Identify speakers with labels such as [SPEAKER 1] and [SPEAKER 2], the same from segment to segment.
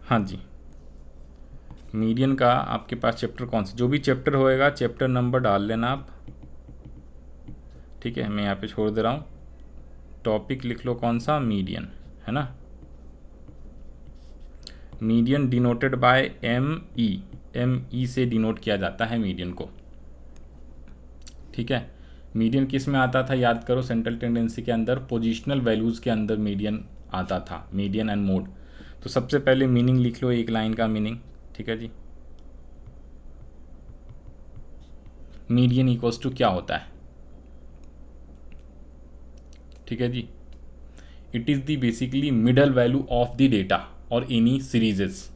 [SPEAKER 1] हाँ जी, मीडियन का आपके पास चैप्टर कौन सा, जो भी चैप्टर होएगा चैप्टर नंबर डाल लेना आप। ठीक है, मैं यहाँ पे छोड़ दे रहा हूँ। टॉपिक लिख लो कौन सा, मीडियन, है ना। Median denoted by M E से डिनोट किया जाता है मीडियन को। ठीक है, मीडियन किस में आता था याद करो, सेंट्रल टेंडेंसी के अंदर पोजिशनल वैल्यूज़ के अंदर मीडियन आता था, मीडियन एंड मोड। तो सबसे पहले मीनिंग लिख लो, एक लाइन का मीनिंग। ठीक है जी, मीडियन इक्वल्स टू क्या होता है। ठीक है जी, it is the basically middle value of the data और एनी सीरीजेस,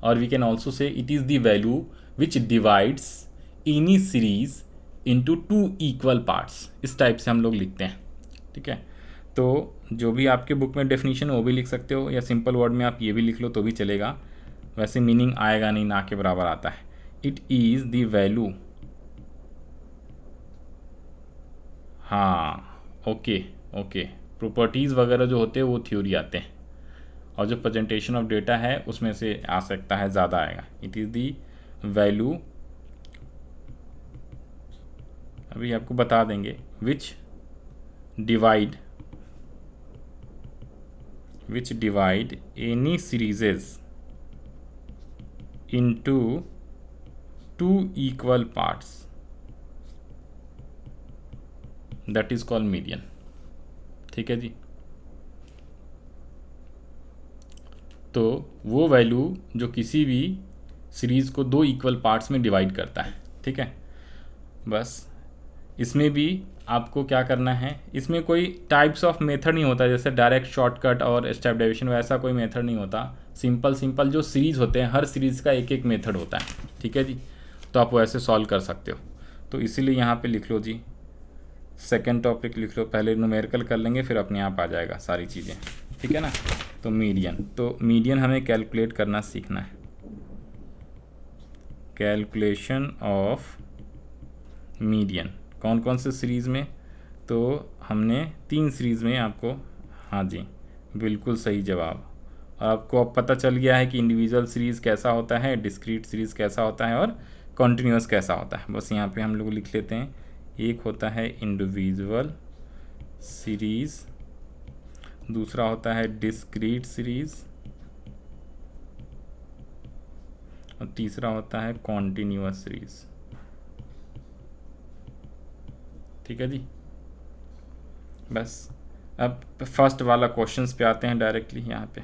[SPEAKER 1] और we can also say it is the value which divides any series into two equal parts. इस टाइप से हम लोग लिखते हैं। ठीक है, तो जो भी आपके बुक में डेफिनेशन है वो भी लिख सकते हो, या सिंपल वर्ड में आप ये भी लिख लो तो भी चलेगा। वैसे मीनिंग आएगा नहीं, ना के बराबर आता है। इट इज़ द वैल्यू, हाँ ओके ओके, प्रॉपर्टीज़ वगैरह जो होते हैं वो थ्योरी आते हैं, और जो प्रेजेंटेशन ऑफ डेटा है उसमें से आ सकता है, ज़्यादा आएगा। इट इज़ दी वैल्यू, अभी आपको बता देंगे, विच divide any serieses into two equal parts, that is called median. ठीक है जी, तो वो वैल्यू जो किसी भी सीरीज़ को दो इक्वल पार्ट्स में डिवाइड करता है। ठीक है, बस इसमें भी आपको क्या करना है, इसमें कोई टाइप्स ऑफ मेथड नहीं होता, जैसे डायरेक्ट शॉर्टकट और स्टेप डेविएशन, वैसा कोई मेथड नहीं होता। सिंपल जो सीरीज़ होते हैं, हर सीरीज़ का एक एक मेथड होता है। ठीक है जी, तो आप वो ऐसे सॉल्व कर सकते हो। तो इसीलिए यहाँ पे लिख लो जी, सेकेंड टॉपिक लिख लो, पहले न्यूमेरिकल कर लेंगे फिर अपने आप आ जाएगा सारी चीज़ें। ठीक है ना। तो मीडियन हमें कैलकुलेट करना सीखना है, कैलकुलेशन ऑफ मीडियन। कौन कौन से सीरीज़ में, तो हमने 3 सीरीज़ में आपको, हाँ जी बिल्कुल सही जवाब। और आपको अब पता चल गया है कि इंडिविजुअल सीरीज़ कैसा होता है, डिस्क्रीट सीरीज़ कैसा होता है, और कॉन्टिन्यूस कैसा होता है। बस यहाँ पे हम लोग लिख लेते हैं, एक होता है इंडिविजुअल सीरीज़, दूसरा होता है डिस्क्रीट सीरीज़, और तीसरा होता है कॉन्टिन्यूस सीरीज़। ठीक है जी, बस अब फर्स्ट वाला क्वेश्चंस पे आते हैं डायरेक्टली। यहाँ पे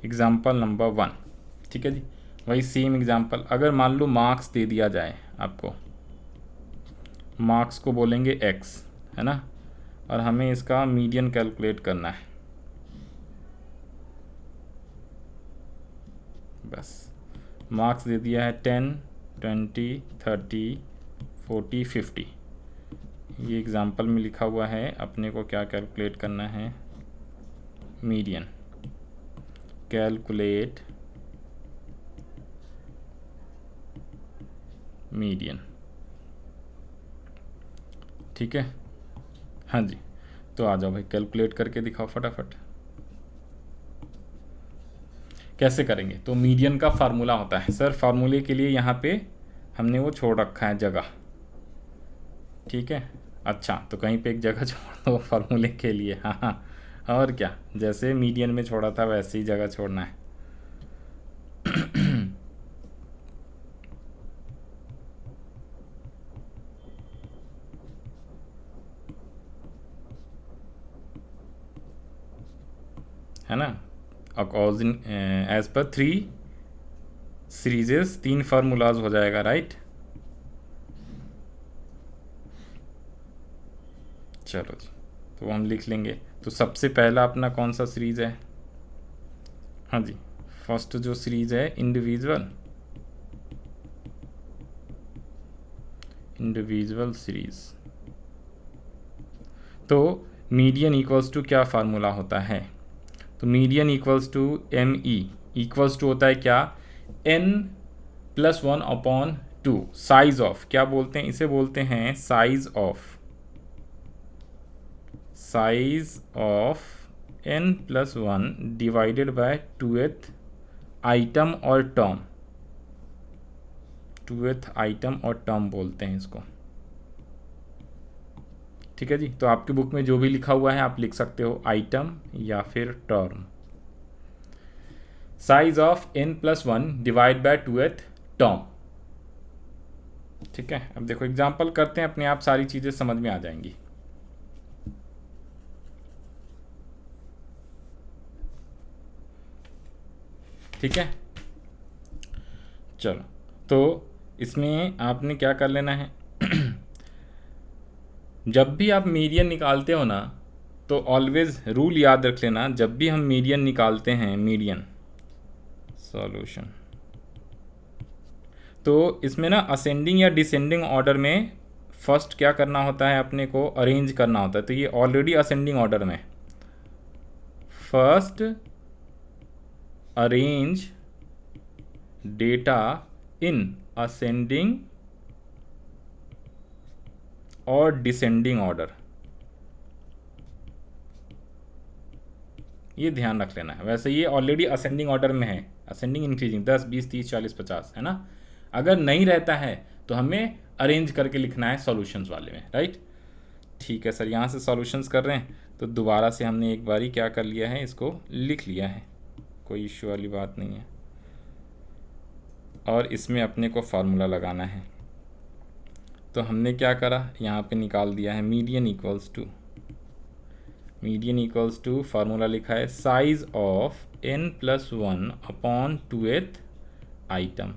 [SPEAKER 1] एग्जाम्पल नंबर 1। ठीक है जी, वही सेम एग्जाम्पल। अगर मान लो मार्क्स दे दिया जाए आपको, मार्क्स को बोलेंगे x, है ना, और हमें इसका मीडियन कैलकुलेट करना है। बस मार्क्स दे दिया है 10, 20, 30, 40, 50। ये एग्जाम्पल में लिखा हुआ है, अपने को क्या कैलकुलेट करना है, मीडियन। Calculate median. ठीक है, हाँ जी, तो आ जाओ भाई, कैलकुलेट करके दिखाओ फटाफट। कैसे करेंगे, तो मीडियन का फार्मूला होता है सर, फार्मूले के लिए यहाँ पे हमने वो छोड़ रखा है जगह। ठीक है, अच्छा तो कहीं पे एक जगह छोड़ दो फार्मूले के लिए। हाँ हाँ, और क्या, जैसे मीडियन में छोड़ा था वैसे ही जगह छोड़ना है। है ना, अकॉर्डिंग एज पर 3 सीरीजेस 3 फार्मूलाज हो जाएगा, राइट। चलो जी, तो हम लिख लेंगे। तो सबसे पहला अपना कौन सा सीरीज़ है, हाँ जी, फर्स्ट जो सीरीज़ है इंडिविजुअल सीरीज़। तो मीडियन इक्वल्स टू क्या फार्मूला होता है, तो median equals to M E equals to होता है क्या, n+1/2 साइज ऑफ, क्या बोलते हैं इसे, बोलते हैं size of size of n plus 1 divided by 2th item और टर्म, 2th आइटम और टर्म बोलते हैं इसको। ठीक है जी, तो आपकी बुक में जो भी लिखा हुआ है आप लिख सकते हो, आइटम या फिर term. Size of n plus 1 divide by 2th term. ठीक है, अब देखो एग्जाम्पल करते हैं, अपने आप सारी चीज़ें समझ में आ जाएंगी। ठीक है, चलो, तो इसमें आपने क्या कर लेना है जब भी आप मीडियन निकालते हो ना, तो ऑलवेज रूल याद रख लेना, जब भी हम मीडियन निकालते हैं, मीडियन सॉल्यूशन, तो इसमें ना असेंडिंग या डिसेंडिंग ऑर्डर में फर्स्ट क्या करना होता है, अपने को अरेंज करना होता है। तो ये ऑलरेडी असेंडिंग ऑर्डर में, first arrange data in ascending और डिसेंडिंग ऑर्डर, ये ध्यान रख लेना है। वैसे ये ऑलरेडी असेंडिंग ऑर्डर में है, असेंडिंग इंक्रीजिंग 10 20 30 40 50 है ना। अगर नहीं रहता है तो हमें अरेंज करके लिखना है सॉल्यूशंस वाले में, राइट। ठीक है सर, यहाँ से सॉल्यूशंस कर रहे हैं तो दोबारा से हमने एक बारी क्या कर लिया है, इसको लिख लिया है, कोई इश्यू वाली बात नहीं है। और इसमें अपने को फार्मूला लगाना है, तो हमने क्या करा, यहाँ पे निकाल दिया है मीडियन इक्वल्स टू फार्मूला लिखा है size of n plus 1 upon 2th item.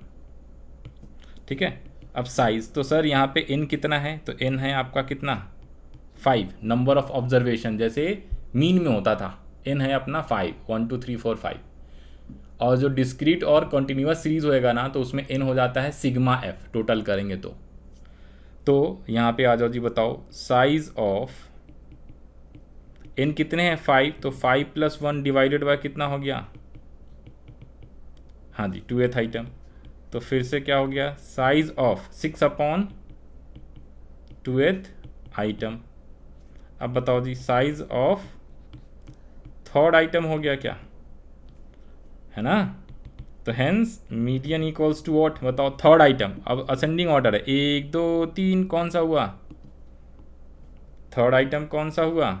[SPEAKER 1] ठीक है, अब साइज, तो सर यहाँ पे n कितना है, तो n है आपका कितना 5, नंबर ऑफ ऑब्जर्वेशन, जैसे मीन में होता था, n है अपना 5, 1 2 3 4 5। और जो डिस्क्रीट और कॉन्टिन्यूस सीरीज होएगा ना, तो उसमें n हो जाता है सिग्मा f, टोटल करेंगे तो यहाँ पे आ जाओ जी, बताओ साइज ऑफ n कितने हैं 5, तो 5 प्लस 1 डिवाइडेड बाय कितना हो गया, हाँ जी 2th आइटम। तो फिर से क्या हो गया, size of 6 upon 2th item. अब बताओ जी, साइज ऑफ 3rd आइटम हो गया क्या, है ना। तो hence median equals to what, बताओ 3rd आइटम। अब असेंडिंग ऑर्डर है, 1 2 3, कौन सा हुआ 3rd आइटम, कौन सा हुआ,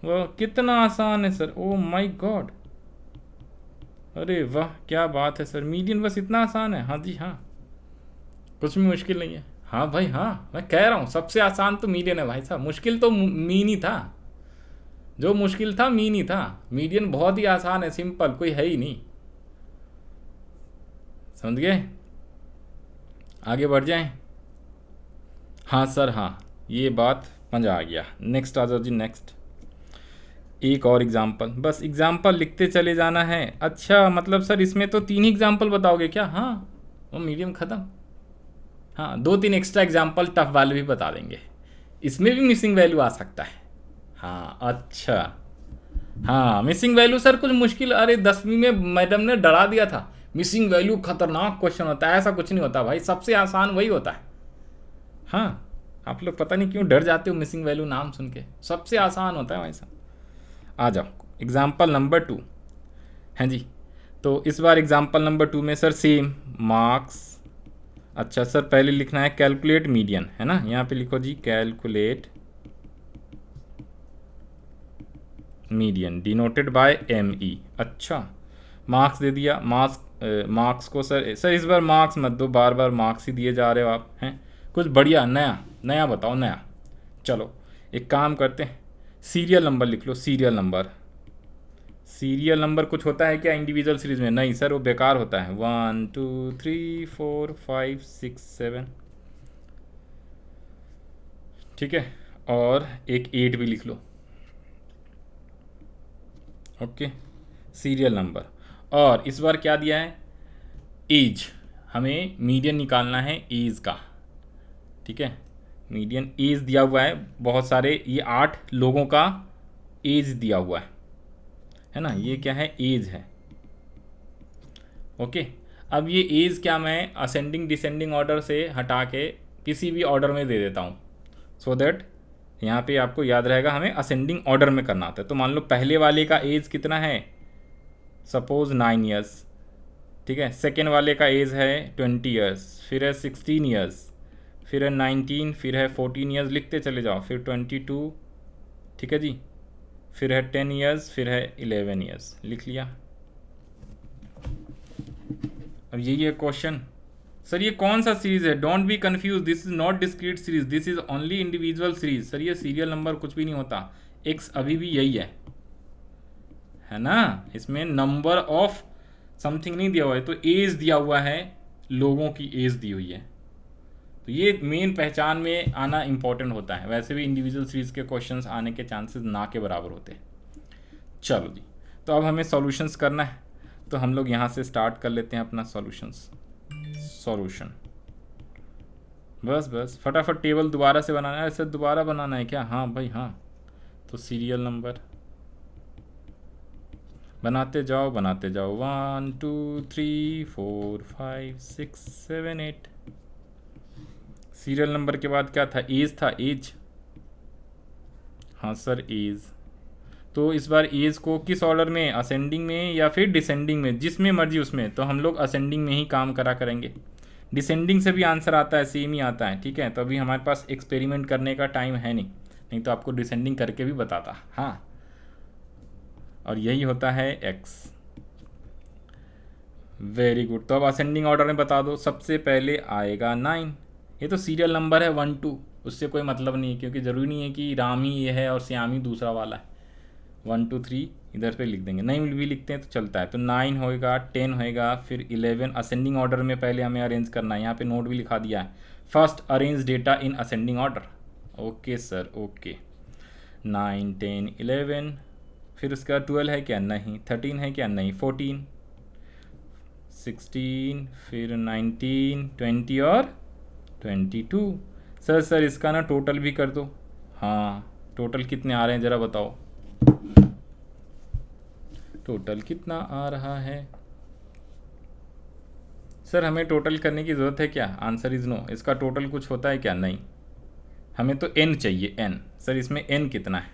[SPEAKER 1] वो कितना आसान है सर, ओ माय गॉड, अरे वाह क्या बात है सर, मीडियन बस इतना आसान है। हाँ जी हाँ, कुछ भी मुश्किल नहीं है। हाँ भाई हाँ, मैं कह रहा हूँ सबसे आसान तो मीडियन है भाई साहब, मुश्किल तो मीन ही था, जो मुश्किल था मीन ही था। मीडियन बहुत ही आसान है, सिंपल, कोई है ही नहीं, समझ गए। आगे बढ़ जाएं। हाँ सर हाँ, ये बात मज़ा आ गया। नेक्स्ट आ जाओ जी, नेक्स्ट एक और एग्जाम्पल, बस एग्जाम्पल लिखते चले जाना है। अच्छा मतलब सर इसमें तो 3 ही एग्जाम्पल बताओगे क्या, हाँ वो मीडियम ख़त्म। हाँ 2-3 एक्स्ट्रा एग्जाम्पल टफ वाले भी बता देंगे, इसमें भी मिसिंग वैल्यू आ सकता है। हाँ अच्छा, हाँ मिसिंग वैल्यू सर कुछ मुश्किल, अरे 10वीं में मैडम ने डरा दिया था, मिसिंग वैल्यू खतरनाक क्वेश्चन होता है, ऐसा कुछ नहीं होता भाई, सबसे आसान वही होता है। हाँ आप लोग पता नहीं क्यों डर जाते हो मिसिंग वैल्यू नाम सुन के, सबसे आसान होता है भाई साहब। आ जाओ एग्जाम्पल नंबर 2, हैं जी। तो इस बार एग्जाम्पल नंबर 2 में सर सेम मार्क्स, अच्छा सर पहले लिखना है कैलकुलेट मीडियन, है ना, यहाँ पे लिखो जी calculate median denoted by ME। अच्छा मार्क्स दे दिया, मार्क्स को सर इस बार मार्क्स मत दो, बार बार मार्क्स ही दिए जा रहे हो आप, हैं कुछ बढ़िया नया बताओ, नया। चलो एक काम करते हैं, सीरियल नंबर लिख लो, सीरियल नंबर कुछ होता है क्या इंडिविजुअल सीरीज में, नहीं सर वो बेकार होता है, 1 2 3 4 5 6 7, ठीक है, और एक 8 भी लिख लो, ओके सीरियल नंबर। और इस बार क्या दिया है, एज, हमें मीडियन निकालना है एज का, ठीक है, मीडियन एज दिया हुआ है बहुत सारे, ये 8 लोगों का एज दिया हुआ है ना, ये क्या है एज है, ओके। अब ये एज क्या मैं असेंडिंग डिसेंडिंग ऑर्डर से हटा के किसी भी ऑर्डर में दे देता हूँ, सो दैट यहाँ पे आपको याद रहेगा हमें असेंडिंग ऑर्डर में करना होता है। तो मान लो पहले वाले का एज कितना है, सपोज 9 ईयर्स, ठीक है। सेकेंड वाले का एज है 20 ईयर्स, फिर है 16 ईयर्स, फिर है 19, फिर है 14 ईयर्स, लिखते चले जाओ, फिर 22, ठीक है जी, फिर है 10 ईयर्स, फिर है 11 ईयर्स, लिख लिया। अब यही है क्वेश्चन, सर ये कौन सा सीरीज है, don't be confuse, this is not discrete series, this is only individual series. Sir ये सीरियल नंबर कुछ भी नहीं होता, एक्स अभी भी यही है ना, इसमें नंबर ऑफ समथिंग नहीं दिया हुआ है, तो एज दिया हुआ है, लोगों की एज दी हुई है। तो ये मेन पहचान में आना इंपॉर्टेंट होता है, वैसे भी इंडिविजुअल सीरीज के क्वेश्चंस आने के चांसेस ना के बराबर होते हैं। चलो जी, तो अब हमें सॉल्यूशंस करना है, तो हम लोग यहाँ से स्टार्ट कर लेते हैं अपना सॉल्यूशन। बस फटाफट टेबल दोबारा से बनाना है, ऐसे दोबारा बनाना है क्या, हाँ भाई हाँ। तो सीरियल नंबर बनाते जाओ 1 2 3 4 5 6 7 8। सीरियल नंबर के बाद क्या था, एज था, एज, हाँ सर एज। तो इस बार एज को किस ऑर्डर में, असेंडिंग में या फिर डिसेंडिंग में, जिसमें मर्जी उसमें, तो हम लोग असेंडिंग में ही काम करा करेंगे। डिसेंडिंग से भी आंसर आता है, सेम ही आता है, ठीक है। तो अभी हमारे पास एक्सपेरिमेंट करने का टाइम है नहीं तो आपको डिसेंडिंग करके भी बताता, हाँ। और यही होता है एक्स, वेरी गुड। तो अब असेंडिंग ऑर्डर में बता दो, सबसे पहले आएगा 9। ये तो सीरियल नंबर है 1 2, उससे कोई मतलब नहीं है, क्योंकि ज़रूरी नहीं है कि राम ही ये है और श्याम ही दूसरा वाला है। 1 2 3 इधर पे लिख देंगे, नहीं भी लिखते हैं तो चलता है। तो 9 होएगा, 10 होएगा, फिर 11। असेंडिंग ऑर्डर में पहले हमें अरेंज करना है, यहाँ पे नोट भी लिखा दिया है, first arrange data in ascending order. Okay sir, okay. 9 10 11, फिर उसके बाद 12 है क्या, नहीं। 13 है क्या, नहीं। 14 16, फिर 19 20 और 22। सर इसका ना टोटल भी कर दो, हाँ। टोटल कितने आ रहे हैं ज़रा बताओ, टोटल कितना आ रहा है। सर हमें टोटल करने की ज़रूरत है क्या, आंसर इज़ नो। इसका टोटल कुछ होता है क्या, नहीं। हमें तो n चाहिए, n। सर इसमें n कितना है,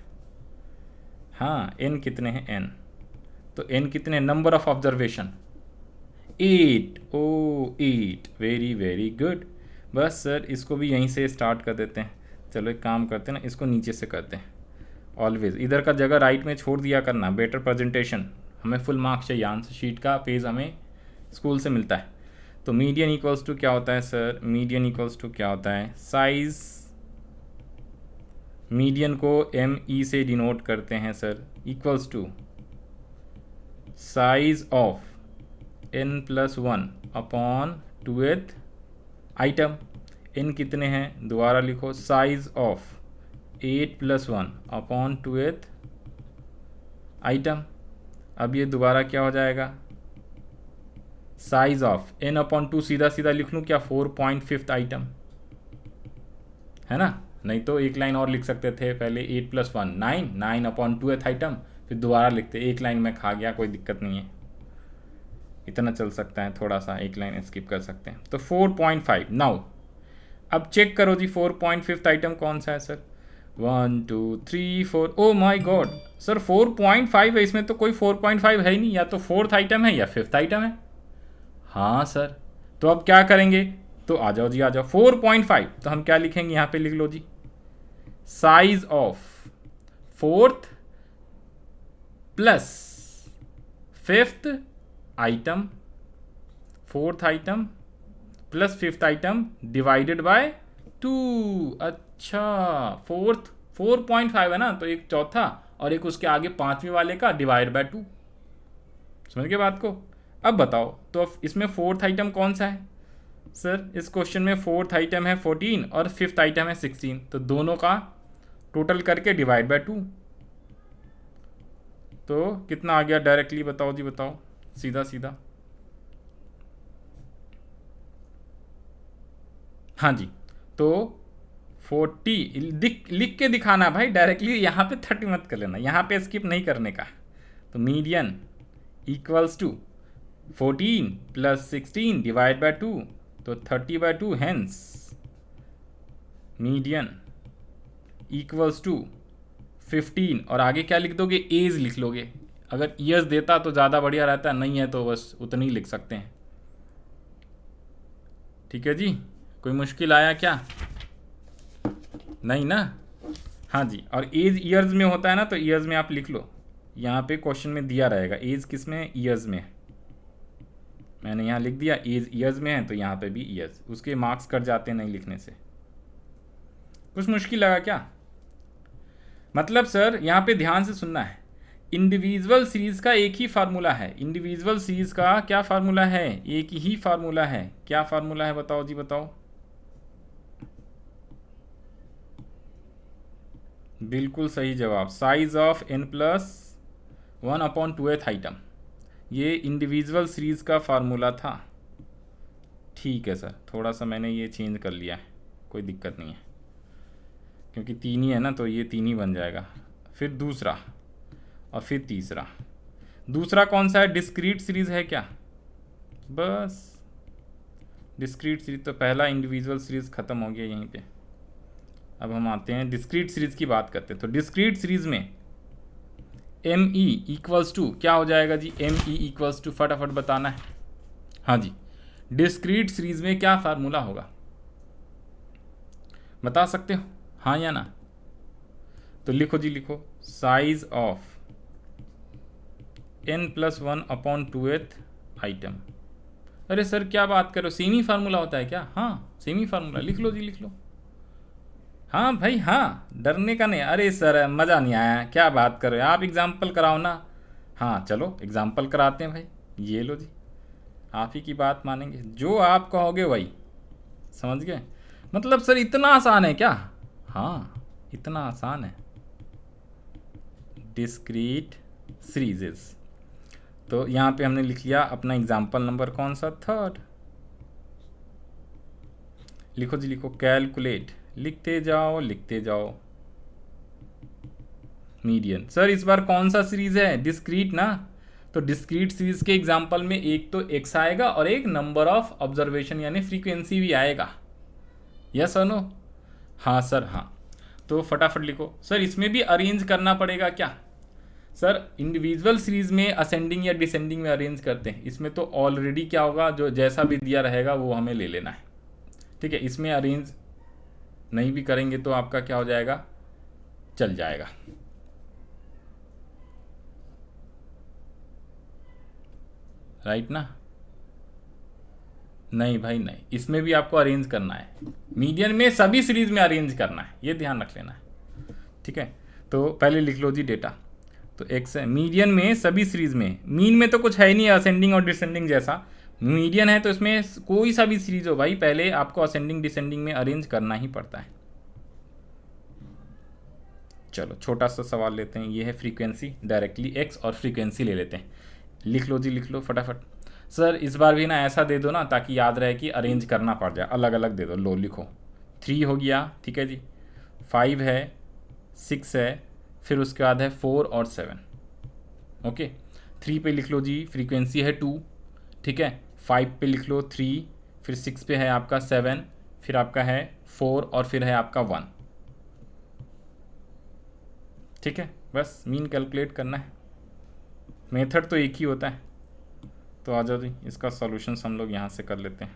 [SPEAKER 1] हाँ n कितने हैं, n। तो n कितने, number of observation 8, oh 8, very very good. बस सर इसको भी यहीं से स्टार्ट कर देते हैं। चलो एक काम करते हैं ना, इसको नीचे से करते हैं। ऑलवेज इधर का जगह राइट में छोड़ दिया करना, बेटर प्रेजेंटेशन। हमें फुल मार्क्स चाहिए, आंसर शीट का पेज हमें स्कूल से मिलता है। तो मीडियन इक्वल्स टू क्या होता है सर, मीडियन इक्वल्स टू क्या होता है, साइज। मीडियन को ME से डिनोट करते हैं sir, equals to size of n+1 upon 2th item. n कितने हैं, दोबारा लिखो, size of 8+1 upon 2th item. अब ये दोबारा क्या हो जाएगा, साइज ऑफ n/2, सीधा सीधा लिख लूँ क्या, 4.5th आइटम, है ना। नहीं तो एक लाइन और लिख सकते थे, पहले 8+1 9, 9/2th आइटम, फिर दोबारा लिखते, एक लाइन में खा गया, कोई दिक्कत नहीं है, इतना चल सकता है, थोड़ा सा एक लाइन स्किप कर सकते हैं। तो 4.5। नाउ अब चेक करो जी, 4.5th आइटम कौन सा है सर, 1 2 3 4। ओ माई गॉड सर 4.5 है, इसमें तो कोई 4.5 है ही नहीं, या तो 4th आइटम है या 5th आइटम है। हाँ सर, तो अब क्या करेंगे, तो आ जाओ जी, आ जाओ। 4.5 तो हम क्या लिखेंगे, यहाँ पे लिख लो जी, size of 4th plus 5th item, 4th item plus 5th item divided by 2। अच्छा 4.5 है ना, तो एक चौथा और एक उसके आगे 5वीं वाले का डिवाइड बाय 2। समझ गए बात को। अब बताओ, तो अब इसमें 4th आइटम कौन सा है सर, इस क्वेश्चन में 4th आइटम है 14 और 5th आइटम है 16, तो दोनों का टोटल करके डिवाइड बाय 2। तो कितना आ गया, डायरेक्टली बताओ जी, बताओ सीधा सीधा। हाँ जी, तो 40 लिख के दिखाना भाई, डायरेक्टली यहाँ पे 30 मत कर लेना, यहाँ पे स्किप नहीं करने का। तो median equals to 14 plus 16 divide by 2, तो 30/2, हेंस मीडियन इक्वल्स टू 15 और आगे क्या लिख दोगे, एज लिख लोगे। अगर ईयर्स देता तो ज़्यादा बढ़िया रहता, नहीं है तो बस उतनी ही लिख सकते हैं। ठीक है जी, कोई मुश्किल आया क्या? नहीं ना? हाँ जी, और एज ईयर्स में होता है ना, तो ईयर्स में आप लिख लो, यहाँ पे क्वेश्चन में दिया रहेगा एज किस में है, ईयर्स में है। मैंने यहाँ लिख दिया एज ईयर्स में है, तो यहाँ पे भी ईयर्स, उसके मार्क्स कट जाते हैं नहीं लिखने से। कुछ मुश्किल लगा क्या? मतलब सर यहाँ पे ध्यान से सुनना है, इंडिविजुअल सीरीज का एक ही फार्मूला है। इंडिविजुअल सीरीज का क्या फार्मूला है? एक ही फार्मूला है। क्या फार्मूला है बताओ जी, बताओ। बिल्कुल सही जवाब, साइज ऑफ n+1/2th आइटम। ये इंडिविजुअल सीरीज का फार्मूला था। ठीक है सर, थोड़ा सा मैंने ये चेंज कर लिया है, कोई दिक्कत नहीं है, क्योंकि 3 ही है ना, तो ये 3 ही बन जाएगा। फिर दूसरा और फिर तीसरा। दूसरा कौन सा है? डिस्क्रीट सीरीज है क्या? बस डिस्क्रीट सीरीज, तो पहला इंडिविजुअल सीरीज खत्म हो गया यहीं पे। अब हम आते हैं डिस्क्रीट सीरीज की बात करते हैं। तो डिस्क्रीट सीरीज में एम ई इक्वल्स टू क्या हो जाएगा जी? एम ई इक्वल्स टू, फटाफट बताना है। हाँ जी, डिस्क्रीट सीरीज में क्या फार्मूला होगा, बता सकते हो हाँ या ना? तो लिखो जी, लिखो, साइज ऑफ n+1/2th आइटम। अरे सर क्या बात करो, सेमी फार्मूला होता है क्या? हाँ सेमी फार्मूला, लिख लो जी, लिख लो। हाँ भाई हाँ, डरने का नहीं। अरे सर मज़ा नहीं आया, क्या बात कर रहे हो आप, एग्जाम्पल कराओ ना। हाँ चलो एग्जाम्पल कराते हैं भाई, ये लो जी, आप ही की बात मानेंगे, जो आप कहोगे वही। समझ गए? मतलब सर इतना आसान है क्या? हाँ इतना आसान है। डिस्क्रीट सीरीजेस, तो यहाँ पे हमने लिख लिया अपना एग्जाम्पल नंबर कौन सा, 3rd। लिखो जी, लिखो, कैलकुलेट, लिखते जाओ लिखते जाओ। मीडियन, सर इस बार कौन सा सीरीज है? डिस्क्रीट ना, तो डिस्क्रीट सीरीज के एग्जाम्पल में एक तो एक्स आएगा और एक नंबर ऑफ ऑब्जर्वेशन यानी फ्रीक्वेंसी भी आएगा। यस और नो? हाँ सर हाँ, तो फटाफट लिखो। सर इसमें भी अरेंज करना पड़ेगा क्या? सर इंडिविजुअल सीरीज में असेंडिंग या डिसेंडिंग में अरेंज करते हैं, इसमें तो ऑलरेडी क्या होगा, जो जैसा भी दिया रहेगा वो हमें ले लेना है। ठीक है, इसमें अरेंज नहीं भी करेंगे तो आपका क्या हो जाएगा, चल जाएगा। राइट ना? नहीं भाई नहीं, इसमें भी आपको अरेंज करना है। मीडियन में सभी सीरीज में अरेंज करना है, ये ध्यान रख लेना है। ठीक है, तो पहले लिख लो जी डेटा। तो एक्स है मीडियन में सभी सीरीज में, मीन में तो कुछ है ही नहीं असेंडिंग और डिसेंडिंग जैसा, मीडियन है तो इसमें कोई सा भी सीरीज हो भाई, पहले आपको असेंडिंग डिसेंडिंग में अरेंज करना ही पड़ता है। चलो छोटा सा सवाल लेते हैं, ये है फ्रीक्वेंसी, डायरेक्टली एक्स और फ्रीक्वेंसी ले लेते हैं। लिख लो जी, लिख लो फटाफट। सर इस बार भी ना ऐसा दे दो ना ताकि याद रहे कि अरेंज करना पड़ जाए, अलग अलग दे दो। लो लिखो, 3 हो गया, ठीक है जी, 5 है, 6 है, फिर उसके बाद है 4 और 7। ओके, 3 पे लिख लो जी फ्रीक्वेंसी है 2, ठीक है, 5 पे लिख लो 3, फिर 6 पे है आपका 7, फिर आपका है 4 और फिर है आपका 1। ठीक है, बस मीन कैलकुलेट करना है, मेथड तो एक ही होता है। तो आ जाओ जी, इसका सॉल्यूशन हम लोग यहाँ से कर लेते हैं।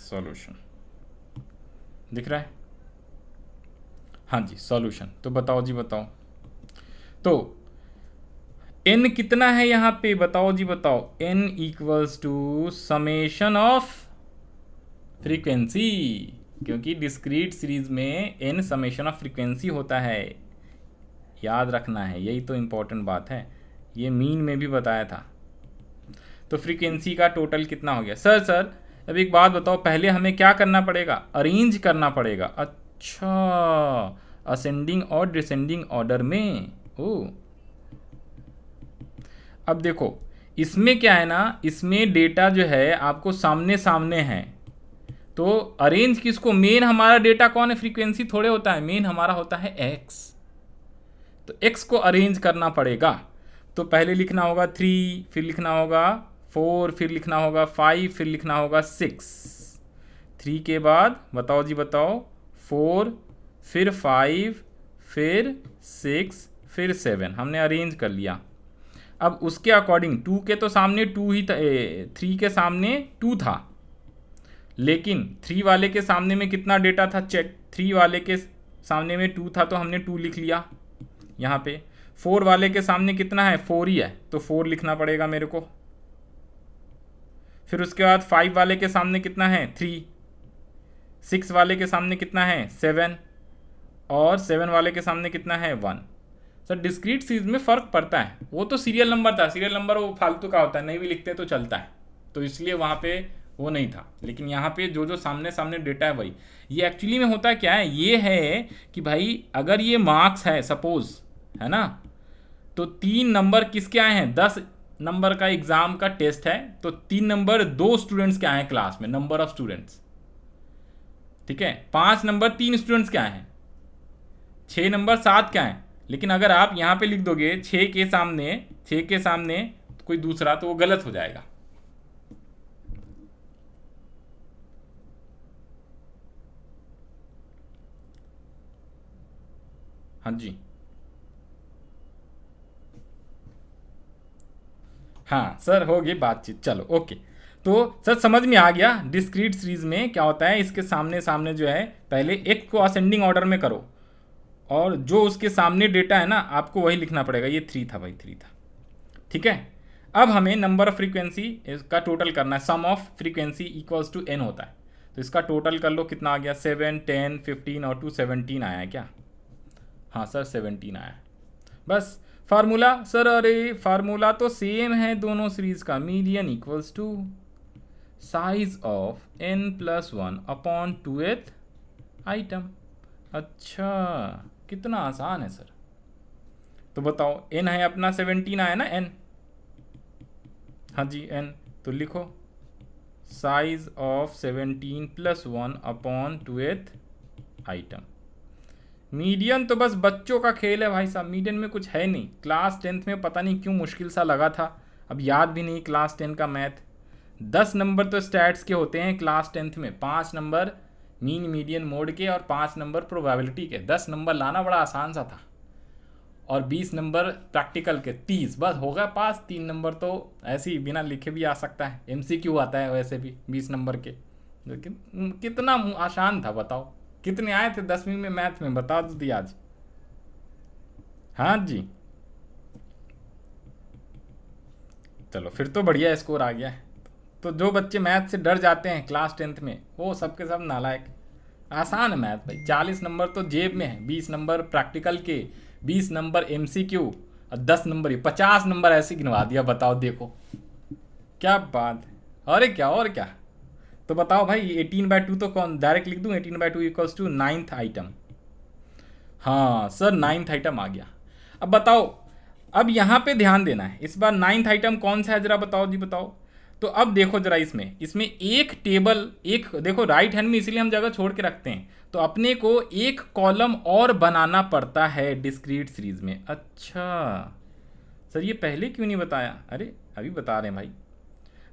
[SPEAKER 1] सॉल्यूशन दिख रहा है? हाँ जी सॉल्यूशन, तो बताओ जी बताओ। तो n कितना है यहाँ पे, बताओ जी बताओ। n equals to summation of frequency, क्योंकि डिस्क्रीट सीरीज में n समेशन ऑफ फ्रीक्वेंसी होता है, याद रखना है, यही तो इम्पोर्टेंट बात है, ये मीन में भी बताया था। तो फ्रीक्वेंसी का टोटल कितना हो गया? सर अब एक बात बताओ, पहले हमें क्या करना पड़ेगा, अरेंज करना पड़ेगा। अच्छा, असेंडिंग और डिसेंडिंग ऑर्डर में। ओ अब देखो इसमें क्या है ना, इसमें डेटा जो है आपको सामने सामने है, तो अरेंज किसको, मेन हमारा डेटा कौन है, फ्रीक्वेंसी थोड़े होता है, मेन हमारा होता है एक्स, तो एक्स को अरेंज करना पड़ेगा। तो पहले लिखना होगा 3, फिर लिखना होगा 4 फिर लिखना होगा 5 फिर लिखना होगा 6, 3 के बाद बताओ जी बताओ 4 फिर 5 फिर 6 फिर 7, हमने अरेंज कर लिया। अब उसके अकॉर्डिंग 2 के तो सामने 2 ही था, 3 के सामने 2 था, लेकिन 3 वाले के सामने में कितना डेटा था चेक, 3 वाले के सामने में 2 था तो हमने 2 लिख लिया यहाँ पे। 4 वाले के सामने कितना है, 4 ही है तो 4 लिखना पड़ेगा मेरे को। फिर उसके बाद 5 वाले के सामने कितना है 3, 6 वाले के सामने कितना है 7, और 7 वाले के सामने कितना है 1। सर डिस्क्रीट सीरीज में फ़र्क पड़ता है, वो तो सीरियल नंबर था, सीरियल नंबर वो फालतू का होता है, नहीं भी लिखते तो चलता है, तो इसलिए वहाँ पे वो नहीं था। लेकिन यहाँ पे जो जो सामने सामने डेटा है वही। ये एक्चुअली में होता क्या है, ये है कि भाई अगर ये मार्क्स है सपोज, है ना, तो 3 नंबर किसके आए हैं, 10 नंबर का एग्ज़ाम का टेस्ट है, तो 3 नंबर 2 स्टूडेंट्स के आए हैं क्लास में, नंबर ऑफ स्टूडेंट्स, ठीक है। 5 नंबर 3 स्टूडेंट्स के आए हैं, 6 नंबर 7 के आए हैं। लेकिन अगर आप यहाँ पे लिख दोगे 6 के सामने कोई दूसरा, तो वो गलत हो जाएगा। हाँ जी, हाँ सर हो गई बातचीत, चलो ओके। तो सर समझ में आ गया डिस्क्रीट सीरीज में क्या होता है, इसके सामने सामने जो है पहले एक को असेंडिंग ऑर्डर में करो, और जो उसके सामने डेटा है ना आपको वही लिखना पड़ेगा। ये 3 था भाई, 3 था, ठीक है। अब हमें नंबर ऑफ फ्रीक्वेंसी इसका टोटल करना है, sum of frequency equals to n होता है, तो इसका टोटल कर लो कितना आ गया, 7, 10, 15 और 2 17 आया है क्या, हाँ सर 17 आया है। बस फार्मूला सर, अरे फार्मूला तो सेम है दोनों सीरीज का, median equals to size of n+1 upon 2th item. अच्छा कितना आसान है सर, तो बताओ n है अपना 17 आया ना n, हाँ जी n, तो लिखो size of 17+1 upon 2th item. Median तो बस बच्चों का खेल है भाई साहब, मीडियन में कुछ है नहीं। क्लास 10th में पता नहीं क्यों मुश्किल सा लगा था, अब याद भी नहीं क्लास 10 का मैथ। 10 नंबर तो स्टैट्स के होते हैं क्लास 10th में, 5 नंबर मीन मीडियन मोड के और 5 नंबर प्रोबेबिलिटी के। 10 नंबर लाना बड़ा आसान सा था, और 20 नंबर प्रैक्टिकल के, 30 बस होगा पास। 3 नंबर तो ऐसे ही बिना लिखे भी आ सकता है, MCQ आता है वैसे भी 20 नंबर के। लेकिन कितना आसान था बताओ, कितने आए थे 10वीं में मैथ में, बता दो दी आज। हाँ जी चलो फिर तो बढ़िया स्कोर आ गया है। तो जो बच्चे मैथ से डर जाते हैं क्लास 10th में, वो सबके सब नालायक। आसान है मैथ भाई, 40 नंबर तो जेब में है, 20 नंबर प्रैक्टिकल के, 20 नंबर MCQ और 10 नंबर, 50 नंबर ऐसे गिनवा दिया। बताओ देखो क्या बात है, अरे क्या और क्या। तो बताओ भाई 18/2 तो कौन डायरेक्ट लिख दूँ, 18/2 इक्वल्स टू 9th आइटम। हाँ सर 9th आइटम आ गया। अब बताओ, अब यहाँ पे ध्यान देना है, इस बार 9th आइटम कौन सा है जरा बताओ जी बताओ। तो अब देखो जरा, इसमें एक टेबल, एक देखो राइट हैंड में इसीलिए हम जगह छोड़ के रखते हैं, तो अपने को एक कॉलम और बनाना पड़ता है डिस्क्रीट सीरीज में। अच्छा सर ये पहले क्यों नहीं बताया, अरे अभी बता रहे हैं भाई।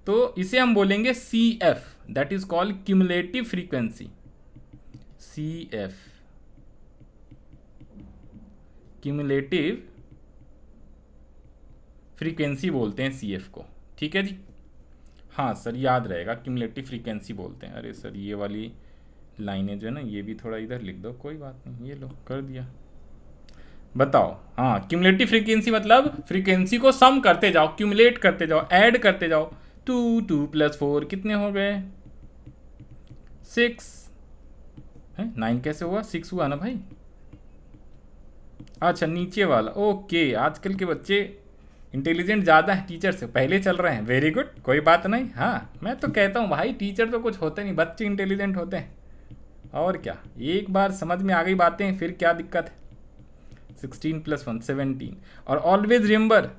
[SPEAKER 1] तो इसे हम बोलेंगे CF, that is called cumulative frequency. CF cumulative frequency बोलते हैं CF को, ठीक है जी। हाँ सर याद रहेगा, क्यूमुलेटिव फ्रीक्वेंसी बोलते हैं। अरे सर ये वाली लाइनें जो है ना, ये भी थोड़ा इधर लिख दो, कोई बात नहीं, ये लो कर दिया। बताओ, हाँ क्यूमुलेटिव फ्रीक्वेंसी मतलब फ्रीक्वेंसी को सम करते जाओ, क्यूमुलेट करते जाओ, ऐड करते जाओ। 2 + 4 कितने हो गए, 6 है। 9 कैसे हुआ, 6 हुआ ना भाई। अच्छा नीचे वाला, ओके। आजकल के बच्चे इंटेलिजेंट ज़्यादा है टीचर से, पहले चल रहे हैं, वेरी गुड, कोई बात नहीं। हाँ मैं तो कहता हूँ भाई टीचर तो कुछ होते नहीं, बच्चे इंटेलिजेंट होते हैं, और क्या। एक बार समझ में आ गई बातें फिर क्या दिक्कत है। 16 + 1 17, और ऑलवेज रिमेंबर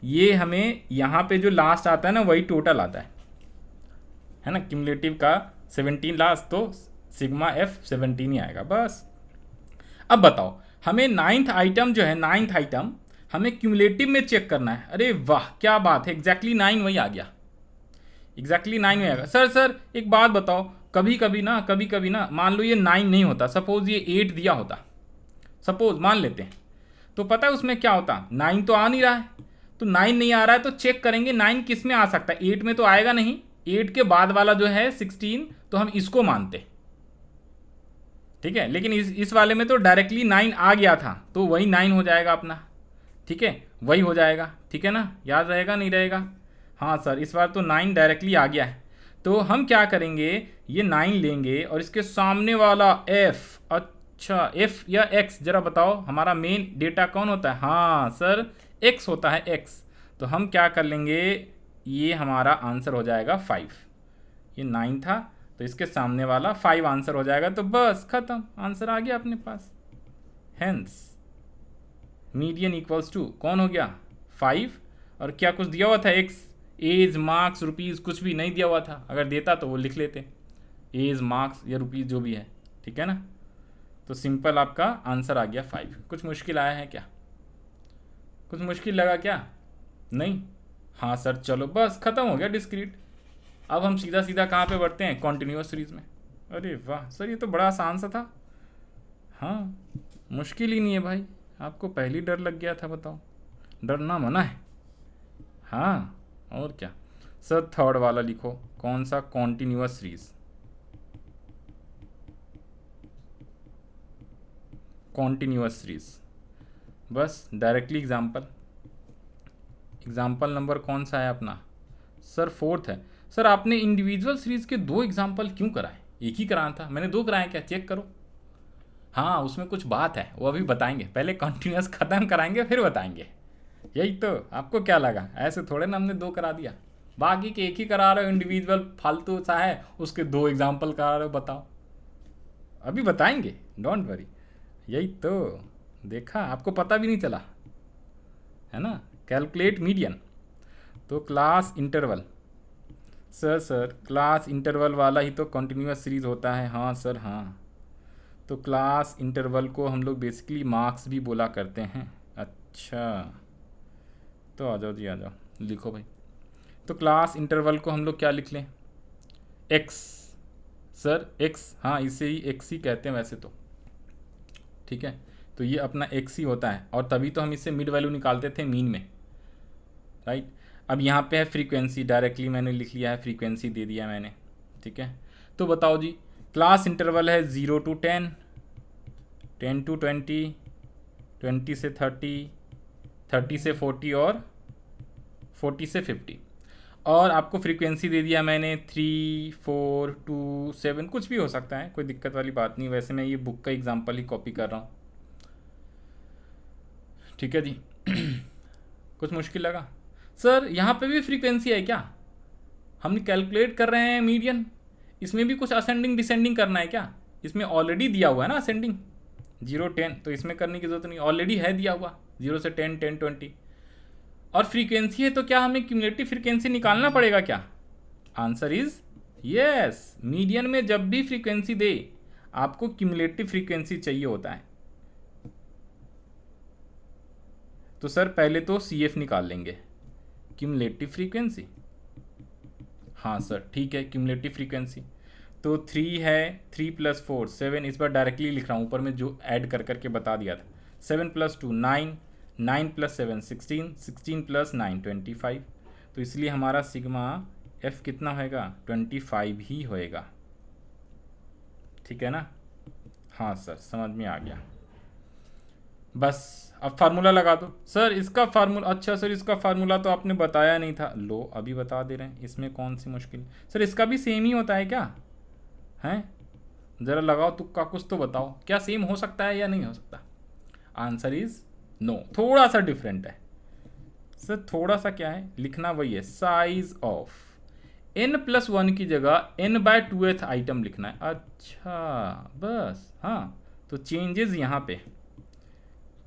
[SPEAKER 1] ये हमें यहाँ पे जो लास्ट आता है ना वही टोटल आता है ना, क्यूमुलेटिव का 17 लास्ट, तो सिग्मा F 17 ही आएगा बस। अब बताओ हमें 9th आइटम जो है, 9th आइटम हमें क्यूमुलेटिव में चेक करना है। अरे वाह क्या बात है, एग्जैक्टली 9 वही आ गया। एग्जैक्टली 9 में आएगा। सर एक बात बताओ, कभी कभी ना मान लो ये 9 नहीं होता, सपोज ये 8 दिया होता, सपोज मान लेते हैं, तो पता है उसमें क्या होता, 9 तो आ नहीं रहा है, तो 9 नहीं आ रहा है तो चेक करेंगे 9 किस में आ सकता है, 8 में तो आएगा नहीं, 8 के बाद वाला जो है 16, तो हम इसको मानते, ठीक है। लेकिन इस वाले में तो डायरेक्टली 9 आ गया था, तो वही 9 हो जाएगा अपना, ठीक है, वही हो जाएगा, ठीक है ना, याद रहेगा नहीं रहेगा। हाँ सर, इस बार तो 9 डायरेक्टली आ गया है, तो हम क्या करेंगे, ये 9 लेंगे और इसके सामने वाला f, अच्छा f या x, जरा बताओ हमारा मेन डेटा कौन होता है, हाँ सर x होता है, x। तो हम क्या कर लेंगे, ये हमारा आंसर हो जाएगा 5, ये 9 था तो इसके सामने वाला 5 आंसर हो जाएगा, तो बस खत्म, आंसर आ गया अपने पास। हेंस मीडियन इक्वल्स टू कौन हो गया 5, और क्या कुछ दिया हुआ था x, एज, मार्क्स, रुपीज़, कुछ भी नहीं दिया हुआ था, अगर देता तो वो लिख लेते, एज, मार्क्स या रुपीज़ जो भी है, ठीक है ना। तो सिंपल आपका आंसर आ गया 5। कुछ मुश्किल आया है क्या, कुछ मुश्किल लगा क्या, नहीं, हाँ सर चलो बस ख़त्म हो गया डिस्क्रीट। अब हम सीधा सीधा कहाँ पे बढ़ते हैं, कॉन्टिन्यूअस सीरीज में। अरे वाह सर, ये तो बड़ा आसान सा था, हाँ मुश्किल ही नहीं है भाई, आपको पहले डर लग गया था, बताओ, डरना मना है, हाँ और क्या। सर थर्ड वाला लिखो, कौन सा, कॉन्टिन्यूअस सीरीज, कॉन्टिन्यूअस सीरीज, बस डायरेक्टली एग्जाम्पल नंबर कौन सा है अपना, सर 4th है। सर आपने इंडिविजुअल सीरीज के 2 एग्जाम्पल क्यों कराए, एक ही कराना था, मैंने 2 कराए क्या, चेक करो। हाँ उसमें कुछ बात है, वो अभी बताएंगे, पहले कंटिन्यूअस ख़त्म कराएंगे फिर बताएंगे। यही तो, आपको क्या लगा ऐसे थोड़े ना हमने 2 करा दिया, बाकी के एक ही करा रहे हो, इंडिविजुअल फालतू सा है उसके 2 एग्जाम्पल करा रहे हो, बताओ अभी बताएंगे, डोंट वरी। यही तो, देखा आपको पता भी नहीं चला है ना। कैलकुलेट मीडियन, तो class interval, sir class interval वाला ही तो कंटिन्यूअस सीरीज होता है, हाँ सर हाँ। तो क्लास इंटरवल को हम लोग बेसिकली मार्क्स भी बोला करते हैं, अच्छा तो आ जाओ जी, आ जाओ लिखो भाई। तो क्लास इंटरवल को हम लोग क्या लिख लें, एक्स, सर एक्स, हाँ इसे ही एक्स ही कहते हैं वैसे तो, ठीक है। तो ये अपना एक्स ही होता है, और तभी तो हम इससे मिड वैल्यू निकालते थे मीन में, राइट। अब यहाँ पे है फ्रीक्वेंसी, डायरेक्टली मैंने लिख लिया है, फ्रीक्वेंसी दे दिया मैंने, ठीक है। तो बताओ जी, क्लास इंटरवल है 0 to 10, 10 to 20, 20 से 30, 30 से 40 और 40 से 50, और आपको फ्रीक्वेंसी दे दिया मैंने 3, 4, 2, 7, कुछ भी हो सकता है, कोई दिक्कत वाली बात नहीं। वैसे मैं ये बुक का एग्जांपल ही कॉपी कर रहा हूँ, ठीक है जी। कुछ मुश्किल लगा, सर यहाँ पे भी फ्रीक्वेंसी है क्या, हम कैलकुलेट कर रहे हैं मीडियन, इसमें भी कुछ असेंडिंग डिसेंडिंग करना है क्या, इसमें ऑलरेडी दिया हुआ है ना असेंडिंग 0 10, तो इसमें करने की जरूरत नहीं, ऑलरेडी है दिया हुआ 0 से 10, 10 20, और फ्रीक्वेंसी है तो क्या हमें क्यूमुलेटिव फ्रीक्वेंसी निकालना पड़ेगा क्या, आंसर इज यस। मीडियन में जब भी फ्रीक्वेंसी दे आपको क्यूमुलेटिव फ्रीक्वेंसी चाहिए होता है। तो सर पहले तो CF निकाल लेंगे, क्यूमुलेटिव फ्रीक्वेंसी, हाँ सर ठीक है, क्यूमुलेटिव फ्रीक्वेंसी तो 3 है, 3 + 4 7, इस बार डायरेक्टली लिख रहा हूँ, ऊपर में जो ऐड कर करके बता दिया था, 7 + 2 9, 9 + 7 16, 16 + 9 25, तो इसलिए हमारा सिग्मा F कितना होएगा, 25 ही होएगा, ठीक है ना। हाँ सर समझ में आ गया, बस अब फार्मूला लगा दो। सर इसका फार्मूला, अच्छा सर इसका फार्मूला तो आपने बताया नहीं था, लो अभी बता दे रहे हैं, इसमें कौन सी मुश्किल, सर इसका भी सेम ही होता है क्या, हैं ज़रा लगाओ तुक्का, कुछ तो बताओ, क्या सेम हो सकता है या नहीं हो सकता, आंसर इज नो, थोड़ा सा डिफरेंट है। सर थोड़ा सा क्या है, लिखना वही है, साइज ऑफ n+1 की जगह n/2th आइटम लिखना है, अच्छा बस, हाँ तो चेंजेस यहाँ पे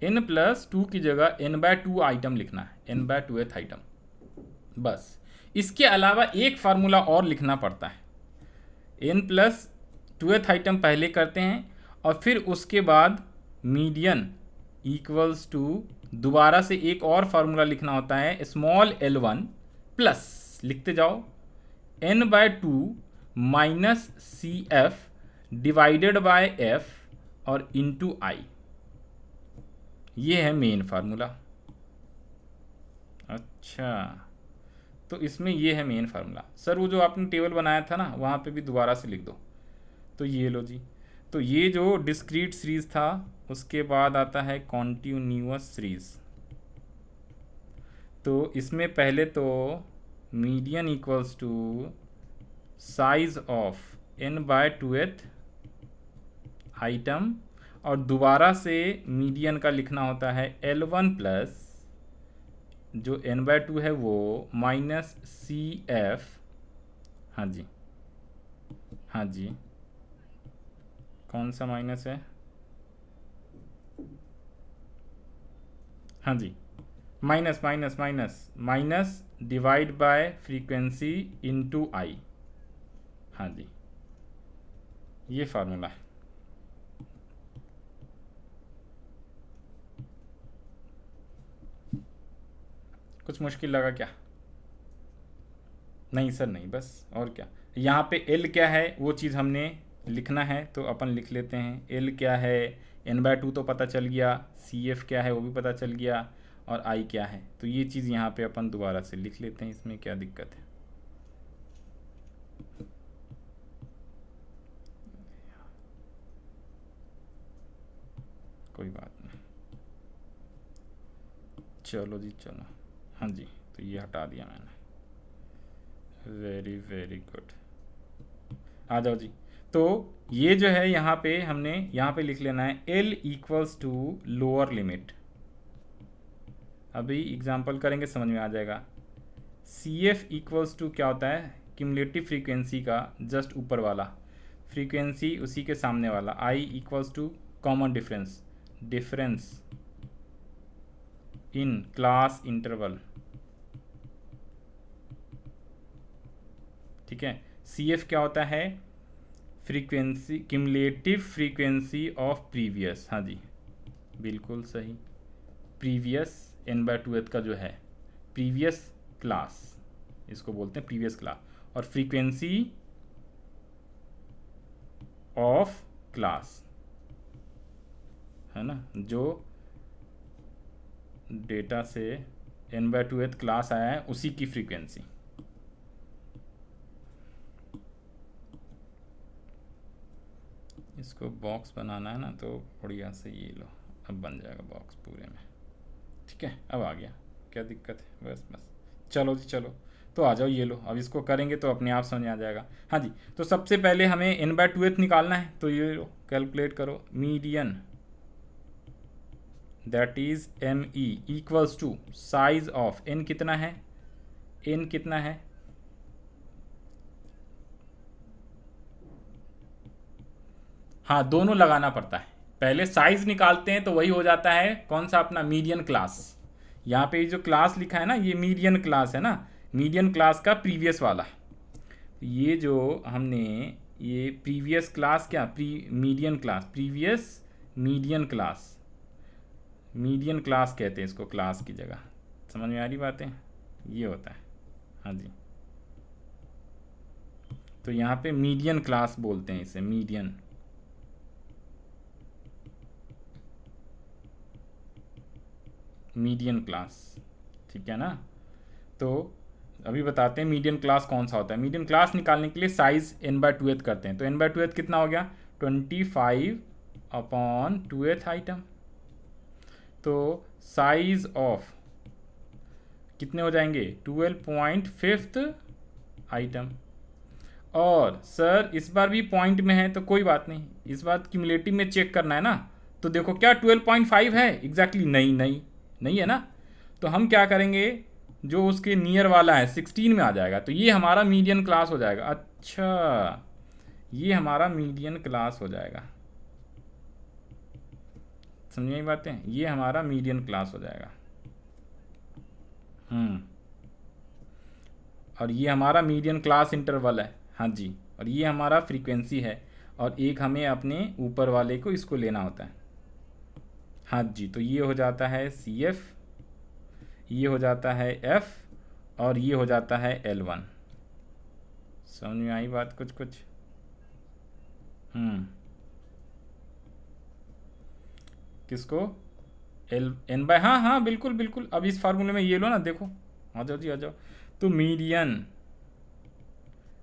[SPEAKER 1] n+2 की जगह n/2 आइटम लिखना है, n/2th आइटम, बस। इसके अलावा एक फार्मूला और लिखना पड़ता है, n+2th आइटम पहले करते हैं और फिर उसके बाद मीडियन इक्वल्स टू, दोबारा से एक और फार्मूला लिखना होता है, स्मॉल l1 प्लस, लिखते जाओ, n/2 minus C F divided by F और इंटू आई। ये है मेन फार्मूला। अच्छा, तो इसमें ये है मेन फार्मूला। सर वो जो आपने टेबल बनाया था ना, वहाँ पे भी दोबारा से लिख दो। तो ये लो जी, तो ये जो डिस्क्रीट सीरीज था, उसके बाद आता है कॉन्टिन्यूअस सीरीज। तो इसमें पहले तो median equals to size of n/2th item, और दोबारा से मीडियन का लिखना होता है L1 प्लस जो n/2 है वो माइनस सी एफ। हाँ जी, हाँ जी, कौन सा माइनस है? हाँ जी, minus minus minus minus divide by frequency into i. हाँ जी, ये फार्मूला है। कुछ मुश्किल लगा क्या? नहीं सर नहीं, बस और क्या। यहाँ पे L क्या है वो चीज़ हमने लिखना है, तो अपन लिख लेते हैं। L क्या है, n/2 तो पता चल गया, CF क्या है वो भी पता चल गया, और I क्या है। तो ये चीज़ यहाँ पे अपन दोबारा से लिख लेते हैं, इसमें क्या दिक्कत है। कोई बात नहीं, चलो जी चलो। हाँ जी, तो ये हटा दिया मैंने। वेरी वेरी गुड, आ जाओ जी। तो ये जो है यहाँ पे हमने यहाँ पे लिख लेना है L equals to lower limit. अभी एग्जाम्पल करेंगे समझ में आ जाएगा। CF इक्वल्स टू क्या होता है, क्यूमुलेटिव फ्रीक्वेंसी का जस्ट ऊपर वाला, फ्रीक्वेंसी उसी के सामने वाला। I equals to common difference, difference in class interval. ठीक है, CF क्या होता है, frequency, cumulative frequency of previous. हाँ जी, बिल्कुल सही, प्रीवियस n/2th का जो है प्रीवियस क्लास, इसको बोलते हैं प्रीवियस क्लास, और फ्रीक्वेंसी ऑफ क्लास है ना, जो डेटा से n/2th क्लास आया है उसी की फ्रीक्वेंसी। इसको बॉक्स बनाना है ना, तो बढ़िया से ये लो, अब बन जाएगा बॉक्स पूरे में। ठीक है, अब आ गया, क्या दिक्कत है, बस बस। चलो जी चलो, तो आ जाओ, ये लो। अब इसको करेंगे तो अपने आप समझ आ जाएगा। हाँ जी, तो सबसे पहले हमें n/2th निकालना है, तो ये लो कैलकुलेट करो। Median that is ME equals to size of n कितना है, n कितना है, हाँ दोनों लगाना पड़ता है। पहले साइज निकालते हैं तो वही हो जाता है कौन सा, अपना मीडियन क्लास। यहाँ पे जो क्लास लिखा है ना, ये मीडियन क्लास है ना, मीडियन क्लास का प्रीवियस वाला। ये जो हमने ये प्रीवियस क्लास क्या, median class, previous median class, median class कहते हैं इसको, क्लास की जगह। समझ में आ रही बातें, ये होता है। हाँ जी, तो यहाँ पे मीडियन क्लास बोलते हैं इसे, मीडियन। मीडियन क्लास, ठीक है ना। तो अभी बताते हैं मीडियन क्लास कौन सा होता है। मीडियन क्लास निकालने के लिए साइज n/2th करते हैं, तो n/2th कितना हो गया, 25/2th आइटम। तो साइज ऑफ कितने हो जाएंगे, 12.5th आइटम। और सर इस बार भी पॉइंट में है तो कोई बात नहीं, इस बार क्यूमुलेटिव में चेक करना है ना। तो देखो क्या 12.5 है एग्जैक्टली, नहीं नहीं नहीं है ना। तो हम क्या करेंगे, जो उसके नियर वाला है 16 में आ जाएगा, तो ये हमारा मीडियन क्लास हो जाएगा। अच्छा, ये हमारा मीडियन क्लास हो जाएगा, समझिए बातें, ये हमारा मीडियन क्लास हो जाएगा। और ये हमारा मीडियन क्लास इंटरवल है। हाँ जी, और ये हमारा फ्रीक्वेंसी है, और एक हमें अपने ऊपर वाले को इसको लेना होता है। हाँ जी, तो ये हो जाता है CF, ये हो जाता है F, और ये हो जाता है L1। समझ में आई बात कुछ कुछ? किसको? एन बाय, हाँ हाँ बिल्कुल बिल्कुल। अब इस फार्मूले में ये लो ना, देखो, आ जाओ जी आ जाओ। तो मीडियन,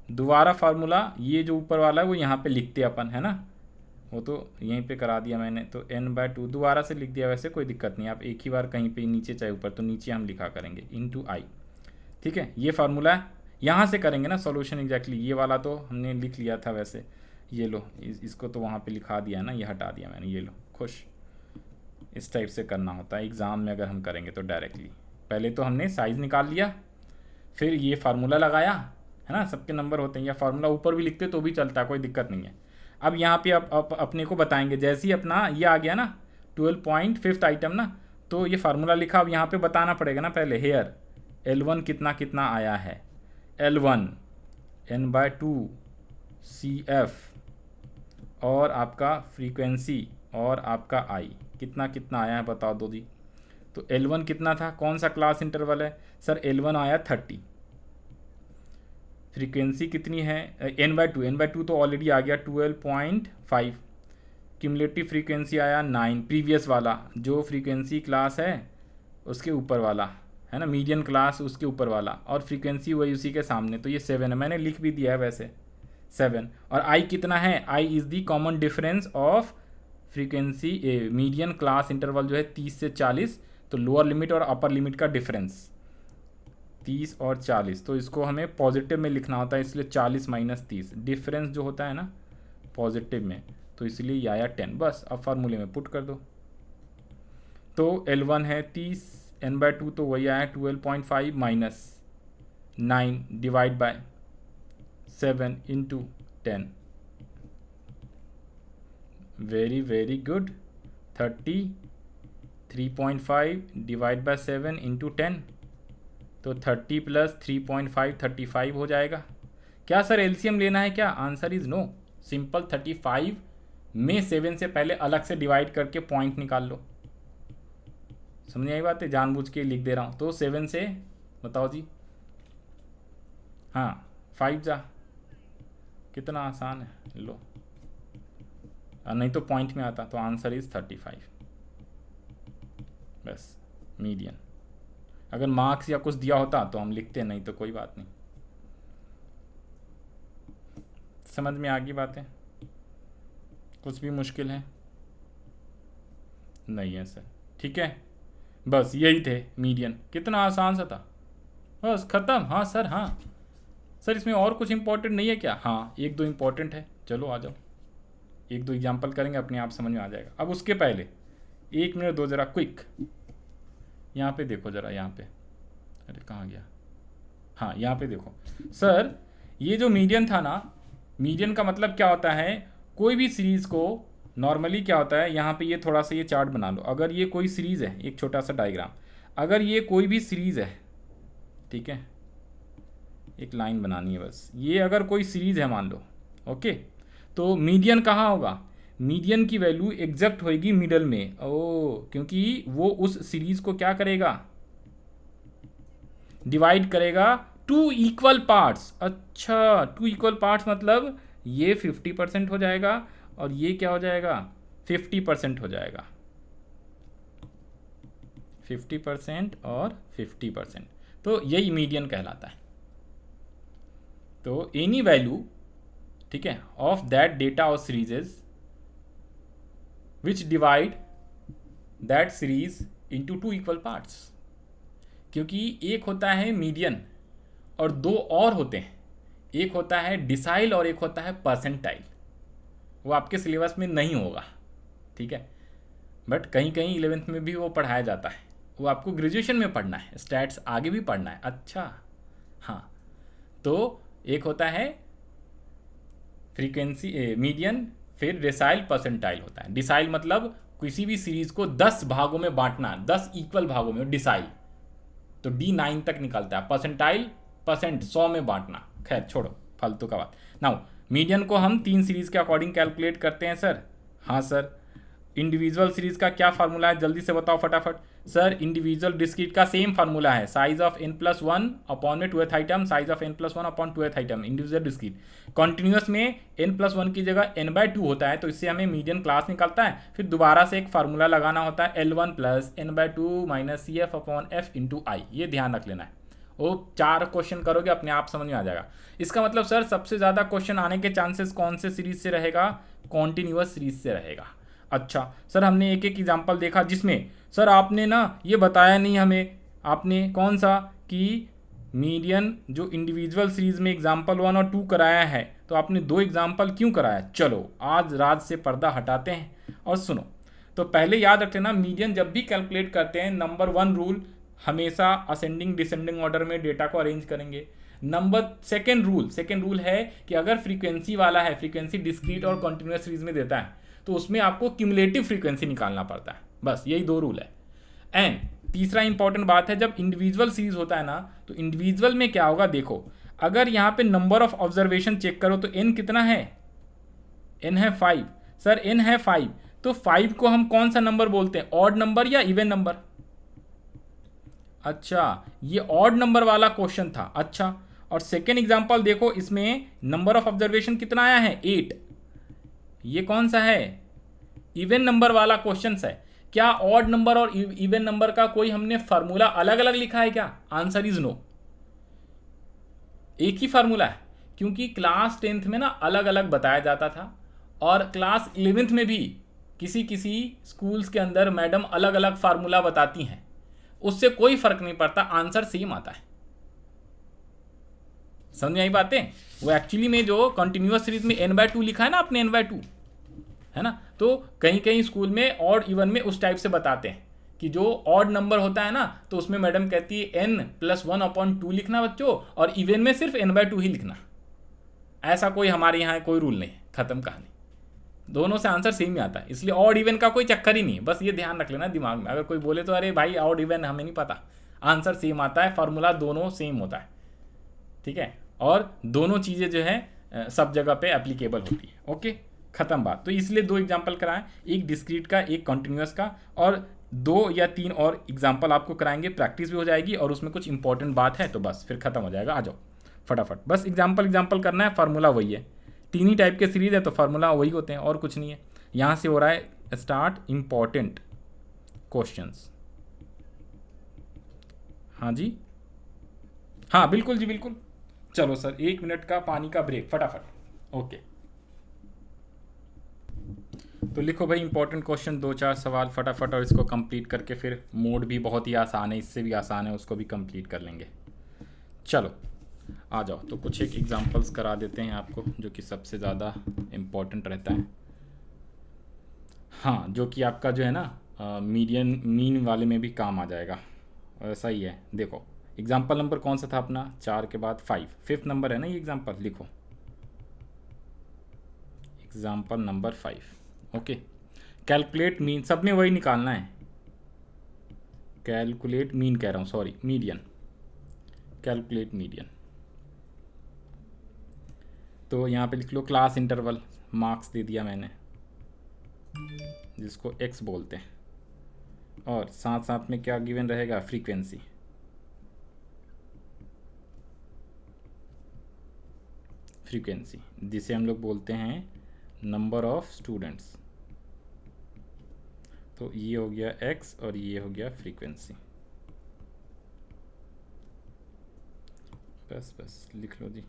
[SPEAKER 1] दोबारा फार्मूला ये जो ऊपर वाला है वो यहाँ पे लिखते अपन, है ना, वो तो यहीं पे करा दिया मैंने। तो n/2 दोबारा से लिख दिया, वैसे कोई दिक्कत नहीं, आप एक ही बार कहीं पे नीचे चाहे ऊपर, तो नीचे हम लिखा करेंगे इंटू आई। ठीक है, ये फार्मूला है, यहाँ से करेंगे ना सॉल्यूशन एग्जैक्टली। ये वाला तो हमने लिख लिया था वैसे, ये लो इसको तो वहाँ पे लिखा दिया है ना, ये हटा दिया मैंने, ये लो खुश। इस टाइप से करना होता है एग्ज़ाम में अगर हम करेंगे तो डायरेक्टली। पहले तो हमने साइज़ निकाल लिया, फिर ये फार्मूला लगाया, है ना, सबके नंबर होते हैं, या फार्मूला ऊपर भी लिखते तो भी चलता है, कोई दिक्कत नहीं है। अब यहाँ पे अब अपने को बताएंगे, जैसे ही अपना ये आ गया ना 12.5 आइटम ना, तो ये फार्मूला लिखा, अब यहाँ पे बताना पड़ेगा ना पहले, हेयर L1 कितना कितना आया है, L1 n/2 CF, और आपका फ्रीक्वेंसी और आपका आई कितना कितना आया है, बता दो जी। तो L1 कितना था, कौन सा क्लास इंटरवल है सर? L1 आया 30। फ्रीक्वेंसी कितनी है? n/2 तो ऑलरेडी आ गया 12.5। क्यूमुलेटिव फ्रीक्वेंसी आया 9, प्रीवियस वाला जो फ्रीक्वेंसी क्लास है उसके ऊपर वाला, है ना, मीडियन क्लास उसके ऊपर वाला, और फ्रीक्वेंसी वही उसी के सामने, तो ये 7 है, मैंने लिख भी दिया है वैसे 7। और आई कितना है? I is the common difference of frequency median class interval जो है 30 से 40, तो लोअर लिमिट और अपर लिमिट का डिफरेंस 30 और 40, तो इसको हमें पॉजिटिव में लिखना होता है, इसलिए 40 - 30 डिफरेंस जो होता है ना पॉजिटिव में, तो इसलिए ये आया 10। बस अब फार्मूले में पुट कर दो। तो L1 है 30, n/2 तो वही आया 12.5 - 9 divide by 7 into 10। Very very good. 3.5 divide by 7 into 10, तो 30 + 3.5 35 हो जाएगा। क्या सर एलसीएम लेना है क्या? Answer is no. सिंपल 35 में 7 से पहले अलग से डिवाइड करके पॉइंट निकाल लो। समझ आई बात है? जानबूझ के लिख दे रहा हूँ। तो 7 से बताओ जी, हाँ 5 जा, कितना आसान है, लो, नहीं तो पॉइंट में आता, तो आंसर इज़ 35। बस मीडियन, अगर मार्क्स या कुछ दिया होता तो हम लिखते, नहीं तो कोई बात नहीं। समझ में आ गई बातें? कुछ भी मुश्किल है? नहीं है सर, ठीक है, बस यही थे मीडियन, कितना आसान सा था, बस ख़त्म। हाँ सर, हाँ सर, इसमें और कुछ इंपॉर्टेंट नहीं है क्या? हाँ 1-2 इंपॉर्टेंट है, चलो आ जाओ, 1-2 एग्जाम्पल करेंगे, अपने आप समझ में आ जाएगा। अब उसके पहले 1 मिनट दो ज़रा क्विक, यहाँ पे देखो ज़रा, यहाँ पे, अरे कहाँ गया, हाँ यहाँ पे देखो सर, ये जो मीडियन था ना, मीडियन का मतलब क्या होता है, कोई भी सीरीज़ को नॉर्मली क्या होता है, यहाँ पे ये थोड़ा सा ये चार्ट बना लो, अगर ये कोई सीरीज़ है, एक छोटा सा डायग्राम, अगर ये कोई भी सीरीज़ है, ठीक है, एक लाइन बनानी है बस, ये अगर कोई सीरीज़ है मान लो, ओके, तो मीडियन कहाँ होगा? मीडियन की वैल्यू एग्जैक्ट होएगी मिडल में, क्योंकि वो उस सीरीज़ को क्या करेगा, डिवाइड करेगा 2 इक्वल पार्ट्स। अच्छा, 2 इक्वल पार्ट्स मतलब ये 50% हो जाएगा और ये क्या हो जाएगा, 50% हो जाएगा, 50% और 50%, तो यही मीडियन कहलाता है। तो एनी वैल्यू, ठीक है, ऑफ दैट डेटा और serieses which divide that series into 2 equal parts, क्योंकि एक होता है मीडियन और 2 और होते हैं, एक होता है डिसाइल और एक होता है परसेंटाइल। वो आपके सिलेबस में नहीं होगा, ठीक है, बट कहीं कहीं 11th में भी वो पढ़ाया जाता है, वो आपको ग्रेजुएशन में पढ़ना है, स्टैट्स आगे भी पढ़ना है। अच्छा हाँ, तो एक होता है फ्रीक्वेंसी मीडियन, फिर डिसाइल, परसेंटाइल होता है। डिसाइल मतलब किसी भी सीरीज को 10 भागों में बांटना, 10 इक्वल भागों में, डिसाइल, तो D9 तक निकलता है। परसेंटाइल, परसेंट 100 में बांटना, खैर छोड़ो फालतू का बात। नाउ मीडियन को हम 3 सीरीज के अकॉर्डिंग कैलकुलेट करते हैं सर। हाँ सर, इंडिविजुअल सीरीज का क्या फार्मूला है, जल्दी से बताओ फटाफट। सर इंडिविजुअल डिस्क्रीट का सेम फार्मूला है, size of n plus one upon में 2th item, size of n plus one upon 2th item. Individual discrete continuous में n प्लस वन की जगह n/2 होता है, तो इससे हमें मीडियन क्लास निकलता है। फिर दोबारा से एक फार्मूला लगाना होता है L1 plus n/2 minus CF upon F into आई। ये ध्यान रख लेना है, वो 4 क्वेश्चन करोगे अपने आप समझ में आ जाएगा। इसका मतलब सर सबसे ज़्यादा क्वेश्चन आने के चांसेस कौन से सीरीज से रहेगा, कॉन्टिन्यूअस सीरीज से रहेगा। अच्छा सर हमने एक एक एग्जांपल देखा जिसमें सर आपने ना ये बताया नहीं हमें, आपने कौन सा कि मीडियन जो इंडिविजुअल सीरीज में एग्जांपल 1 और 2 कराया है, तो आपने 2 एग्जांपल क्यों कराया। चलो आज राज से पर्दा हटाते हैं और सुनो। तो पहले याद रख लेना, मीडियन जब भी कैलकुलेट करते हैं नंबर 1 रूल, हमेशा असेंडिंग डिसेंडिंग ऑर्डर में डेटा को अरेंज करेंगे। सेकेंड रूल है कि अगर फ्रीक्वेंसी वाला है, फ्रीक्वेंसी डिस्क्रीट और कॉन्टिन्यूअस सीरीज में देता है, तो उसमें आपको क्यूमुलेटिव फ्रीक्वेंसी निकालना पड़ता है। बस यही 2 रूल है। एंड तीसरा इंपॉर्टेंट बात है, जब इंडिविजुअल सीरीज होता है ना, तो इंडिविजुअल में क्या होगा देखो, अगर यहाँ पे नंबर ऑफ ऑब्जर्वेशन चेक करो तो n कितना है, n है 5। सर n है 5, तो 5 को हम कौन सा नंबर बोलते हैं, ऑड नंबर या इवन नंबर। अच्छा ये ऑड नंबर वाला क्वेश्चन था। अच्छा और सेकेंड एग्जांपल देखो, इसमें नंबर ऑफ ऑब्जर्वेशन कितना आया है 8, ये कौन सा है, इवन नंबर वाला क्वेश्चन है। क्या ऑड नंबर और इवन नंबर का कोई हमने फार्मूला अलग अलग लिखा है क्या, आंसर इज नो, एक ही फार्मूला है। क्योंकि क्लास 10th में ना अलग अलग बताया जाता था, और क्लास 11th में भी किसी किसी स्कूल्स के अंदर मैडम अलग अलग फार्मूला बताती हैं, उससे कोई फर्क नहीं पड़ता, आंसर सेम आता है। समझ में आई बातें। वो एक्चुअली में जो कंटिन्यूअस सीरीज में n/2 लिखा है ना आपने, n/2 है ना, तो कहीं कहीं स्कूल में ऑड इवन में उस टाइप से बताते हैं कि जो ऑड नंबर होता है ना, तो उसमें मैडम कहती है n+1/2 लिखना बच्चों, और इवन में सिर्फ n/2 ही लिखना। ऐसा कोई हमारे यहाँ कोई रूल नहीं, खत्म कहानी। दोनों से आंसर सेम ही आता है, इसलिए ऑड इवन का कोई चक्कर ही नहीं है। बस ये ध्यान रख लेना दिमाग में, अगर कोई बोले तो अरे भाई ऑड इवन हमें नहीं पता, आंसर सेम आता है, फार्मूला दोनों सेम होता है, ठीक है, और दोनों चीज़ें जो है सब जगह पे एप्लीकेबल होती है। ओके खत्म बात। तो इसलिए 2 एग्जाम्पल कराएं, एक डिस्क्रीट का एक कॉन्टिन्यूस का, और 2 या 3 और एग्जाम्पल आपको कराएंगे, प्रैक्टिस भी हो जाएगी और उसमें कुछ इंपॉर्टेंट बात है तो बस फिर खत्म हो जाएगा। आ जाओ फटाफट, बस एग्जाम्पल करना है, फार्मूला वही है, 3 ही टाइप के सीरीज है तो फार्मूला वही होते हैं और कुछ नहीं है। यहाँ से हो रहा है स्टार्ट इंपॉर्टेंट क्वेश्चंस। हाँ जी, हाँ बिल्कुल जी बिल्कुल। चलो सर 1 मिनट का पानी का ब्रेक फटाफट। ओके तो लिखो भाई इंपॉर्टेंट क्वेश्चन 2-4 सवाल फटाफट, और इसको कंप्लीट करके फिर मोड भी बहुत ही आसान है, इससे भी आसान है, उसको भी कंप्लीट कर लेंगे। चलो आ जाओ, तो कुछ एक एग्जांपल्स करा देते हैं आपको जो कि सबसे ज़्यादा इम्पोर्टेंट रहता है। हाँ जो कि आपका जो है ना मीन वाले में भी काम आ जाएगा, ऐसा ही है। देखो एग्जाम्पल नंबर कौन सा था अपना, 4 के बाद 5, 5th नंबर है ना ये एग्जाम्पल, लिखो example number 5। Okay calculate mean, सब में वही निकालना है, कैलकुलेट मीन कह रहा हूँ, सॉरी मीडियन, कैलकुलेट मीडियन। तो यहाँ पे लिख लो क्लास इंटरवल, मार्क्स दे दिया मैंने जिसको x बोलते हैं, और साथ साथ में क्या गिवन रहेगा, फ्रीक्वेंसी। फ्रीक्वेंसी जिसे हम लोग बोलते हैं नंबर ऑफ स्टूडेंट्स। तो ये हो गया x और ये हो गया फ्रीक्वेंसी। बस बस लिख लो जी।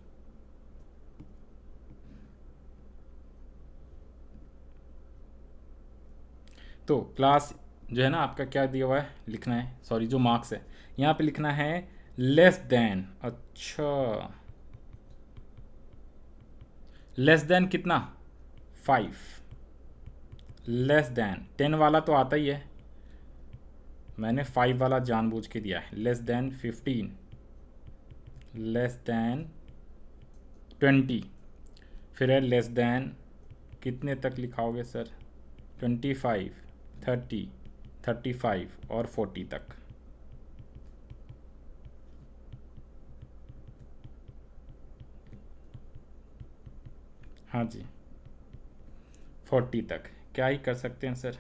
[SPEAKER 1] तो क्लास जो है ना आपका क्या दिया हुआ है, लिखना है, सॉरी जो मार्क्स है यहाँ पे लिखना है लेस देन। अच्छा लेस देन कितना, 5, लेस देन 10 वाला तो आता ही है, मैंने 5 वाला जानबूझ के दिया है। लेस देन 15, लेस देन 20, फिर है लेस देन कितने तक लिखाओगे सर, 25, 30, 35 और 40 तक। हाँ जी 40 तक क्या ही कर सकते हैं सर,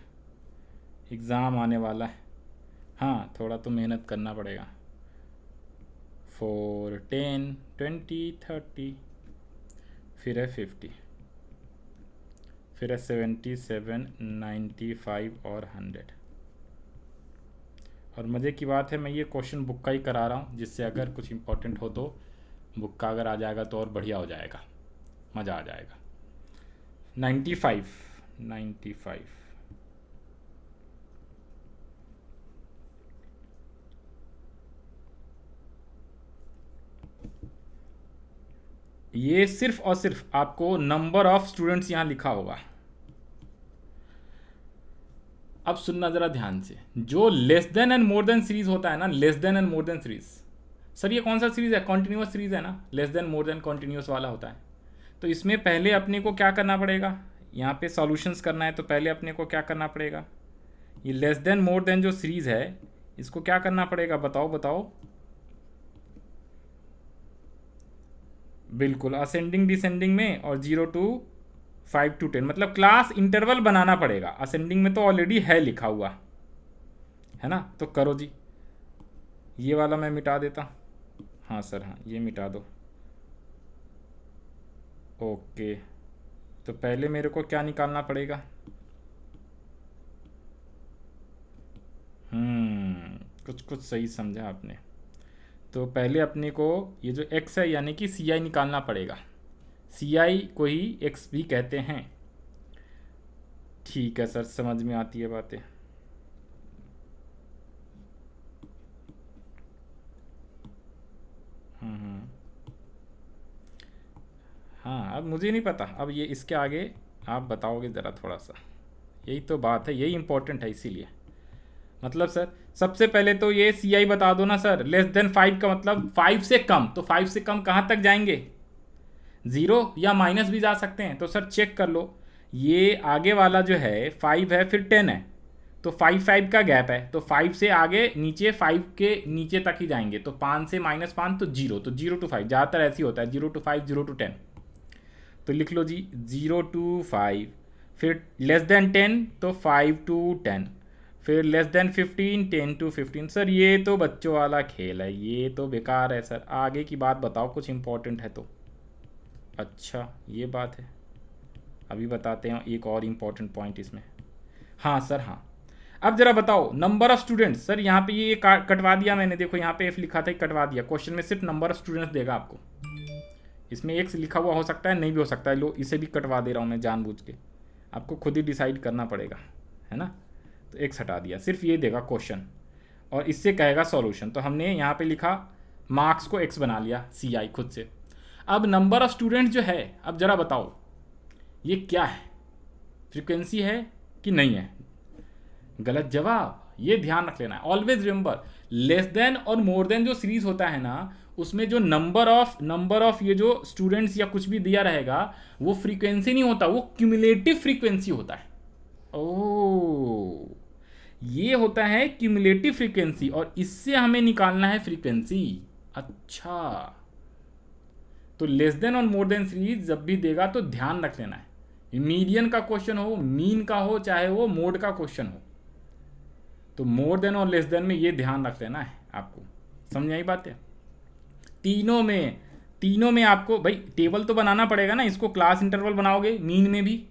[SPEAKER 1] एग्ज़ाम आने वाला है, हाँ थोड़ा तो मेहनत करना पड़ेगा। 4, 10, 20, 30, फिर है 50, फिर है 77, 95 और 100। और मज़े की बात है मैं ये क्वेश्चन बुक का ही करा रहा हूँ, जिससे अगर कुछ इम्पोर्टेंट हो तो बुक का अगर आ जाएगा तो और बढ़िया हो जाएगा, मज़ा आ जाएगा। 95। ये सिर्फ और सिर्फ आपको नंबर ऑफ स्टूडेंट्स यहाँ लिखा होगा। अब सुनना ज़रा ध्यान से, जो less than and more than series होता है ना, less than and more than series, sir ये कौन सा सीरीज है? कॉन्टिन्यूस सीरीज है ना, less than more than continuous वाला होता है। तो इसमें पहले अपने को क्या करना पड़ेगा, यहाँ पे सॉल्यूशंस करना है तो पहले अपने को क्या करना पड़ेगा, ये लेस देन मोर देन जो सीरीज है इसको क्या करना पड़ेगा, बताओ बताओ। बिल्कुल असेंडिंग डिसेंडिंग में, और 0 to 5 to 10, मतलब क्लास इंटरवल बनाना पड़ेगा। असेंडिंग में तो ऑलरेडी है लिखा हुआ है ना, तो करो जी, ये वाला मैं मिटा देता। हाँ सर हाँ, ये मिटा दो। ओके, तो पहले मेरे को क्या निकालना पड़ेगा, कुछ कुछ सही समझा आपने। तो पहले अपने को ये जो x है यानी कि सी आई निकालना पड़ेगा। सी आई को ही x भी कहते हैं। ठीक है सर, समझ में आती है बातें। हाँ, अब मुझे नहीं पता, अब ये इसके आगे आप बताओगे ज़रा थोड़ा सा, यही तो बात है, यही इम्पोर्टेंट है इसीलिए। मतलब सर सबसे पहले तो ये सी आई बता दो ना सर, लेस देन 5 का मतलब 5 से कम, तो 5 से कम कहाँ तक जाएंगे, 0 या माइनस भी जा सकते हैं। तो सर चेक कर लो, ये आगे वाला जो है 5 है फिर 10 है, तो 5 का गैप है, तो 5 से आगे नीचे 5 के नीचे तक ही जाएंगे, तो 5 से -5 तो 0, तो 0 to 5 ज़्यादातर ऐसे ही होता है, 0 to 5, 0 to 10। तो लिख लो जी 0 to 5, फिर लेस देन 10 तो 5 to 10, फिर लेस देन 15, 10 to 15। सर ये तो बच्चों वाला खेल है, ये तो बेकार है सर, आगे की बात बताओ कुछ इंपॉर्टेंट है तो। अच्छा ये बात है, अभी बताते हैं एक और इम्पॉर्टेंट पॉइंट इसमें। हाँ सर हाँ, अब जरा बताओ नंबर ऑफ स्टूडेंट्स। सर यहाँ पे ये कटवा दिया मैंने, देखो यहाँ पे एफ लिखा था, कटवा दिया। क्वेश्चन में सिर्फ नंबर ऑफ स्टूडेंट्स देगा आपको, इसमें एक्स लिखा हुआ हो सकता है, नहीं भी हो सकता है। लो इसे भी कटवा दे रहा हूँ मैं जानबूझ के, आपको खुद ही डिसाइड करना पड़ेगा, है ना। तो एक्स हटा दिया, सिर्फ ये देगा क्वेश्चन और इससे कहेगा सॉल्यूशन। तो हमने यहाँ पे लिखा मार्क्स को एक्स बना लिया सी आई खुद से। अब नंबर ऑफ स्टूडेंट जो है, अब जरा बताओ ये क्या है, फ्रीक्वेंसी है कि नहीं है? गलत जवाब, ये ध्यान रख लेना है। ऑलवेज रिमेंबर, लेस देन और मोर देन जो सीरीज होता है ना, उसमें जो नंबर ऑफ ये जो स्टूडेंट्स या कुछ भी दिया रहेगा वो फ्रीक्वेंसी नहीं होता, वो क्यूमुलेटिव फ्रीक्वेंसी होता है। ओ, ये होता है क्यूमुलेटिव फ्रीक्वेंसी, और इससे हमें निकालना है फ्रीक्वेंसी। अच्छा, तो लेस देन और मोर देन सीरीज जब भी देगा तो ध्यान रख लेना है, मीडियन का क्वेश्चन हो, मीन का हो, चाहे वो मोड का क्वेश्चन हो, तो मोर देन और लेस देन में ये ध्यान रख लेना है आपको। समझ आई बात है? तीनों में आपको भाई टेबल तो बनाना पड़ेगा ना, इसको क्लास इंटरवल बनाओगे मीन में भी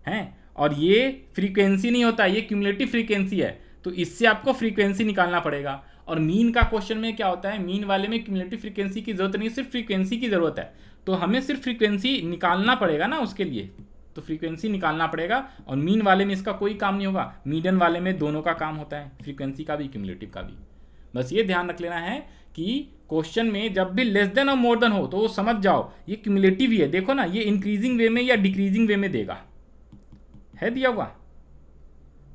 [SPEAKER 1] हैं, और ये फ्रीक्वेंसी नहीं होता, ये क्यूमुलेटिव फ्रीक्वेंसी है, तो इससे आपको फ्रीक्वेंसी निकालना पड़ेगा। और मीन का क्वेश्चन में क्या होता है, मीन वाले में क्यूमुलेटिव फ्रीक्वेंसी की जरूरत नहीं, सिर्फ फ्रीक्वेंसी की जरूरत है, तो हमें सिर्फ फ्रीक्वेंसी निकालना पड़ेगा ना उसके लिए, तो फ्रीक्वेंसी निकालना पड़ेगा। और मीन वाले में इसका कोई काम नहीं होगा, मीडियन वाले में दोनों का काम होता है, फ्रीक्वेंसी का भी क्यूमुलेटिव का भी। बस ये ध्यान रख लेना है कि क्वेश्चन में जब भी लेस देन और मोर देन हो तो वो समझ जाओ ये क्यूमुलेटिव ही है। देखो ना, ये इंक्रीजिंग वे में या डिक्रीजिंग वे में देगा, है दिया हुआ।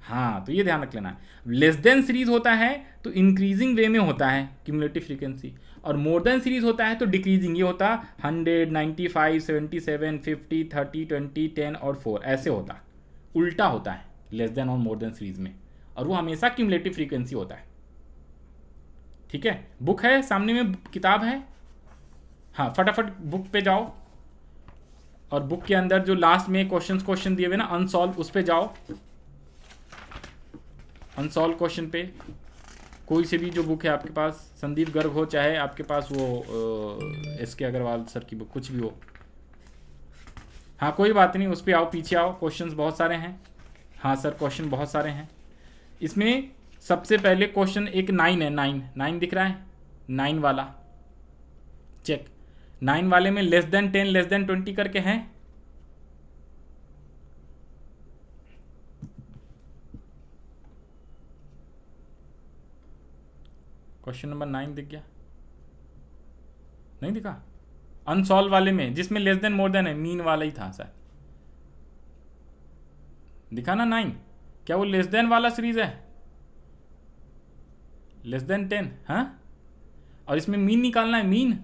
[SPEAKER 1] हाँ, तो ये ध्यान रख लेना है, लेस देन सीरीज होता है तो इंक्रीजिंग वे में होता है क्यूमुलेटिव फ्रीक्वेंसी, और मोर देन सीरीज होता है तो डिक्रीजिंग। ये होता 100, 95, 77, 50, 30, 20, 10 और 4, ऐसे होता, उल्टा होता है लेस देन और मोर देन सीरीज में, और वो हमेशा क्यूमुलेटिव फ्रीक्वेंसी होता है। ठीक है, बुक है सामने में, किताब है, हाँ फटाफट बुक पे जाओ, और बुक के अंदर जो लास्ट में क्वेश्चन दिए हुए ना अनसॉल्व, उस पे जाओ। अनसॉल्व क्वेश्चन पे कोई से भी जो बुक है आपके पास, संदीप गर्ग हो चाहे आपके पास वो एस के अग्रवाल सर की बुक, कुछ भी हो। हाँ कोई बात नहीं, उस पर आओ, पीछे आओ, क्वेश्चंस बहुत सारे हैं। हाँ सर क्वेश्चन बहुत सारे हैं। इसमें सबसे पहले क्वेश्चन एक 9 है, 9 दिख रहा है, 9 वाला चेक। 9 वाले में लेस देन 10 लेस देन 20 करके हैं। क्वेश्चन नंबर 9 दिख गया? नहीं दिखा? अनसॉल्व वाले में जिसमें लेस देन मोर देन है, मीन वाला ही था सर, दिखा ना 9? क्या वो लेस देन वाला सीरीज है? लेस देन 10, हाँ, और इसमें मीन निकालना है, मीन।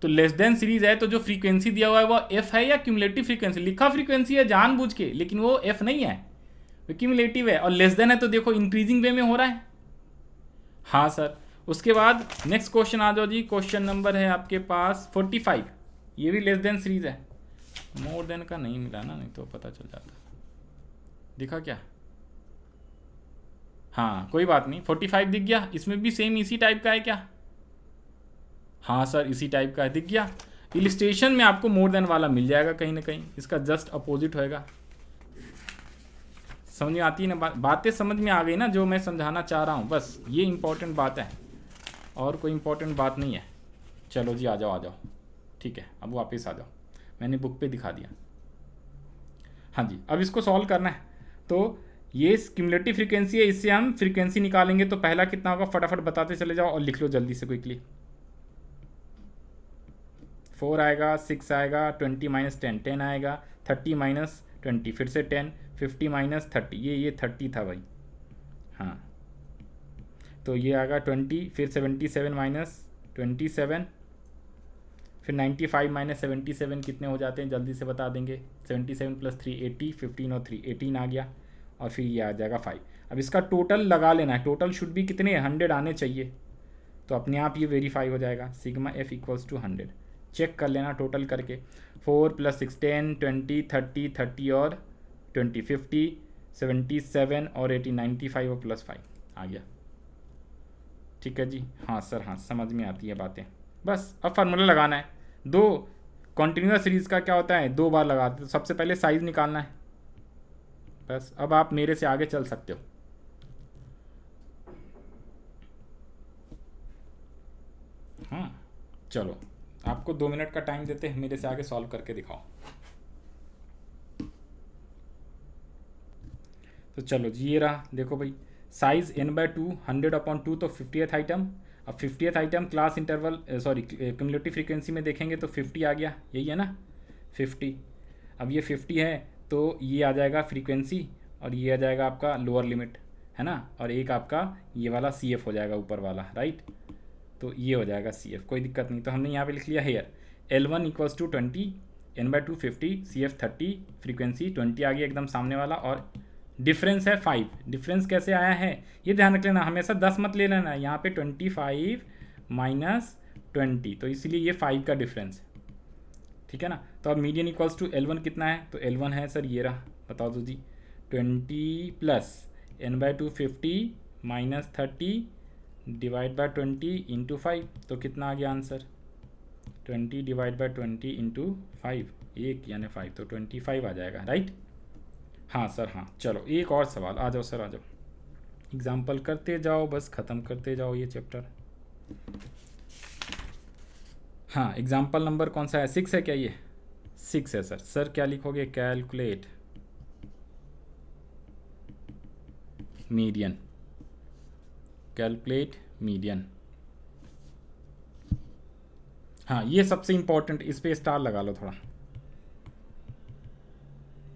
[SPEAKER 1] तो लेस देन सीरीज है तो जो फ्रीक्वेंसी दिया हुआ है वो एफ है या क्यूमुलेटिव फ्रीक्वेंसी? लिखा फ्रीक्वेंसी है जानबूझ के, लेकिन वो एफ नहीं है, वो क्यूमुलेटिव है। और लेस देन है तो देखो इंक्रीजिंग वे में हो रहा है। हाँ सर। उसके बाद नेक्स्ट क्वेश्चन आ जाओ जी, क्वेश्चन नंबर है आपके पास 45, ये भी लेस देन सीरीज है। मोर देन का नहीं मिला ना, नहीं तो पता चल जाता। दिखा क्या? हाँ कोई बात नहीं, 45 दिख गया। इसमें भी सेम इसी टाइप का है क्या? हाँ सर इसी टाइप का है, दिख गया। इलिस्ट्रेशन में आपको मोर देन वाला मिल जाएगा कहीं ना कहीं, इसका जस्ट अपोजिट होएगा। समझ में आती है ना बातें समझ में आ गई ना जो मैं समझाना चाह रहा हूँ, बस ये इंपॉर्टेंट बात है और कोई इंपॉर्टेंट बात नहीं है। चलो जी आ जाओ आ जाओ, ठीक है अब वापस आ जाओ, मैंने बुक पे दिखा दिया। हाँ जी अब इसको सॉल्व करना है। तो ये क्यूमुलेटिव फ्रीक्वेंसी है, इससे हम फ्रीक्वेंसी निकालेंगे। तो पहला कितना होगा फटाफट बताते चले जाओ और लिख लो जल्दी से क्विकली। 4 आएगा, 6 आएगा, 20 माइनस 10 10 आएगा, 30 माइनस 20 फिर से 10, 50 माइनस 30 ये 30 था भाई। हाँ तो ये आएगा 20, फिर 77 माइनस 27, फिर 95 माइनस 77 कितने हो जाते हैं जल्दी से बता देंगे। 77 प्लस 3 80, 15 और 3 18 आ गया, और फिर ये आ जाएगा 5। अब इसका टोटल लगा लेना है, टोटल शुड भी कितने 100 आने चाहिए, तो अपने आप ये वेरीफाई हो जाएगा। Sigma F equals to 100, check कर लेना टोटल करके। 4 प्लस 6 10 20 30 30 और 20 50 77 और 80 95 और प्लस 5 आ गया। ठीक है जी, हाँ सर हाँ समझ में आती है बातें। बस अब फार्मूला लगाना है। दो कॉन्टिन्यूस सीरीज़ का क्या होता है, 2 बार लगाते, तो सबसे पहले साइज़ निकालना है। बस अब आप मेरे से आगे चल सकते हो। हाँ चलो आपको 2 मिनट का टाइम देते हैं, मेरे से आगे सॉल्व करके दिखाओ। तो चलो जी ये रहा, देखो भाई साइज n/2 100/2 तो 50th आइटम। अब 50th item class interval sorry cumulative frequency में देखेंगे तो 50 आ गया, यही है ना 50। अब ये 50 है तो ये आ जाएगा फ्रीक्वेंसी, और ये आ जाएगा आपका लोअर लिमिट, है ना, और एक आपका ये वाला CF हो जाएगा ऊपर वाला, राइट। तो ये हो जाएगा CF, कोई दिक्कत नहीं। तो हमने यहाँ पे लिख लिया here L1 equals to 20, n/2 50, CF 30, frequency 20 आ गया एकदम सामने वाला, और डिफरेंस है 5। डिफरेंस कैसे आया है ये ध्यान रख लेना, हमेशा 10 मत ले लेना, यहाँ पे 25 माइनस 20, तो इसीलिए ये 5 का डिफरेंस है, ठीक है ना। तो अब मीडियन इक्वल्स टू L1 कितना है, तो L1 है सर ये रहा, बताओ दो जी 20 plus n/2 50 minus 30 divide by 20 into 5, तो कितना आ गया आंसर 20 डिवाइड बाय 20 इंटू 5, एक यानी 5, तो 25 आ जाएगा, राइट। हाँ सर हाँ, चलो एक और सवाल, आ जाओ सर आ जाओ, एग्जाम्पल करते जाओ, बस ख़त्म करते जाओ ये चैप्टर। हाँ एग्जाम्पल नंबर कौन सा है, 6 है क्या ये? 6 है सर। सर क्या लिखोगे, कैलकुलेट मीडियन, कैलकुलेट मीडियन। हाँ ये सबसे इंपॉर्टेंट, इस पर स्टार लगा लो थोड़ा,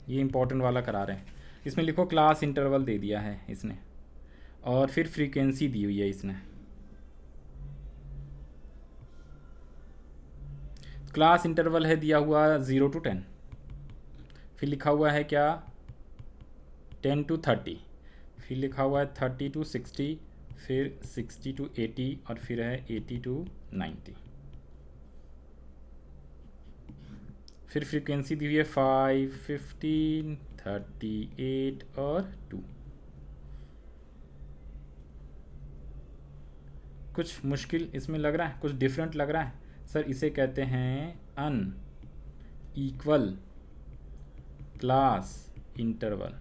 [SPEAKER 1] ये इंपॉर्टेंट वाला करा रहे हैं। इसमें लिखो क्लास इंटरवल दे दिया है इसने, और फिर फ्रीक्वेंसी दी हुई है इसने। क्लास इंटरवल है दिया हुआ 0 to 10, फिर लिखा हुआ है क्या 10 to 30, फिर लिखा हुआ है 30 to 60, फिर 60 to 80, और फिर है 80 to 90। फिर फ्रीक्वेंसी दी हुई है 5 15 38 और 2। कुछ मुश्किल इसमें लग रहा है, कुछ डिफरेंट लग रहा है? सर इसे कहते हैं अन इक्वल क्लास इंटरवल।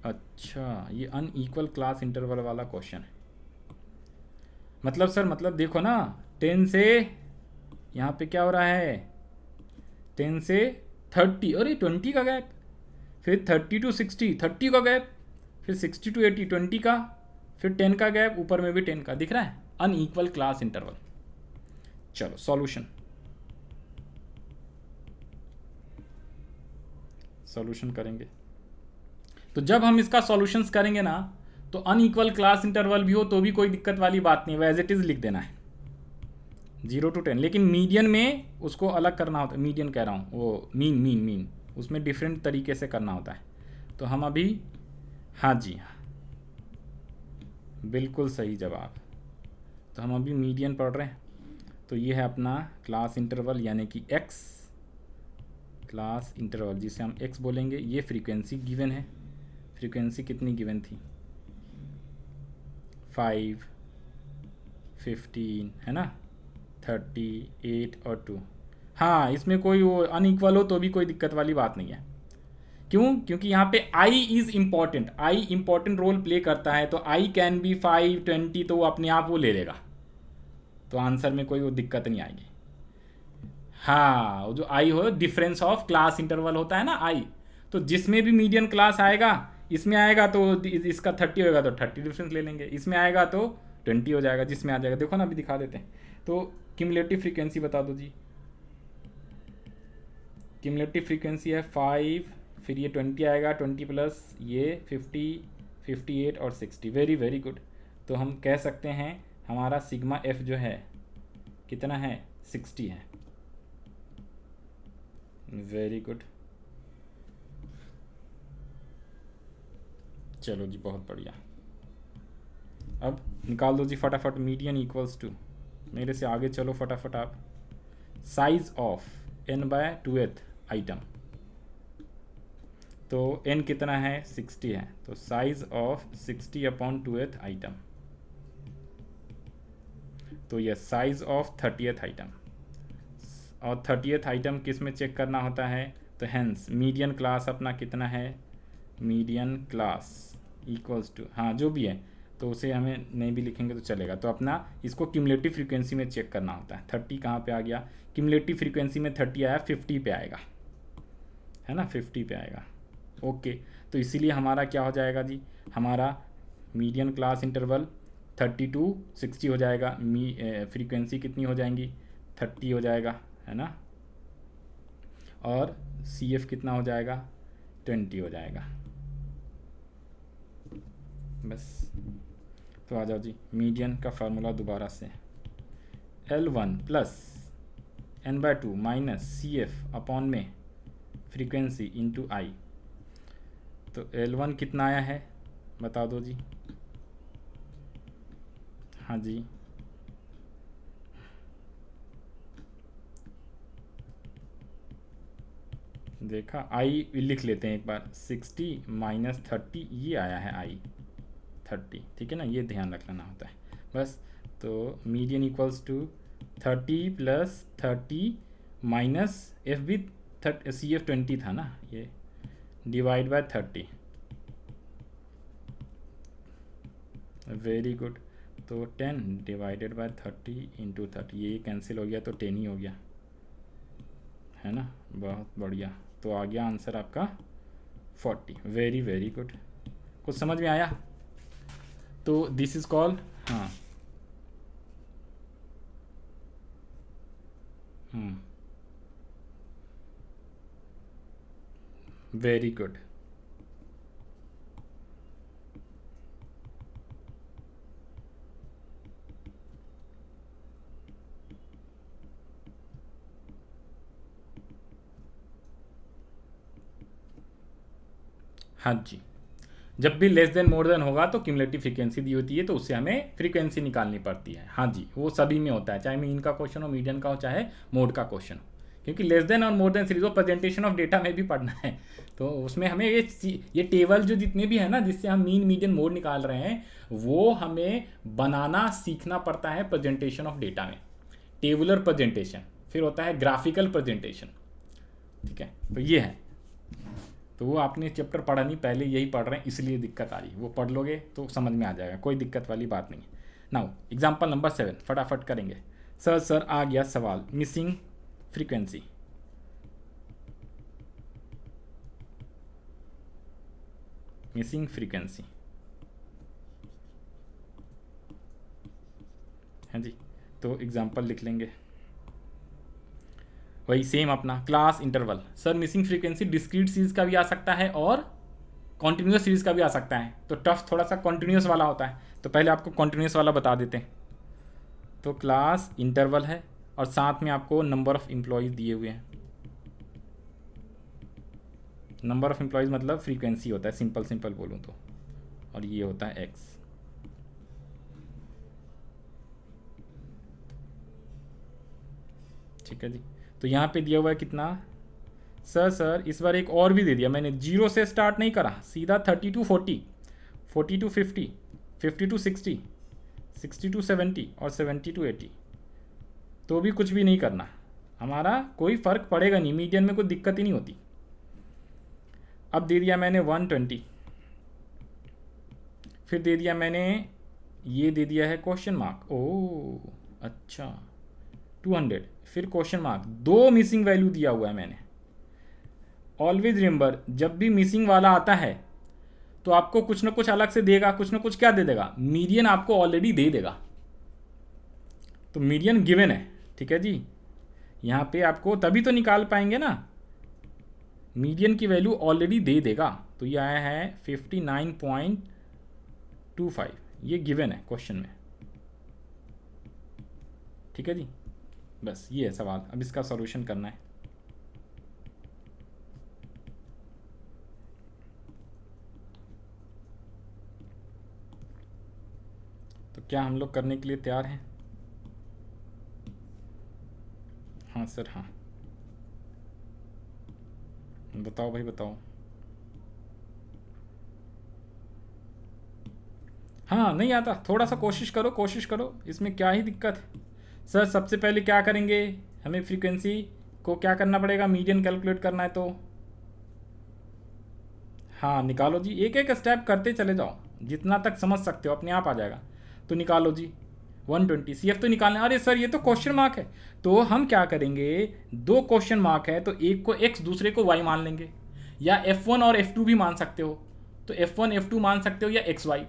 [SPEAKER 1] अच्छा, ये अनइक्वल क्लास इंटरवल वाला क्वेश्चन है। मतलब सर, मतलब देखो ना, 10 से यहाँ पे क्या हो रहा है, 10 से 30, अरे 20 का गैप, फिर 30 to 60 30 का गैप, फिर 60 to 80 20 का, फिर 10 का गैप, ऊपर में भी 10 का दिख रहा है, अनइक्वल क्लास इंटरवल। चलो सॉल्यूशन करेंगे। तो जब हम इसका सॉल्यूशंस करेंगे ना, तो अनइक्वल क्लास इंटरवल भी हो तो भी कोई दिक्कत वाली बात नहीं है, एज इट इज़ लिख देना है 0 to 10। लेकिन मीडियन में उसको अलग करना होता है, मीडियन कह रहा हूँ, वो मीन उसमें डिफरेंट तरीके से करना होता है। तो हम अभी, हाँ जी हाँ, बिल्कुल सही जवाब। तो हम अभी मीडियन पढ़ रहे हैं। तो ये है अपना क्लास इंटरवल, यानी कि एक्स क्लास इंटरवल, जिसे हम एक्स बोलेंगे। ये फ्रीक्वेंसी गिवन है। फ्रीक्वेंसी कितनी गिवन थी? 5, 15 है ना, 30, 8 और 2। हाँ, इसमें कोई वो अनइक्वल हो तो भी कोई दिक्कत वाली बात नहीं है। क्यों? क्योंकि यहाँ पे i is important, i important role play करता है। तो आई कैन बी 5, 20, तो वो अपने आप वो ले लेगा, तो आंसर में कोई वो दिक्कत नहीं आएगी। हाँ, वो जो आई हो, डिफरेंस ऑफ क्लास इंटरवल होता है ना आई, तो जिसमें भी मीडियन क्लास आएगा, इसमें आएगा तो इसका 30 होगा तो 30 डिफरेंस ले लेंगे, इसमें आएगा तो 20 हो जाएगा, जिसमें आ जाएगा। देखो ना, अभी दिखा देते हैं। तो क्यूमुलेटिव फ्रीक्वेंसी बता दो जी। क्यूमुलेटिव फ्रीक्वेंसी है 5, फिर ये 20 आएगा, 20 प्लस ये 50, 58 और 60। Very very good. तो हम कह सकते हैं हमारा सिग्मा एफ जो है कितना है? 60 है। Very good. चलो जी, बहुत बढ़िया। अब निकाल दो जी फटाफट, मीडियन इक्वल्स टू, मेरे से आगे चलो फटाफट आप, साइज ऑफ n/2th आइटम। तो n कितना है? 60 है, तो साइज ऑफ 60/2th आइटम। तो ये साइज ऑफ 30th आइटम, और 30th आइटम किस में चेक करना होता है? तो हेंस मीडियन क्लास अपना कितना है? मीडियन क्लास इक्वल्स टू, हाँ जो भी है, तो उसे हमें नहीं भी लिखेंगे तो चलेगा। तो अपना इसको क्यूमुलेटिव फ्रीक्वेंसी में चेक करना होता है। 30 कहाँ पे आ गया? क्यूमुलेटिव फ्रीक्वेंसी में 30 आया, 50 पे आएगा, है ना, 50 पे आएगा। ओके, तो इसीलिए हमारा क्या हो जाएगा जी? हमारा मीडियन क्लास इंटरवल 30 to 60 हो जाएगा। फ्रीक्वेंसी कितनी हो जाएंगी? 30 हो जाएगा, है ना, और CF कितना हो जाएगा? 20 हो जाएगा। बस, तो आ जाओ जी, मीडियन का फार्मूला दोबारा से, L1 plus n/2 minus CF upon में फ्रीक्वेंसी इंटू आई। तो L1 कितना आया है बता दो जी। हाँ जी, देखा, आई लिख लेते हैं एक बार, 60 माइनस 30 ये आया है आई 30, ठीक है ना, ये ध्यान रख लेना होता है बस। तो median equals to 30 plus 30 minus F भी CF 20 था ना, ये डिवाइड बाय 30। Very good. तो 10 डिवाइडेड बाय 30 इंटू 30, ये कैंसिल हो गया तो 10 ही हो गया, है ना, बहुत बढ़िया। तो आ गया आंसर आपका 40। Very very good. कुछ समझ में आया? तो दिस इज कॉल्ड, हाँ, वेरी गुड। हाँ जी, जब भी लेस देन मोर देन होगा तो क्यूमुलेटिव फ्रीक्वेंसी दी होती है, तो उससे हमें फ्रीक्वेंसी निकालनी पड़ती है। हाँ जी, वो सभी में होता है, चाहे मीन का क्वेश्चन हो, मीडियन का हो, चाहे मोड का क्वेश्चन हो, क्योंकि लेस देन और मोर देन सीरीज वो प्रेजेंटेशन ऑफ डेटा में भी पढ़ना है। तो उसमें हमें ये टेबल जो जितने भी है ना, जिससे हम मीन मीडियन मोड निकाल रहे हैं, वो हमें बनाना सीखना पड़ता है प्रेजेंटेशन ऑफ डेटा में। टेबुलर प्रेजेंटेशन, फिर होता है ग्राफिकल प्रेजेंटेशन, ठीक है। तो ये है, तो वो आपने चैप्टर पढ़ा नहीं, पहले यही पढ़ रहे हैं इसलिए दिक्कत आ रही है। वो पढ़ लोगे तो समझ में आ जाएगा, कोई दिक्कत वाली बात नहीं है। नाउ एग्जाम्पल नंबर 7 फटाफट करेंगे। सर आ गया सवाल, मिसिंग फ्रीक्वेंसी। मिसिंग फ्रीक्वेंसी है जी। तो एग्जाम्पल लिख लेंगे, वही सेम अपना class interval. Sir missing frequency discrete series का भी आ सकता है और कॉन्टिन्यूस सीरीज का भी आ सकता है। तो टफ थोड़ा सा कॉन्टिन्यूस वाला होता है, तो पहले आपको कॉन्टिन्यूस वाला बता देते हैं। तो क्लास इंटरवल है और साथ में आपको नंबर ऑफ एम्प्लॉयज़ दिए हुए हैं। नंबर ऑफ एम्प्लॉयज़ मतलब फ्रीक्वेंसी होता है, सिंपल बोलूँ तो, और ये होता है एक्स। ठीक है जी। तो यहाँ पे दिया हुआ है कितना? सर इस बार एक और भी दे दिया मैंने, 0 से स्टार्ट नहीं करा, सीधा 30 to 40, 40 to 50, 50 to 60, 60 to 70 और 70 to 80। तो भी कुछ भी नहीं करना, हमारा कोई फ़र्क पड़ेगा नहीं, मीडियन में कोई दिक्कत ही नहीं होती। अब दे दिया मैंने 120, फिर दे दिया मैंने, ये दे दिया है क्वेश्चन मार्क, ओह अच्छा 200, फिर क्वेश्चन मार्क, 2 मिसिंग वैल्यू दिया हुआ है मैंने। ऑलवेज रिमेंबर, जब भी मिसिंग वाला आता है तो आपको कुछ ना कुछ अलग से देगा, कुछ ना कुछ क्या दे देगा, मीडियन आपको ऑलरेडी दे देगा। तो मीडियन गिवन है, ठीक है जी। यहाँ पे आपको तभी तो निकाल पाएंगे ना, मीडियन की वैल्यू ऑलरेडी दे देगा। तो ये आया है 59.25, ये गिवन है क्वेश्चन में, ठीक है जी। बस ये है सवाल, अब इसका सॉल्यूशन करना है। तो क्या हम लोग करने के लिए तैयार हैं? हाँ सर हाँ, बताओ भाई बताओ। हाँ नहीं आता, थोड़ा सा कोशिश करो, इसमें क्या ही दिक्कत है। सर सबसे पहले क्या करेंगे, हमें फ्रीक्वेंसी को क्या करना पड़ेगा, मीडियन कैलकुलेट करना है। तो हाँ निकालो जी, एक एक स्टेप करते चले जाओ, जितना तक समझ सकते हो अपने आप आ जाएगा। तो निकालो जी 120, CF तो निकालना। अरे सर ये तो क्वेश्चन मार्क है, तो हम क्या करेंगे, 2 क्वेश्चन मार्क है तो एक को x दूसरे को y मान लेंगे, या F1 और F2 भी मान सकते हो। तो F1 F2 मान सकते हो या XY,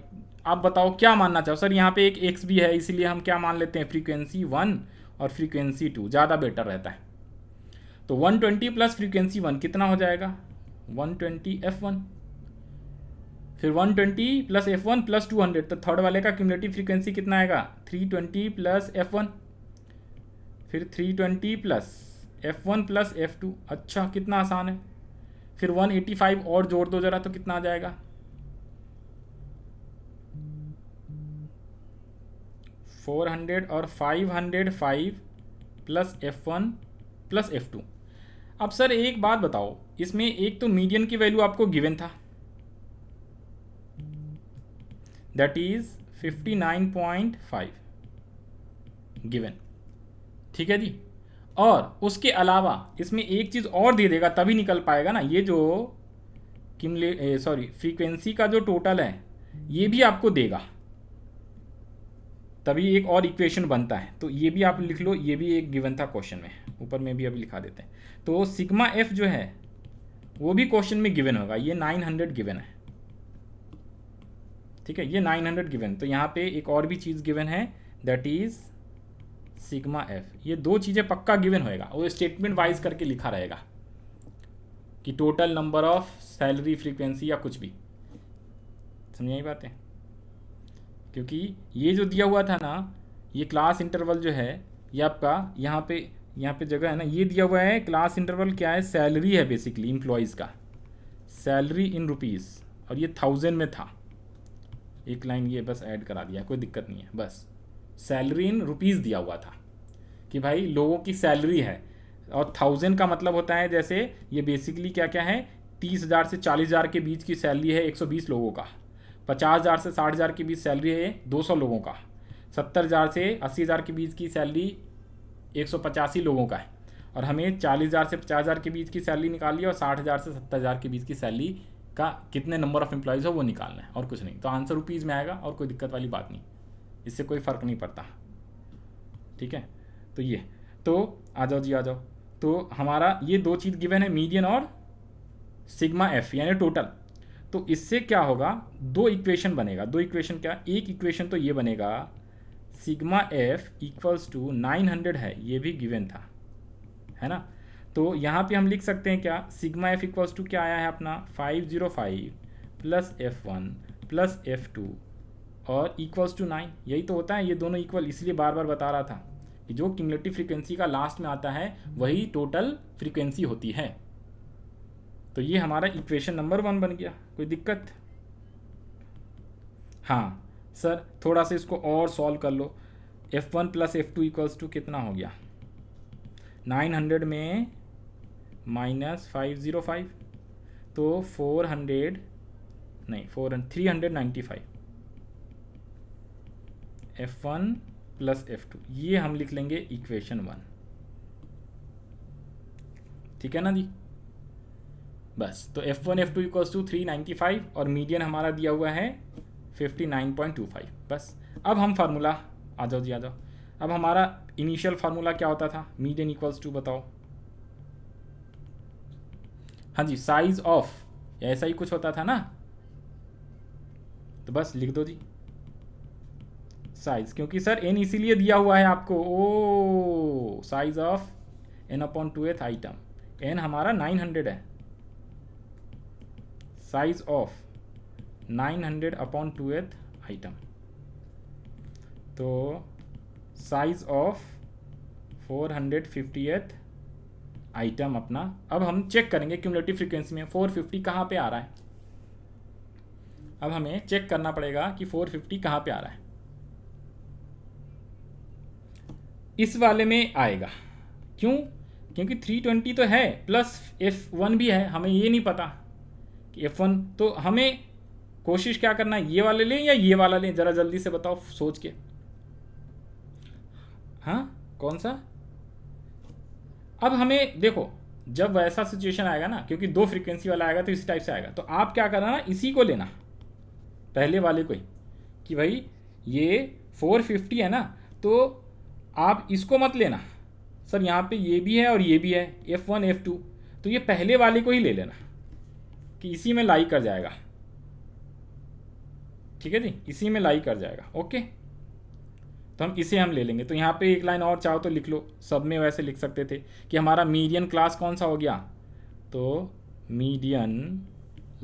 [SPEAKER 1] आप बताओ क्या मानना चाहो। सर यहाँ पे एक x भी है, इसलिए हम क्या मान लेते हैं, फ्रीक्वेंसी 1 और फ्रीक्वेंसी 2 ज़्यादा बेटर रहता है। तो 120 प्लस फ्रीक्वेंसी 1 कितना हो जाएगा, 120 F1, फिर 120 प्लस F1 प्लस 200, तो थर्ड वाले का क्यूमुलेटिव फ्रीक्वेंसी कितना आएगा, 320 प्लस F1, फिर 320 प्लस F1 प्लस F2। अच्छा कितना आसान है। फिर 185 और जोड़ दो जरा, तो कितना आ जाएगा, 400 और 505 प्लस F1 प्लस F2। अब सर एक बात बताओ, इसमें एक तो मीडियन की वैल्यू आपको गिवन था, दैट इज 59.5 गिवन, ठीक है जी। और उसके अलावा इसमें एक चीज़ और दे देगा, तभी निकल पाएगा ना, ये जो फ्रीक्वेंसी का जो टोटल है ये भी आपको देगा, तभी एक और इक्वेशन बनता है। तो ये भी आप लिख लो, ये भी एक गिवन था क्वेश्चन में, ऊपर में भी अभी लिखा देते हैं। तो सिग्मा एफ जो है वो भी क्वेश्चन में गिवन होगा, ये 900 गिवन है, ठीक है, ये 900 गिवन। तो यहाँ पे एक और भी चीज़ गिवन है, दैट इज सिग्मा एफ। ये 2 चीज़ें पक्का गिवन होएगा, वो स्टेटमेंट वाइज करके लिखा रहेगा कि total number of salary frequency या कुछ भी, समझ आई बातें। क्योंकि ये जो दिया हुआ था ना, ये क्लास इंटरवल जो है, ये आपका यहाँ पे जगह है ना, ये दिया हुआ है क्लास इंटरवल क्या है, सैलरी है बेसिकली एम्प्लॉयज़ का, सैलरी इन रुपीज़, और ये 1000 में था। एक लाइन ये बस ऐड करा दिया, कोई दिक्कत नहीं है, बस सैलरी इन रुपीज़ दिया हुआ था कि भाई लोगों की सैलरी है, और 1000 का मतलब होता है, जैसे ये बेसिकली क्या क्या है, 30,000 से 40,000 के बीच की सैलरी है 120 लोगों का, 50,000 से 60,000 के बीच सैलरी है 200 लोगों का, 70,000 से 80,000 के बीच की सैलरी 185 लोगों का है, और हमें 40,000 से 50,000 के बीच की सैलरी निकालनी है और 60,000 से 70,000 के बीच की सैलरी का कितने नंबर ऑफ एम्प्लॉयज़ हो वो निकालना है, और कुछ नहीं। तो आंसर रुपीज़ में आएगा और कोई दिक्कत वाली बात नहीं, इससे कोई फ़र्क नहीं पड़ता। ठीक है, तो ये, तो आ जाओ जी आ जाओ। तो हमारा ये दो चीज़ गिवन है, मीडियन और सिग्मा एफ यानी टोटल। तो इससे क्या होगा, दो इक्वेशन बनेगा। दो इक्वेशन क्या, एक इक्वेशन तो ये बनेगा सिग्मा एफ इक्वल्स टू 900 है, ये भी गिवन था, है ना। तो यहाँ पे हम लिख सकते हैं क्या, सिग्मा एफ इक्वल्स टू क्या आया है अपना 505 प्लस F1 प्लस F2 और इक्वल्स टू 9। यही तो होता है, ये दोनों इक्वल, इसलिए बार बार बता रहा था कि जो क्यूमुलेटिव फ्रीक्वेंसी का लास्ट में आता है वही टोटल फ्रीक्वेंसी होती है। तो ये हमारा इक्वेशन नंबर 1 बन गया। कोई दिक्कत? हाँ सर, थोड़ा सा इसको और सॉल्व कर लो। F1 plus F2 equals to कितना हो गया, 900 में माइनस 505, तो 395 F1 प्लस F2, ये हम लिख लेंगे इक्वेशन 1। ठीक है ना जी, बस। तो F1 F2 इक्वल्स टू 395 और मीडियन हमारा दिया हुआ है 59.25। बस अब हम फार्मूला, आ जाओ जी आ जाओ। अब हमारा इनिशियल फार्मूला क्या होता था, मीडियन इक्वल्स टू बताओ। हाँ जी, साइज ऑफ, ऐसा ही कुछ होता था ना। तो बस लिख दो जी साइज, क्योंकि सर n इसीलिए दिया हुआ है आपको। ओ, size of n/2th item, n हमारा 900 है, साइज ऑफ 900/2th आइटम। तो साइज ऑफ 450th आइटम अपना। अब हम चेक करेंगे क्यूमुलेटिव फ्रीक्वेंसी में 450 कहाँ पे आ रहा है। अब हमें चेक करना पड़ेगा कि 450 कहाँ पे आ रहा है। इस वाले में आएगा, क्यों, क्योंकि 320 तो है प्लस F1 भी है, हमें ये नहीं पता कि F1, तो हमें कोशिश क्या करना है, ये वाले लें या ये वाला लें, ज़रा जल्दी से बताओ सोच के। हाँ, कौन सा? अब हमें देखो, जब वैसा सिचुएशन आएगा ना, क्योंकि दो फ्रीक्वेंसी वाला आएगा तो इस टाइप से आएगा, तो आप क्या करना ना, इसी को लेना, पहले वाले को ही, कि भाई ये 450 है ना, तो आप इसको मत लेना सर, यहाँ पे ये भी है और ये भी है, F1 F2, तो ये पहले वाले को ही ले लेना कि इसी में लाई कर जाएगा। ठीक है जी, इसी में लाई कर जाएगा। ओके, तो हम इसे ले लेंगे। तो यहाँ पे एक लाइन और चाहो तो लिख लो, सब में वैसे लिख सकते थे कि हमारा मीडियन क्लास कौन सा हो गया, तो मीडियन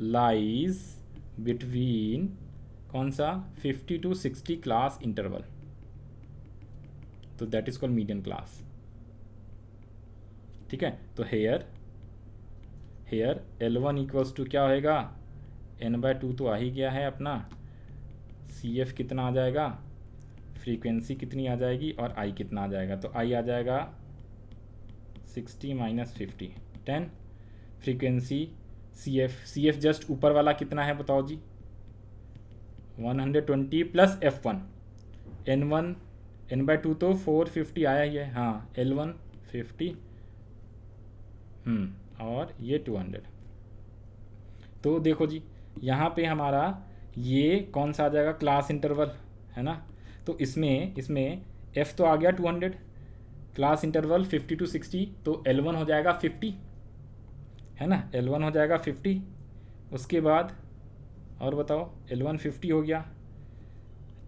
[SPEAKER 1] लाइज बिटवीन कौन सा 50 to 60 क्लास इंटरवल, तो that is called median class. ठीक है, तो हेयर L1 इक्वल्स टू क्या होएगा, n/2 तो आ ही गया है अपना, CF कितना आ जाएगा, फ्रीक्वेंसी कितनी आ जाएगी और I कितना आ जाएगा, तो I आ जाएगा 60 - 50 10, फ्रीक्वेंसी CF जस्ट ऊपर वाला कितना है बताओ जी, 120 प्लस F1, n/2 तो 450 आया ही है, हाँ L1 50 और ये 200। तो देखो जी, यहाँ पे हमारा ये कौन सा आ जाएगा, क्लास इंटरवल है ना, तो इसमें F तो आ गया 200, क्लास इंटरवल 50 to 60, तो L1 हो जाएगा 50, है ना, L1 हो जाएगा 50। उसके बाद और बताओ, L1 50 हो गया,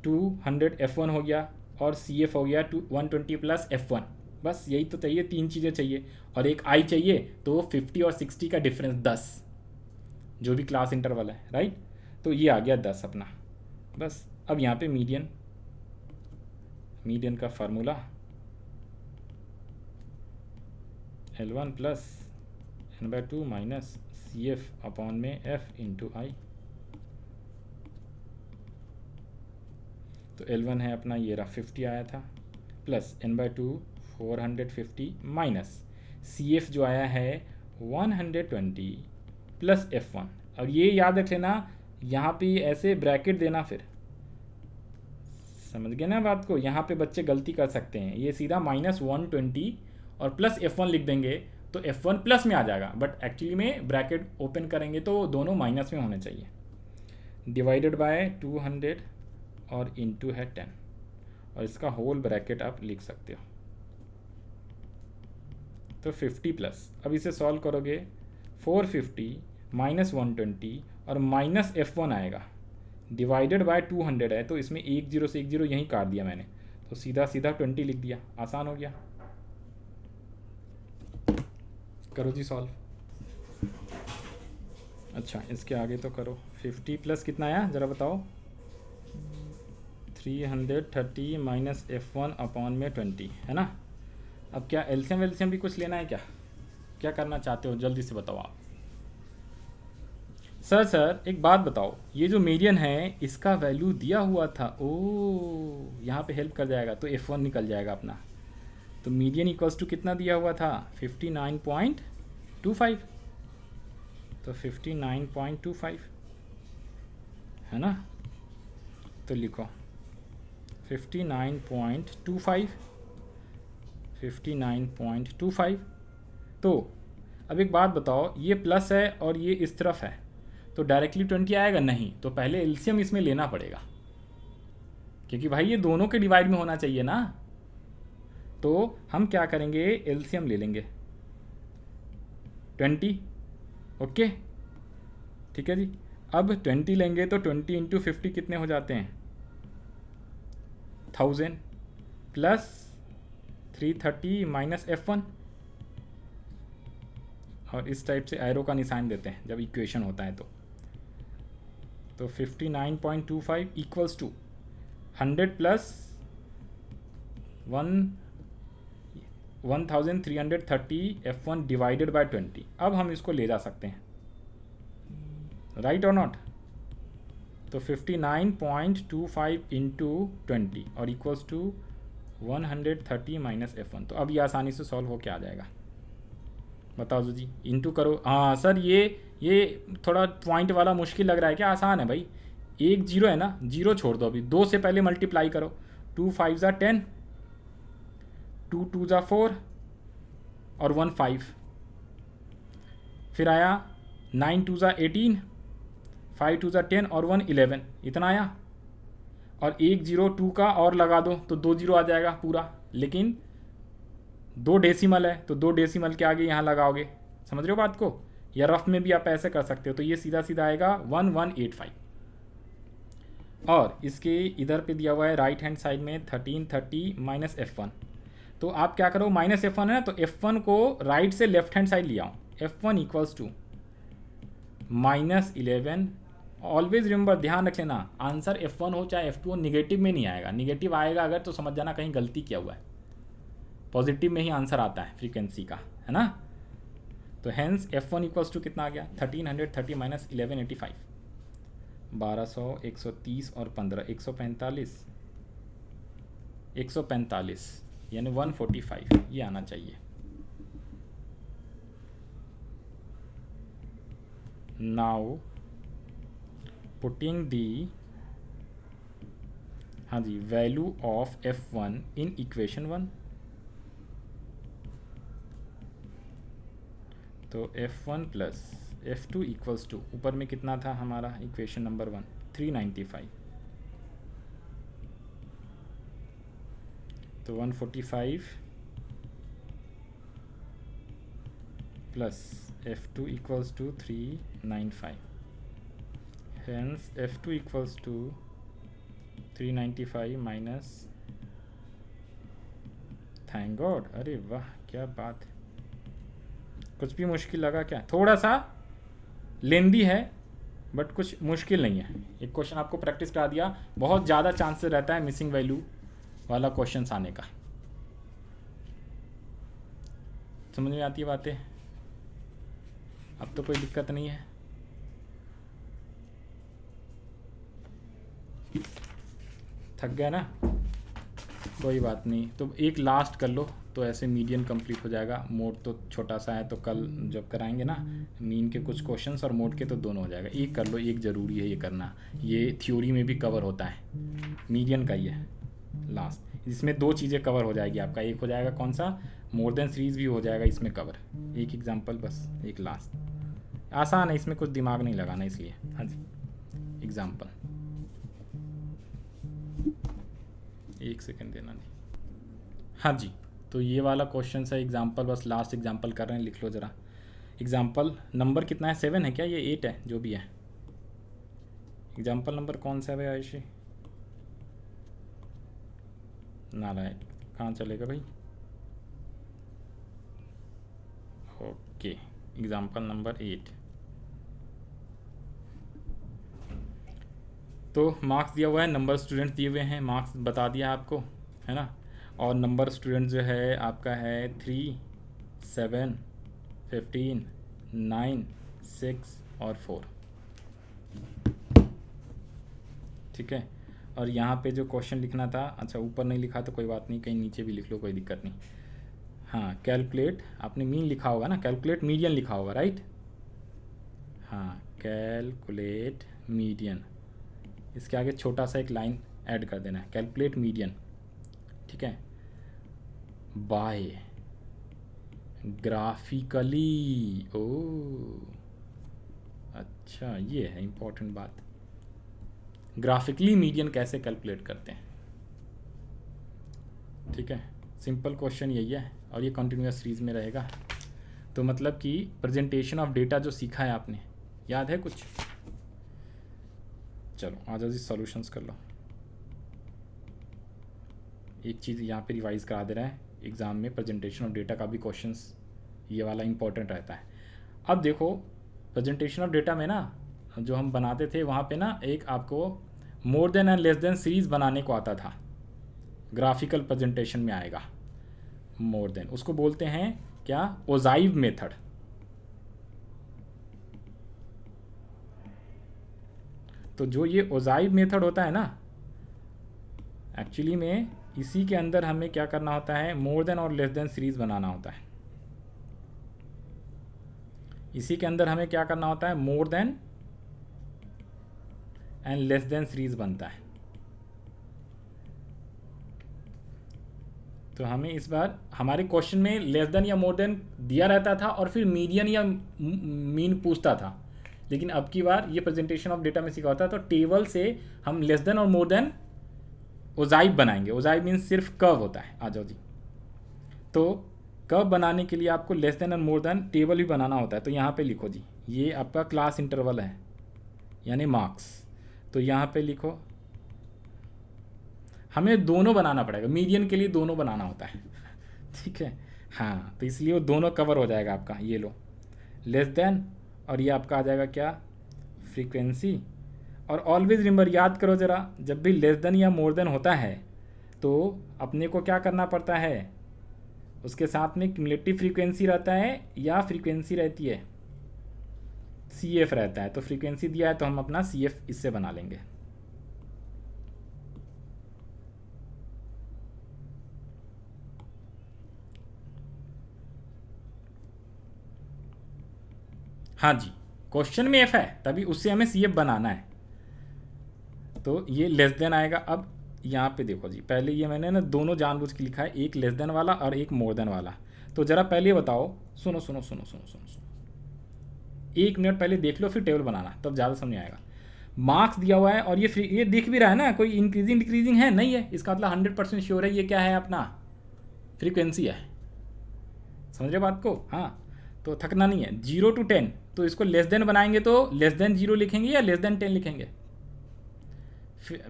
[SPEAKER 1] 200 F1 हो गया और CF हो गया 120 प्लस F1। बस यही तो चाहिए, तीन चीज़ें चाहिए और एक I चाहिए, तो 50 और 60 का डिफरेंस 10, जो भी क्लास इंटरवल है, राइट। तो ये आ गया 10 अपना। बस अब यहाँ पे मीडियन का formula L1 plus n/2 minus CF upon में F इंटू I। तो L1 है अपना, ये रहा 50 आया था, प्लस n/2 450 माइनस CF जो आया है 120 प्लस F1। और ये याद रख लेना, यहाँ पे ऐसे ब्रैकेट देना, फिर समझ गए ना बात को। यहाँ पे बच्चे गलती कर सकते हैं, ये सीधा -120 और प्लस F1 लिख देंगे तो F1 प्लस में आ जाएगा, बट एक्चुअली में ब्रैकेट ओपन करेंगे तो दोनों माइनस में होने चाहिए। डिवाइडेड बाय 200 और इनटू है 10, और इसका होल ब्रैकेट आप लिख सकते हो। तो 50 प्लस, अब इसे सॉल्व करोगे 450 -120 और माइनस F1 आएगा, डिवाइडेड बाय 200 है, तो इसमें 1 0 से 1 0 यहीं काट दिया मैंने, तो सीधा सीधा 20 लिख दिया। आसान हो गया। करो जी सॉल्व। अच्छा, इसके आगे तो करो। 50 प्लस कितना आया ज़रा बताओ? 330 माइनस F1 अपॉन में 20 है ना। अब क्या एलसीएम वेलसीएम भी कुछ लेना है क्या? क्या करना चाहते हो, जल्दी से बताओ आप। सर एक बात बताओ, ये जो मीडियन है इसका वैल्यू दिया हुआ था, ओ यहाँ पे हेल्प कर जाएगा, तो F1 निकल जाएगा अपना। तो मीडियन इक्वल्स टू कितना दिया हुआ था? 59.25, तो 59.25 है ना। तो लिखो 59.25। तो अब एक बात बताओ, ये प्लस है और ये इस तरफ है, तो डायरेक्टली 20 आएगा नहीं, तो पहले एलसीएम इसमें लेना पड़ेगा, क्योंकि भाई ये दोनों के डिवाइड में होना चाहिए ना। तो हम क्या करेंगे, एलसीएम ले लेंगे 20। ओके ठीक है जी। अब 20 लेंगे तो 20 इंटू 50 कितने हो जाते हैं? 1000 प्लस 330 माइनस F1, और इस टाइप से एरो का निशान देते हैं जब इक्वेशन होता है। तो 59.25 equals to 100 plus 1330 F1 divided by 20। अब हम इसको ले जा सकते हैं, राइट और नॉट? तो 59.25 इंटू 20 और इक्वल्स टू 130 माइनस F1। तो अब ये आसानी से सॉल्व होके आ जाएगा। बताओ जी, इंटू करो। हाँ सर, ये थोड़ा पॉइंट वाला मुश्किल लग रहा है क्या? आसान है भाई, 1 0 है ना, 0 छोड़ दो, अभी 2 से पहले मल्टीप्लाई करो। 2 5 ज़ा 10, 2 2 ज़ा 4 और 1 5, फिर आया 9 2 ज़ा 18, 5 2 ज़ा 10 और 1 11, इतना आया। और 1 0 2 का और लगा दो तो 2 0 आ जाएगा पूरा, लेकिन 2 डेसिमल है तो 2 डेसिमल के आगे यहाँ लगाओगे। समझ रहे हो बात को? या रफ में भी आप ऐसे कर सकते हो। तो ये सीधा सीधा आएगा 1185, और इसके इधर पे दिया हुआ है राइट हैंड साइड में 1330 माइनस F1। तो आप क्या करो, माइनस F1 है ना, तो F1 को राइट से लेफ्ट हैंड साइड ले आओ। F1 equals to -11। Always remember, ध्यान रख लेना, आंसर F1 हो चाहे F2 हो, निगेटिव में नहीं आएगा। निगेटिव आएगा अगर तो समझ जाना कहीं गलती किया हुआ है, पॉजिटिव में ही आंसर आता है फ्रीक्वेंसी का, है ना। तो हैंस F1 इक्वल्स टू कितना आ गया? 1330 माइनस 1185, 1200, 130 और 15, 145 यानी 145, ये आना चाहिए। नाउ पुटिंग दी, हाँ जी, value of F1 in equation 1। तो F1 plus F2 equals to, ऊपर में कितना था हमारा इक्वेशन नंबर 1? 395, तो 145 plus F2 equals to 395, hence F2 equals to 395 minus, thank God, अरे वाह क्या बात है। कुछ भी मुश्किल लगा क्या? थोड़ा सा लेंदी है बट कुछ मुश्किल नहीं है। एक क्वेश्चन आपको प्रैक्टिस करा दिया, बहुत ज़्यादा चांसेस रहता है मिसिंग वैल्यू वाला क्वेश्चन आने का। समझ में आती है बातें? अब तो कोई दिक्कत नहीं है। थक गया ना? कोई बात नहीं, तो एक लास्ट कर लो तो ऐसे मीडियन कंप्लीट हो जाएगा। मोड तो छोटा सा है, तो कल जब कराएंगे ना मीन के कुछ क्वेश्चंस और मोड के, तो दोनों हो जाएगा। एक कर लो, एक ज़रूरी है ये करना, ये थ्योरी में भी कवर होता है। मीडियन का ही है लास्ट, इसमें दो चीज़ें कवर हो जाएगी आपका। एक हो जाएगा कौन सा, मोर देन सीरीज़ भी हो जाएगा इसमें कवर। एक एग्जाम्पल बस, एक लास्ट, आसान है, इसमें कुछ दिमाग नहीं लगाना इसलिए। हाँ जी, एग्जाम्पल, एक सेकेंड देना नहीं। हाँ जी, तो ये वाला क्वेश्चन है एग्जाम्पल, बस लास्ट एग्जाम्पल कर रहे हैं, लिख लो ज़रा। एग्जाम्पल नंबर कितना है, 7 है क्या, ये 8 है, जो भी है। एग्जाम्पल नंबर कौन सा है भाई आयुषी? नारायण, कहाँ चलेगा भाई? Okay, example number 8। तो मार्क्स दिया हुआ है, नंबर स्टूडेंट्स दिए हुए हैं, मार्क्स बता दिया आपको, है ना। और नंबर स्टूडेंट जो है आपका है 3, 7, 15, 9, 6 और 4, ठीक है। और यहाँ पे जो क्वेश्चन लिखना था, अच्छा ऊपर नहीं लिखा तो कोई बात नहीं, कहीं नीचे भी लिख लो, कोई दिक्कत नहीं। हाँ, कैलकुलेट, आपने मीन लिखा होगा ना, कैलकुलेट मीडियन लिखा होगा, राइट। हाँ, कैलकुलेट मीडियन, इसके आगे छोटा सा एक लाइन ऐड कर देना है, कैलकुलेट मीडियन, ठीक है। बाय ग्राफिकली, ओ अच्छा, ये है इंपॉर्टेंट बात, ग्राफिकली मीडियन कैसे कैलकुलेट करते हैं, ठीक है। सिंपल क्वेश्चन यही है, और ये कंटिन्यूअस सीरीज में रहेगा। तो मतलब कि प्रेजेंटेशन ऑफ डेटा जो सीखा है आपने, याद है कुछ? चलो आ जाओ जी, सॉल्यूशंस कर लो। एक चीज़ यहाँ पे रिवाइज करा दे रहा है, एग्ज़ाम में प्रेजेंटेशन ऑफ डेटा का भी क्वेश्चंस ये वाला इंपॉर्टेंट रहता है। अब देखो, प्रेजेंटेशन ऑफ डेटा में ना जो हम बनाते थे, वहाँ पे ना एक आपको more than and less then series बनाने को आता था, ग्राफिकल प्रेजेंटेशन में आएगा मोर देन, उसको बोलते हैं क्या, ओजाइव मेथड। तो जो ये ओजाइव मेथड होता है ना, एक्चुअली में इसी के अंदर हमें क्या करना होता है, मोर देन और लेस देन सीरीज बनाना होता है। इसी के अंदर हमें क्या करना होता है, more than and less than series बनता है। तो हमें इस बार हमारे क्वेश्चन में लेस देन या मोर देन दिया रहता था, और फिर मीडियन या मीन पूछता था। लेकिन अब की बार ये प्रेजेंटेशन ऑफ डेटा में सीखा होता है, तो टेबल से हम लेस देन और मोर देन ओजाइव बनाएंगे। ओजाइव मीन्स सिर्फ कर्व होता है। आ जाओ जी, तो कर्व बनाने के लिए आपको less than and more than table भी बनाना होता है। तो यहाँ पे लिखो जी, ये आपका क्लास इंटरवल है, यानी मार्क्स। तो यहाँ पे लिखो, हमें दोनों बनाना पड़ेगा, मीडियन के लिए दोनों बनाना होता है, ठीक है। हाँ, तो इसलिए वो दोनों कवर हो जाएगा आपका। ये लो लेस देन, और ये आपका आ जाएगा क्या, फ्रीक्वेंसी। और ऑलवेज रिमेंबर, याद करो ज़रा, जब भी लेस देन या मोर देन होता है तो अपने को क्या करना पड़ता है, उसके साथ में क्यूमुलेटिव फ्रीक्वेंसी रहता है या फ्रीक्वेंसी रहती है, CF रहता है। तो फ्रीक्वेंसी दिया है तो हम अपना CF इससे बना लेंगे। हाँ जी, क्वेश्चन में F है, तभी उससे हमें CF बनाना है। तो ये लेस देन आएगा। अब यहाँ पे देखो जी, पहले ये मैंने ना दोनों जानबूझ के लिखा है, एक लेस देन वाला और एक मोर देन वाला। तो ज़रा पहले बताओ, सुनो सुनो सुनो सुनो सुनो सुनो, 1 मिनट पहले देख लो, फिर टेबल बनाना, तब ज़्यादा समझ आएगा। मार्क्स दिया हुआ है, और ये दिख भी रहा है ना, कोई इंक्रीजिंग डिक्रीजिंग है नहीं है, इसका मतलब 100% श्योर है ये क्या है, अपना फ्रीक्वेंसी है। समझ रहे बात को? हाँ, तो थकना नहीं है। 0 to 10, तो इसको लेस देन बनाएंगे तो लेस देन 0 लिखेंगे या लेस देन 10 लिखेंगे?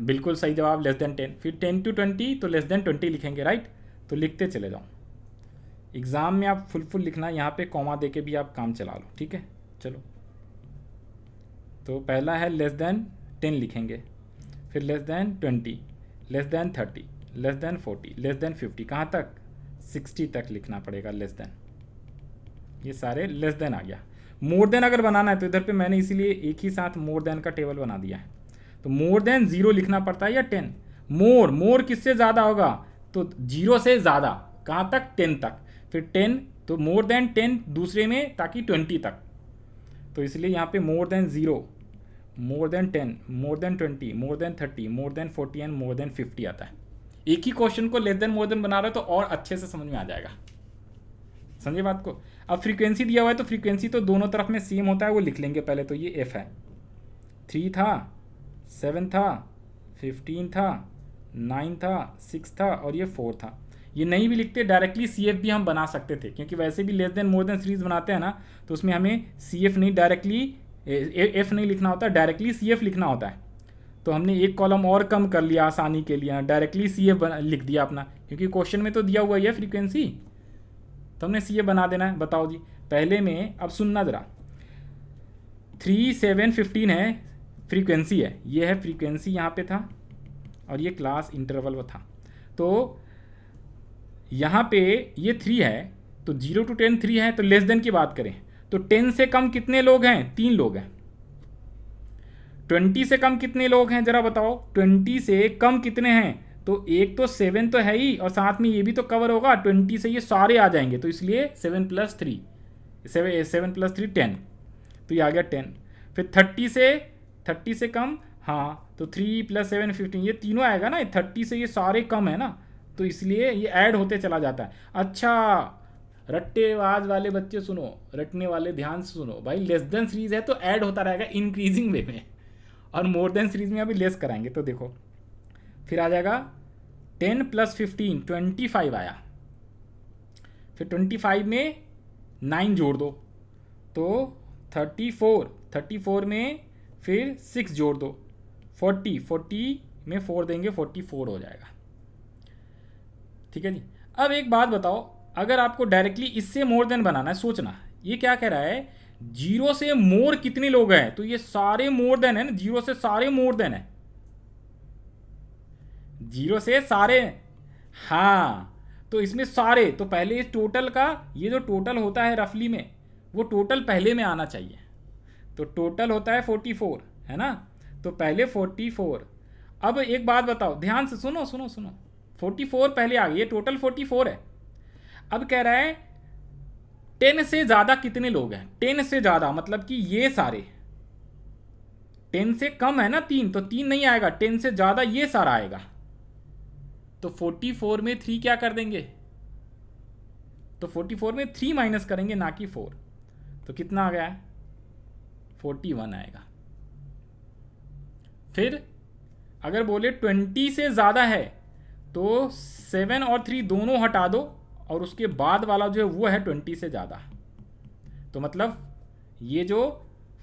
[SPEAKER 1] बिल्कुल सही जवाब, लेस देन 10। फिर 10 to 20, तो लेस देन 20 लिखेंगे, राइट। तो लिखते चले जाओ, एग्ज़ाम में आप फुल लिखना, यहाँ पे कॉमा दे के भी आप काम चला लो, ठीक है। चलो, तो पहला है लेस देन 10 लिखेंगे, फिर less than 20, less than 30, less than 40, less than 50, कहाँ तक, 60 तक लिखना पड़ेगा लेस देन। ये सारे लेस देन आ गया। मोर देन अगर बनाना है तो इधर पे मैंने इसीलिए एक ही साथ मोर देन का टेबल बना दिया है। तो मोर देन 0 लिखना पड़ता है या 10, मोर किससे ज़्यादा होगा, तो 0 से ज़्यादा कहाँ तक, 10 तक, फिर 10 तो मोर देन 10 दूसरे में, ताकि 20 तक। तो इसलिए यहाँ पे more than 0, more than 10, more than 20, more than 30, more than 40 and more than 50 आता है। एक ही क्वेश्चन को लेस देन मोर देन बना रहे हो तो और अच्छे से समझ में आ जाएगा। समझे बात को। अब फ्रीक्वेंसी दिया हुआ है तो फ्रीक्वेंसी तो दोनों तरफ में सेम होता है, वो लिख लेंगे पहले। तो ये एफ है, 3 था, 7 था, 15 था, 9 था, 6 था और ये 4 था। ये नहीं भी लिखते, डायरेक्टली सी एफ भी हम बना सकते थे, क्योंकि वैसे भी लेस देन मोर देन सीरीज बनाते हैं ना, तो उसमें हमें सी एफ नहीं, डायरेक्टली एफ नहीं लिखना होता, डायरेक्टली सी एफ लिखना होता है। तो हमने एक कॉलम और कम कर लिया आसानी के लिए, डायरेक्टली सी एफ लिख दिया अपना, क्योंकि क्वेश्चन में तो दिया हुआ है फ्रीक्वेंसी, तो हमने सी एफ बना देना है। बताओ जी, पहले में अब सुनना ज़रा, 3, 7, 15 है फ्रीक्वेंसी है, ये है फ्रीक्वेंसी यहाँ पे था, और ये क्लास इंटरवल वो था। तो यहाँ पे ये 3 है, तो 0 to 10 3 है, तो लेस देन की बात करें तो 10 से कम कितने लोग हैं, 3 लोग हैं। 20 से कम कितने लोग हैं ज़रा बताओ, 20 से कम कितने हैं, तो एक तो 7 तो है ही, और साथ में ये भी तो कवर होगा, 20 से ये सारे आ जाएंगे, तो इसलिए 7 + 3, 7 + 3 10, तो ये आ गया 10। फिर 30 से कम, हाँ, तो 3 + 7 15, ये तीनों आएगा ना, 30 से ये सारे कम है ना, तो इसलिए ये ऐड होते चला जाता है। अच्छा, रट्टेबाज वाले बच्चे सुनो, रटने वाले ध्यान से सुनो भाई, लेस देन सीरीज है तो ऐड होता रहेगा इंक्रीजिंग वे में, और मोर देन सीरीज में अभी लेस कराएंगे। तो देखो फिर आ जाएगा 10 + 15 25 आया, फिर 25 में 9 जोड़ दो तो 34 में फिर 6 जोड़ दो 40 में 4 देंगे 44 हो जाएगा। ठीक है जी। अब एक बात बताओ, अगर आपको डायरेक्टली इससे मोर देन बनाना है, सोचना ये क्या कह रहा है, 0 से मोर कितने लोग हैं, तो ये सारे मोर देन है ना, 0 से सारे मोर देन है, 0 से सारे, हाँ, तो इसमें सारे, तो पहले इस टोटल का, ये जो टोटल होता है रफली में, वो टोटल पहले में आना चाहिए। तो टोटल होता है 44, है ना, तो पहले 44। अब एक बात बताओ, ध्यान से सुनो, 44 पहले आ गई, ये टोटल 44 है। अब कह रहा है 10 से ज़्यादा कितने लोग हैं, 10 से ज़्यादा मतलब कि ये सारे, 10 से कम है ना 3, तो 3 नहीं आएगा, 10 से ज़्यादा ये सारा आएगा। तो 44 में 3 क्या कर देंगे, तो 44 में 3 माइनस करेंगे, ना कि 4, तो कितना आ गया है, 41 आएगा। फिर अगर बोले 20 से ज़्यादा है तो 7 और 3 दोनों हटा दो, और उसके बाद वाला जो है वो है 20 से ज़्यादा। तो मतलब ये जो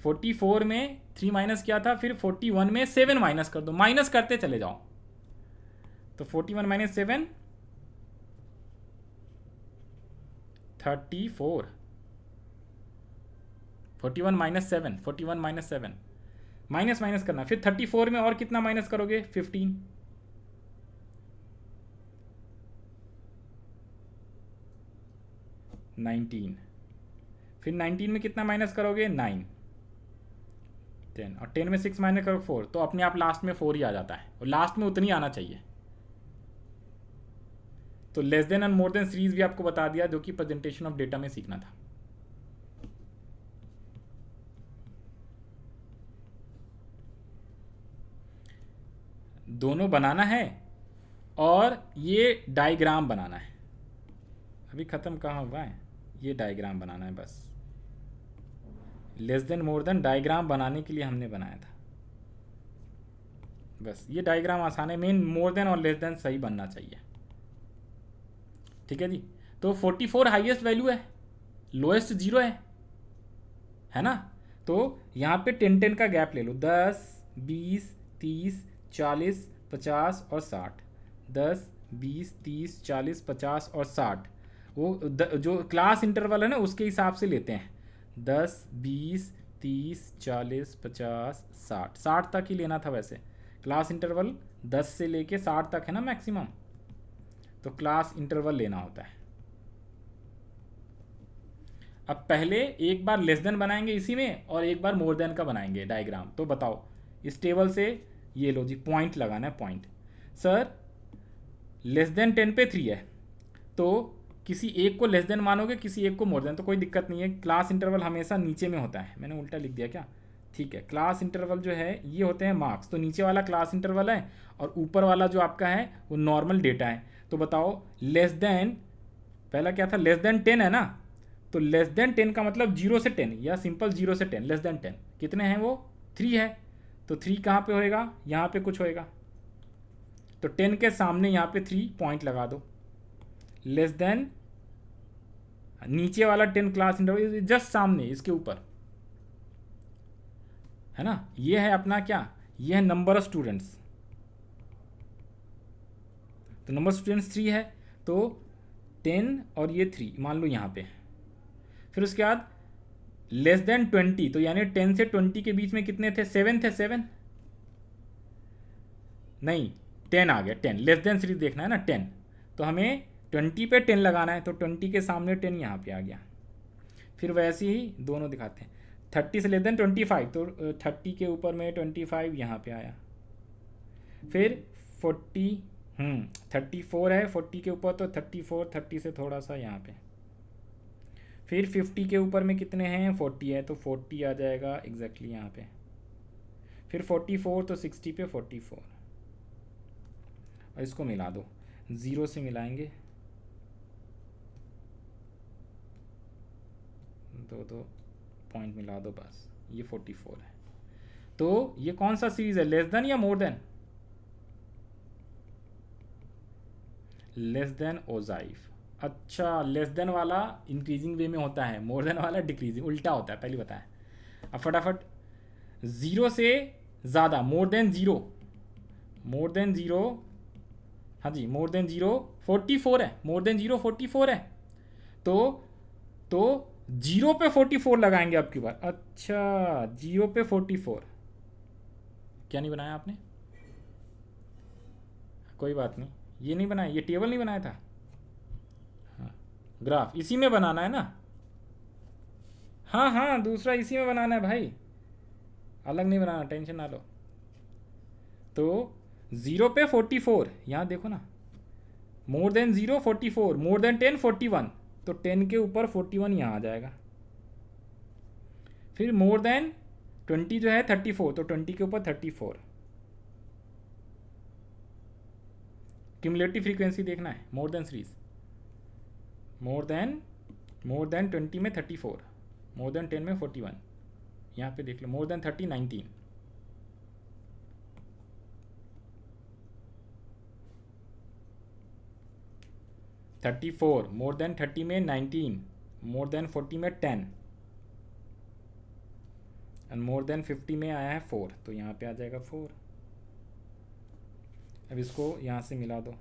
[SPEAKER 1] 44 में 3 माइनस किया था, फिर 41 में 7 माइनस कर दो, माइनस करते चले जाओ, तो 41 - 7 34, 41 - 7, 41 - 7 माइनस करना, फिर 34 में और कितना माइनस करोगे, 15, 19, फिर 19 में कितना माइनस करोगे, 9, 10, और 10 में 6 माइनस करो 4, तो अपने आप लास्ट में 4 ही आ जाता है, और लास्ट में उतनी आना चाहिए। तो less than and more than series भी आपको बता दिया, जो कि प्रेजेंटेशन ऑफ डेटा में सीखना था। दोनों बनाना है और ये डायग्राम बनाना है, अभी ख़त्म कहाँ हुआ है, ये डायग्राम बनाना है बस। Less than more than diagram बनाने के लिए हमने बनाया था, बस ये डायग्राम आसान है, मेन मोर देन और लेस देन सही बनना चाहिए। ठीक है जी। तो 44 हाईएस्ट वैल्यू है, लोएस्ट 0 है ना, तो यहाँ पे 10 का गैप ले लो, 10, 20, 30, 40, 50 और 60, 10, 20, 30, 40, 50 और 60, वो जो क्लास इंटरवल है ना उसके हिसाब से लेते हैं, 10, 20, 30, 40, 50, 60, 60 तक ही लेना था। वैसे क्लास इंटरवल 10 से लेके 60 तक है ना मैक्सिमम, तो क्लास इंटरवल लेना होता है। अब पहले एक बार लेस देन बनाएंगे इसी में, और एक बार मोर देन का बनाएंगे डायग्राम। तो बताओ इस टेबल से, ये लो जी, पॉइंट लगाना है, पॉइंट। सर लेस देन 10 पे 3 है, तो किसी एक को लेस देन मानोगे, किसी एक को मोर देन, तो कोई दिक्कत नहीं है। क्लास इंटरवल हमेशा नीचे में होता है, मैंने उल्टा लिख दिया क्या, ठीक है। क्लास इंटरवल जो है ये होते हैं मार्क्स, तो नीचे वाला क्लास इंटरवल है और ऊपर वाला जो आपका है वो नॉर्मल डेटा है। तो बताओ लेस देन, पहला क्या था, लेस देन 10 है ना, तो लेस देन 10 का मतलब 0 से 10 या सिंपल 0 से 10, लेस देन 10 कितने हैं वो 3 है, तो 3 कहाँ पे होएगा, यहाँ पे कुछ होएगा, तो 10 के सामने यहाँ पे 3 पॉइंट लगा दो। लेस देन नीचे वाला 10 क्लास इंटरवल जस्ट सामने इसके ऊपर है ना, ये है अपना क्या, ये है नंबर ऑफ स्टूडेंट्स, तो नंबर ऑफ स्टूडेंट्स 3 है, तो 10 और ये 3 मान लो यहाँ पे। फिर उसके बाद लेस देन 20, तो यानी 10 से 20 के बीच में कितने थे, 7 थे, 7 नहीं 10 आ गया, 10 लेस देन सीरीज देखना है ना 10, तो हमें 20 पे 10 लगाना है, तो 20 के सामने 10 यहाँ पे आ गया। फिर वैसे ही दोनों दिखाते हैं, 30 से लेस देन 25, तो 30 के ऊपर में 25 यहाँ पे आया। फिर 40 34 है 40 के ऊपर, तो 34 30 से थोड़ा सा यहाँ पे। फिर 50 के ऊपर में कितने हैं, 40 है, तो 40 आ जाएगा एग्जैक्टली यहाँ पे। फिर 44, तो 60 पे 44, और इसको मिला दो, 0 से मिलाएंगे, दो पॉइंट मिला दो बस, ये 44 है। तो ये कौन सा सीरीज है, लेस देन या मोर देन, लेस देन ओजाइफ। अच्छा, लेस देन वाला इंक्रीजिंग वे में होता है, मोर देन वाला डिक्रीजिंग, उल्टा होता है, पहले बताया। अब फटाफट, 0 से ज़्यादा, मोर देन 0, मोर देन 0, हाँ जी मोर देन 0 44 है, मोर देन 0 44 है, तो 0 पे 44 लगाएंगे अब की बार। अच्छा 0 पे 44, क्या नहीं बनाया आपने, कोई बात नहीं, ये नहीं बनाया, ये टेबल नहीं बनाया था, हाँ ग्राफ इसी में बनाना है ना, हाँ हाँ दूसरा इसी में बनाना है भाई, अलग नहीं बनाना, टेंशन ना लो। तो 0 पे 44, यहाँ देखो ना, मोर देन 0 44, मोर देन 10 41, तो 10 के ऊपर 41 यहाँ आ जाएगा। फिर मोर देन 20 जो है 34, तो 20 के ऊपर 34। क्यूमुलेटिव फ्रीक्वेंसी देखना है, more than series, more than 20 में 34, मोर देन 10 में 41, यहाँ पे देख लो, मोर देन 30 19, मोर देन 30 में 19, मोर देन 40 में 10, एंड मोर देन 50 में आया है 4, तो यहाँ पे आ जाएगा 4। अब इसको यहाँ से मिला दो,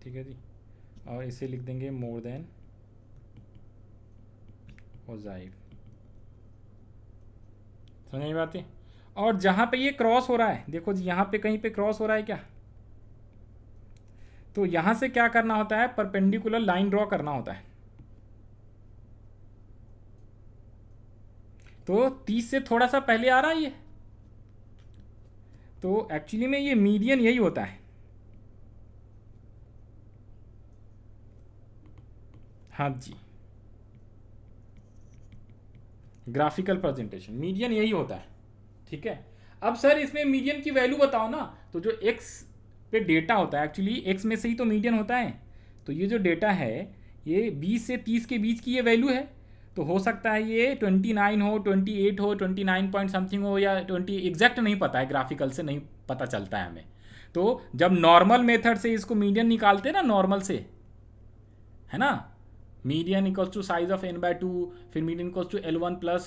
[SPEAKER 1] ठीक है जी, और इसे लिख देंगे मोर देन ओजाइफ, समझ में बात है। और जहाँ पे ये क्रॉस हो रहा है, देखो जी यहाँ पे कहीं पे क्रॉस हो रहा है क्या, तो यहाँ से क्या करना होता है, परपेंडिकुलर लाइन ड्रॉ करना होता है। तो 30 से थोड़ा सा पहले आ रहा है ये, तो एक्चुअली में ये मीडियन यही होता है, हाँ जी ग्राफिकल प्रेजेंटेशन मीडियन यही होता है, ठीक है। अब सर इसमें मीडियन की वैल्यू बताओ ना, तो जो एक्स पे डेटा होता है, एक्चुअली एक्स में से ही तो मीडियन होता है, तो ये जो डेटा है ये 20 से 30 के बीच की ये वैल्यू है, तो हो सकता है ये 29 हो, 28 हो, 29 पॉइंट समथिंग हो, या 20 एग्जैक्ट नहीं पता है, ग्राफिकल से नहीं पता चलता है हमें। तो जब नॉर्मल मेथड से इसको मीडियन निकालते हैं ना, नॉर्मल से, है ना, median equals to size of n/2, फिर median equals to L1 plus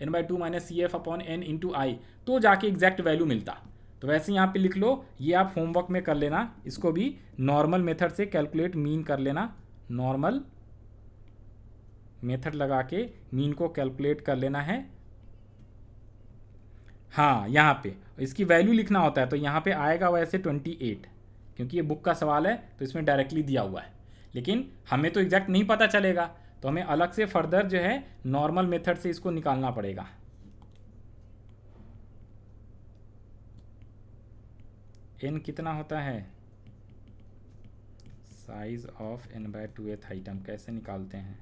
[SPEAKER 1] n/2 minus CF upon n into i, तो जाके एग्जैक्ट वैल्यू मिलता। तो वैसे यहाँ पे लिख लो, ये आप होमवर्क में कर लेना, इसको भी नॉर्मल मेथड से कैलकुलेट मीन कर लेना, नॉर्मल मेथड लगा के मीन को कैलकुलेट कर लेना है। हाँ यहाँ पे इसकी वैल्यू लिखना होता है, तो यहाँ पे आएगा वैसे 28, क्योंकि ये बुक का सवाल है तो इसमें डायरेक्टली दिया हुआ है, लेकिन हमें तो एग्जैक्ट नहीं पता चलेगा, तो हमें अलग से फर्दर जो है नॉर्मल मेथड से इसको निकालना पड़ेगा। n कितना होता है, साइज ऑफ n/2th आइटम कैसे निकालते हैं,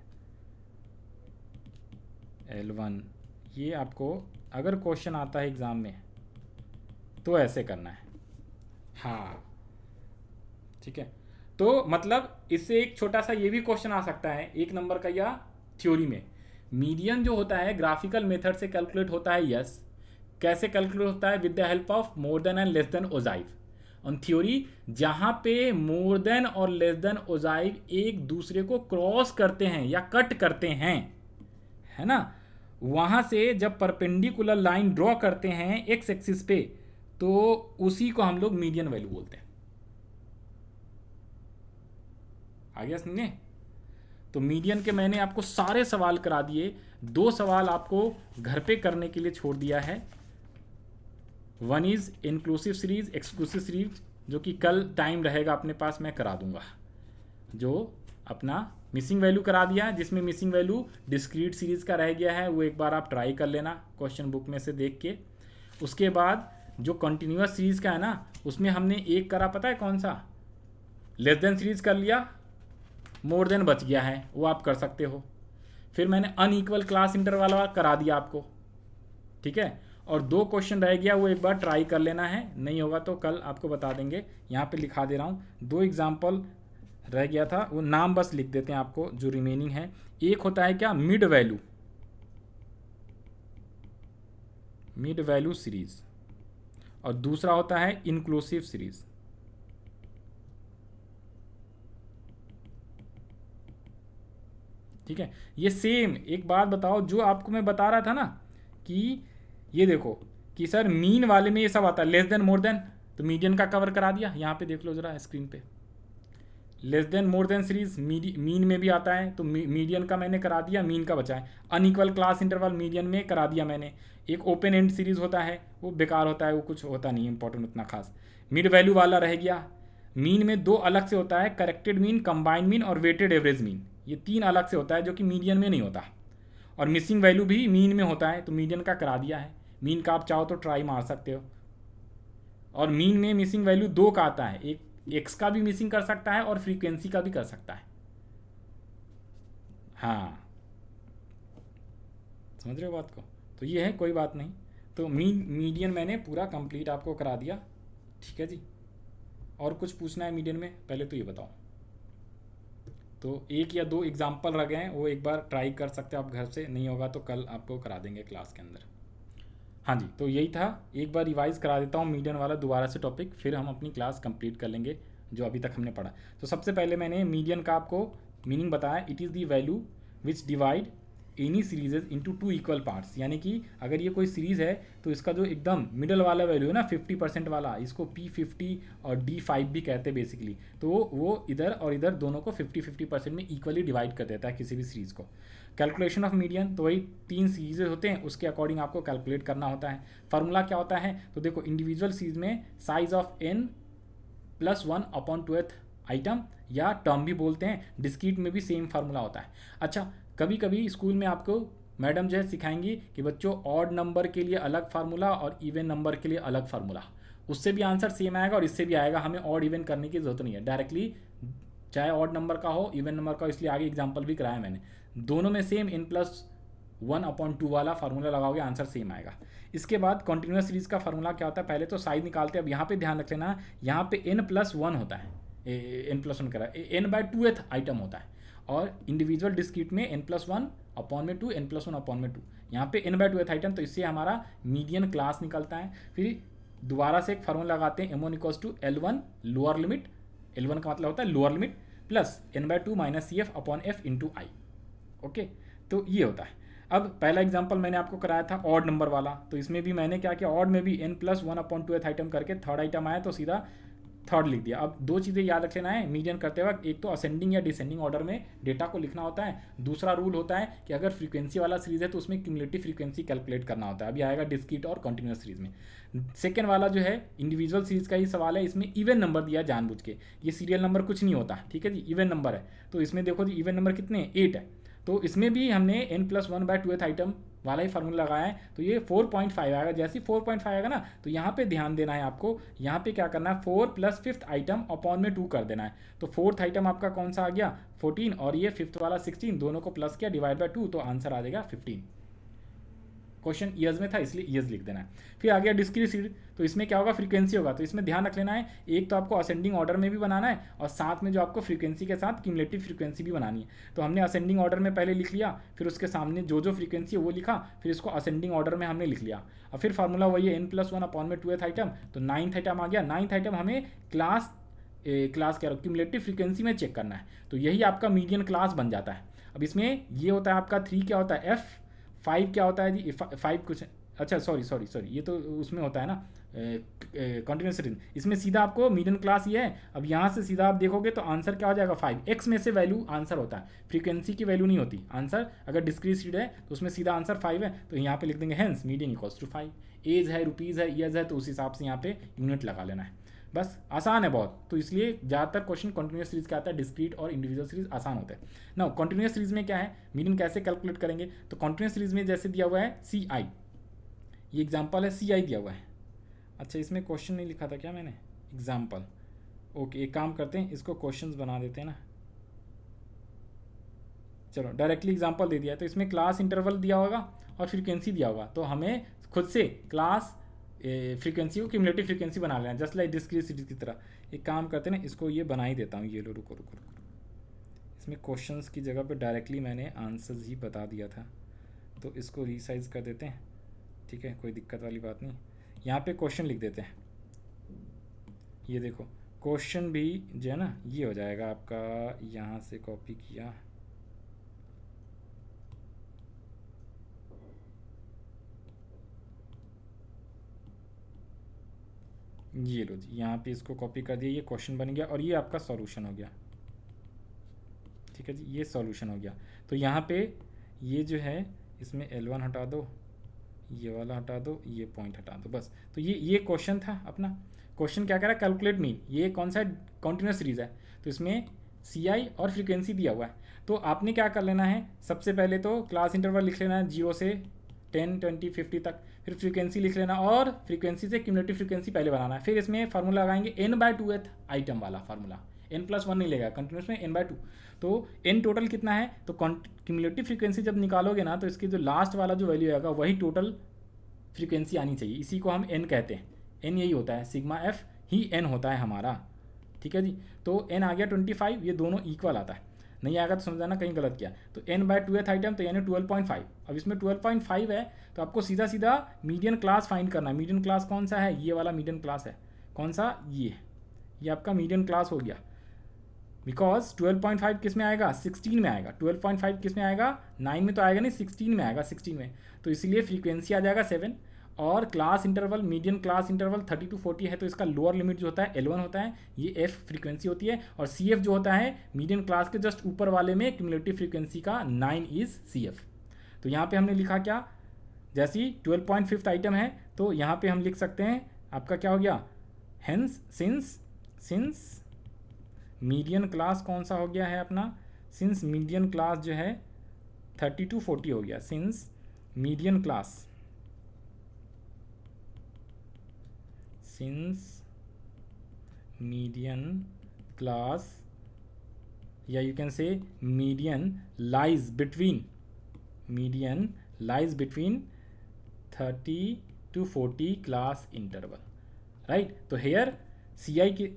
[SPEAKER 1] L1। ये आपको अगर क्वेश्चन आता है एग्ज़ाम में तो ऐसे करना है। हाँ ठीक है, तो मतलब इससे एक छोटा सा ये भी क्वेश्चन आ सकता है 1 नंबर का या थ्योरी में। मीडियन जो होता है ग्राफिकल मेथड से कैलकुलेट होता है, यस। कैसे कैलकुलेट होता है, with the help of more than and less then ogive. On theory जहाँ पे मोर देन और लेस देन ओजाइव एक दूसरे को क्रॉस करते हैं या कट करते हैं, है ना, वहाँ से जब परपेंडिकुलर लाइन ड्रॉ करते हैं एक्स एक्सिस पे, तो उसी को हम लोग मीडियन वैल्यू बोलते हैं। आ गया समझे? तो मीडियन के मैंने आपको सारे सवाल करा दिए, 2 सवाल आपको घर पे करने के लिए छोड़ दिया है। One is inclusive series, exclusive series, जो कि कल टाइम रहेगा अपने पास मैं करा दूंगा। जो अपना मिसिंग वैल्यू करा दिया, जिसमें मिसिंग वैल्यू डिस्क्रीट सीरीज का रह गया है, वो एक बार आप ट्राई कर लेना क्वेश्चन बुक में से देख के। उसके बाद जो कंटिन्यूअस सीरीज का है ना, उसमें हमने एक करा, पता है कौन सा, लेस देन सीरीज कर लिया, मोर देन बच गया है, वो आप कर सकते हो। फिर मैंने अनइक्वल क्लास इंटरवल वाला करा दिया आपको, ठीक है। और 2 क्वेश्चन रह गया, वो एक बार ट्राई कर लेना है, नहीं होगा तो कल आपको बता देंगे। यहाँ पे लिखा दे रहा हूँ, 2 एग्जाम्पल रह गया था, वो नाम बस लिख देते हैं आपको जो रिमेनिंग है। एक होता है क्या, mid value, mid value series, और दूसरा होता है इंक्लूसिव सीरीज। ठीक है, ये सेम, एक बात बताओ, जो आपको मैं बता रहा था ना कि ये देखो कि सर मीन वाले में ये सब आता है, लेस देन मोर देन, तो मीडियन का कवर करा दिया। यहाँ पे देख लो जरा स्क्रीन पे, लेस देन मोर देन सीरीज मीन में भी आता है, तो मीडियन का मैंने करा दिया, मीन का बचा है। अनइक्वल क्लास इंटरवल मीडियन में करा दिया मैंने। एक ओपन एंड सीरीज होता है, वो बेकार होता है, वो कुछ होता नहीं इंपॉर्टेंट उतना खास। मिड वैल्यू वाला रह गया। मीन में 2 अलग से होता है, करेक्टेड मीन, कंबाइंड मीन और वेटेड एवरेज मीन, ये 3 अलग से होता है जो कि मीडियन में नहीं होता। और मिसिंग वैल्यू भी मीन में होता है, तो मीडियन का करा दिया है। मीन का आप चाहो तो ट्राई मार सकते हो। और मीन में मिसिंग वैल्यू 2 का आता है, एक एक्स का भी मिसिंग कर सकता है और फ्रीक्वेंसी का भी कर सकता है। हाँ समझ रहे हो बात को? तो ये है, कोई बात नहीं। तो मीडियन मैंने पूरा कंप्लीट आपको करा दिया, ठीक है जी। और कुछ पूछना है मीडियन में, पहले तो ये बताओ। तो 1 या 2 एग्जाम्पल रह गए हैं, वो एक बार ट्राई कर सकते हो आप घर से, नहीं होगा तो कल आपको करा देंगे क्लास के अंदर। हाँ जी, तो यही था, एक बार रिवाइज करा देता हूँ मीडियन वाला दोबारा से टॉपिक, फिर हम अपनी क्लास कंप्लीट कर लेंगे जो अभी तक हमने पढ़ा। तो सबसे पहले मैंने मीडियन का आपको मीनिंग बताया, it is the value which divide any serieses into 2 equal parts. यानी कि अगर ये कोई सीरीज़ है तो इसका जो एकदम मिडल वाला वैल्यू है ना, 50% वाला, इसको P50 और D5 भी कहते हैं बेसिकली। तो वो इधर और इधर दोनों को 50-50% में इक्वली डिवाइड कर देता है किसी भी सीरीज़ को। कैलकुलेशन ऑफ मीडियन, तो वही 3 सीरीजेज होते हैं, उसके अकॉर्डिंग आपको कैलकुलेट करना होता है। फार्मूला क्या होता है, तो देखो इंडिविजुअल सीरीज में साइज ऑफ n+1/2th आइटम या टर्म भी बोलते हैं, डिस्क्रीट में भी सेम फार्मूला होता है। अच्छा, कभी कभी स्कूल में आपको मैडम जो है सिखाएंगी कि बच्चों ऑड नंबर के लिए अलग फार्मूला और इवन नंबर के लिए अलग फार्मूला, उससे भी आंसर सेम आएगा और इससे भी आएगा, हमें ऑड इवन करने की जरूरत नहीं है। डायरेक्टली चाहे ऑड नंबर का हो इवन नंबर का हो, इसलिए आगे एग्जाम्पल भी कराया मैंने, दोनों में सेम n+1/2 वाला फार्मूला लगाओगे, आंसर सेम आएगा। इसके बाद कॉन्टिन्यूस सीरीज का फार्मूला क्या होता है, पहले तो साइज निकालते हैं। अब यहाँ पे ध्यान रख लेना, यहाँ पे n+1 होता है, n+1 करा, n/2th आइटम होता है, और इंडिविजुअल डिस्क्रीट में n+1/2, n+1/2, यहाँ पे n/2th आइटम, तो इससे हमारा मीडियन क्लास निकलता है। फिर दोबारा से एक फार्मूला लगाते हैं, m1 लोअर लिमिट, L1 का मतलब होता है lower limit, plus n/2 - CF/F/I। Okay, तो ये होता है। अब पहला एग्जांपल मैंने आपको कराया था ऑड नंबर वाला, तो इसमें भी मैंने क्या किया, ऑड में भी n+1/2th आइटम करके थर्ड आइटम आया तो सीधा थर्ड लिख दिया। अब दो चीज़ें याद रख लेना है मीडियन करते वक्त, एक तो असेंडिंग या डिसेंडिंग ऑर्डर में डेटा को लिखना होता है, दूसरा रूल होता है कि अगर फ्रीक्वेंसी वाला सीरीज है तो उसमें क्यूमुलेटिव फ्रीक्वेंसी कैलकुलेट करना होता है। अभी आएगा डिस्क्रीट और कॉन्टिन्यूस सीरीज में। सेकेंड वाला जो है इंडिविजुअल सीरीज का ही सवाल है, इसमें इवन नंबर दिया जानबूझ के, ये सीरियल नंबर कुछ नहीं होता, ठीक है जी, इवन नंबर है। तो इसमें देखो जी इवन नंबर कितने हैं, 8 है। तो इसमें भी हमने n+1/2th आइटम वाला ही फार्मूला लगाया है, तो ये 4.5 आएगा। जैसे ही 4.5 आएगा ना, तो यहाँ पे ध्यान देना है आपको, यहाँ पे क्या करना है 4 + 5th आइटम अपॉन में 2 कर देना है। तो 4th आइटम आपका कौन सा आ गया 14, और ये 5th वाला 16, दोनों को प्लस किया डिवाइड बाय 2, तो आंसर आ जाएगा 15। क्वेश्चन ईयर्स में था इसलिए ईयर्स लिख देना है। फिर आ गया डिस्क्रीट सीरीज, तो इसमें क्या होगा फ्रीक्वेंसी होगा। तो इसमें ध्यान रख लेना है, एक तो आपको असेंडिंग ऑर्डर में भी बनाना है और साथ में जो आपको फ्रीक्वेंसी के साथ क्यूमुलेटिव फ्रीक्वेंसी भी बनानी है। तो हमने असेंडिंग ऑर्डर में पहले लिख लिया, फिर उसके सामने जो जो फ्रीक्वेंसी है वो लिखा, फिर इसको असेंडिंग ऑर्डर में हमने लिख लिया। और फिर फार्मूला वही है n+1/2th आइटम, तो 9th आइटम आ गया। 9th आइटम हमें क्लास कह रहा हूँ क्यूमुलेटिव फ्रीक्वेंसी में चेक करना है, तो यही आपका मीडियन क्लास बन जाता है। अब इसमें ये होता है आपका 3 क्या होता है एफ, 5 क्या होता है जी 5 कुछ, अच्छा सॉरी ये तो उसमें होता है ना कॉन्टिन्यूस सीरीज, इसमें सीधा आपको मीडियन क्लास ये है। अब यहाँ से सीधा आप देखोगे तो आंसर क्या हो जाएगा 5, एक्स में से वैल्यू आंसर होता है, फ्रीक्वेंसी की वैल्यू नहीं होती आंसर। अगर डिस्क्रीट सीरीज है तो उसमें सीधा आंसर 5 है, तो यहाँ पे लिख देंगे hence median equals to 5। Age है, रुपीज़ है, ईयर्स है, तो उस हिसाब से यहाँ पे यूनिट लगा लेना है, बस आसान है बहुत। तो इसलिए ज़्यादातर क्वेश्चन कॉन्टिन्यूस सीरीज का आता है, डिस्क्रीट और इंडिविजुअल सीरीज आसान होता है ना। कॉन्टिन्यूस सीरीज में क्या है, मीडियन कैसे कैलकुलेट करेंगे, तो कॉन्टिन्यूस सीरीज में जैसे दिया हुआ है CI, ये एग्जाम्पल है CI दिया हुआ है। अच्छा इसमें क्वेश्चन नहीं लिखा था क्या मैंने, एग्जाम्पल, ओके एक काम करते हैं इसको क्वेश्चंस बना देते हैं ना, चलो डायरेक्टली एग्जाम्पल दे दिया है। तो इसमें क्लास इंटरवल दिया होगा और फ्रीक्वेंसी दिया होगा, तो हमें खुद से क्लास फ्रीक्वेंसी को क्यूमुलेटिव फ्रीक्वेंसी बना लेना, जस्ट लाइक डिस्क्रीट सीरीज की तरह। एक काम करते हैं ना, इसको ये बना ही देता हूँ, ये लो रुको, इसमें क्वेश्चंस की जगह पे डायरेक्टली मैंने आंसर्स ही बता दिया था, तो इसको रीसाइज कर देते हैं, ठीक है कोई दिक्कत वाली बात नहीं। यहाँ पे क्वेश्चन लिख देते हैं, ये देखो क्वेश्चन भी जो है ना ये हो जाएगा आपका, यहाँ से कॉपी किया, ये लो जी यहाँ पे इसको कॉपी कर दिया, ये क्वेश्चन बन गया और ये आपका सॉल्यूशन हो गया, ठीक है जी ये सॉल्यूशन हो गया। तो यहाँ पे ये जो है इसमें L1 हटा दो, ये वाला हटा दो, ये पॉइंट हटा दो, बस। तो ये क्वेश्चन था अपना। क्वेश्चन क्या कह रहा है, कैलकुलेट मीन, ये कौन सा कॉन्टिन्यूस सीरीज है, तो इसमें CI और फ्रीक्वेंसी दिया हुआ है। तो आपने क्या कर लेना है, सबसे पहले तो क्लास इंटरवल लिख लेना है 0 से 10, 20, 50 तक, फिर फ्रीक्वेंसी लिख लेना और फ्रीक्वेंसी से क्यूमुलेटिव फ्रीक्वेंसी पहले बनाना है। फिर इसमें फार्मूला लगाएंगे n/2th आइटम वाला फार्मूला, n+1 नहीं लेगा कंटिन्यूस में, n/2। तो n टोटल कितना है, तो क्यूमुलेटिव फ्रीक्वेंसी जब निकालोगे ना, तो इसकी जो लास्ट वाला जो वैल्यू आएगा वही टोटल फ्रीक्वेंसी आनी चाहिए, इसी को हम n कहते हैं। n यही होता है, सिग्मा f ही n होता है हमारा, ठीक है जी। तो n आ गया 25, ये दोनों इक्वल आता है, नहीं आएगा तो समझाना कहीं गलत किया। तो n/2th आइटम तो यानी 12.5। अब इसमें 12.5 है, तो आपको सीधा सीधा मीडियन क्लास फाइंड करना है। मीडियन क्लास कौन सा है, ये वाला मीडियन क्लास है, कौन सा, ये आपका मीडियन क्लास हो गया। बिकॉज 12.5 किस में आएगा, 16 में आएगा। 12.5 किस में आएगा, 9 में तो आएगा नहीं, 16 में आएगा, 16 में। तो इसीलिए फ्रीक्वेंसी आ जाएगा 7, और class interval, median class interval 30 to 40 है, तो इसका लोअर लिमिट जो होता है L1 होता है, ये F फ्रीक्वेंसी होती है, और CF जो होता है मीडियन क्लास के जस्ट ऊपर वाले में क्यूमुलेटिव फ्रीक्वेंसी का 9 इज CF। तो यहाँ पे हमने लिखा क्या, जैसे ही 12.5 आइटम है तो यहाँ पे हम लिख सकते हैं आपका क्या हो गया, हेंस सिंस मीडियन क्लास कौन सा हो गया है अपना, सिंस मीडियन क्लास जो है 30 to 40 हो गया, since median class, since median class, या you can say median lies between 30 to 40 class interval, right? तो here CI की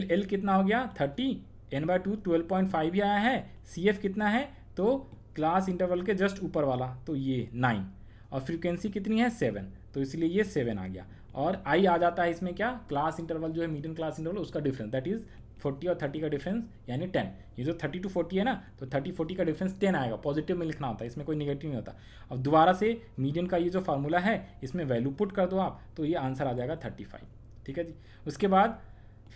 [SPEAKER 1] L कितना हो गया 30, n/2 12.5 ही आया है, CF कितना है तो क्लास इंटरवल के जस्ट ऊपर वाला तो ये 9, और फ्रीक्वेंसी कितनी है 7, तो इसलिए ये 7 आ गया। और I आ जाता है इसमें क्या, क्लास इंटरवल जो है मीडियन क्लास इंटरवल उसका डिफरेंस, दैट इज 40 और 30 का डिफरेंस यानी 10। ये जो 30 to 40 है ना, तो 30-40 का डिफरेंस 10 आएगा, पॉजिटिव में लिखना होता है, इसमें कोई नेगेटिव नहीं होता। अब दोबारा से मीडियन का ये जो फार्मूला है इसमें वैल्यू पुट कर दो आप, तो ये आंसर आ जाएगा 35, ठीक है जी। उसके बाद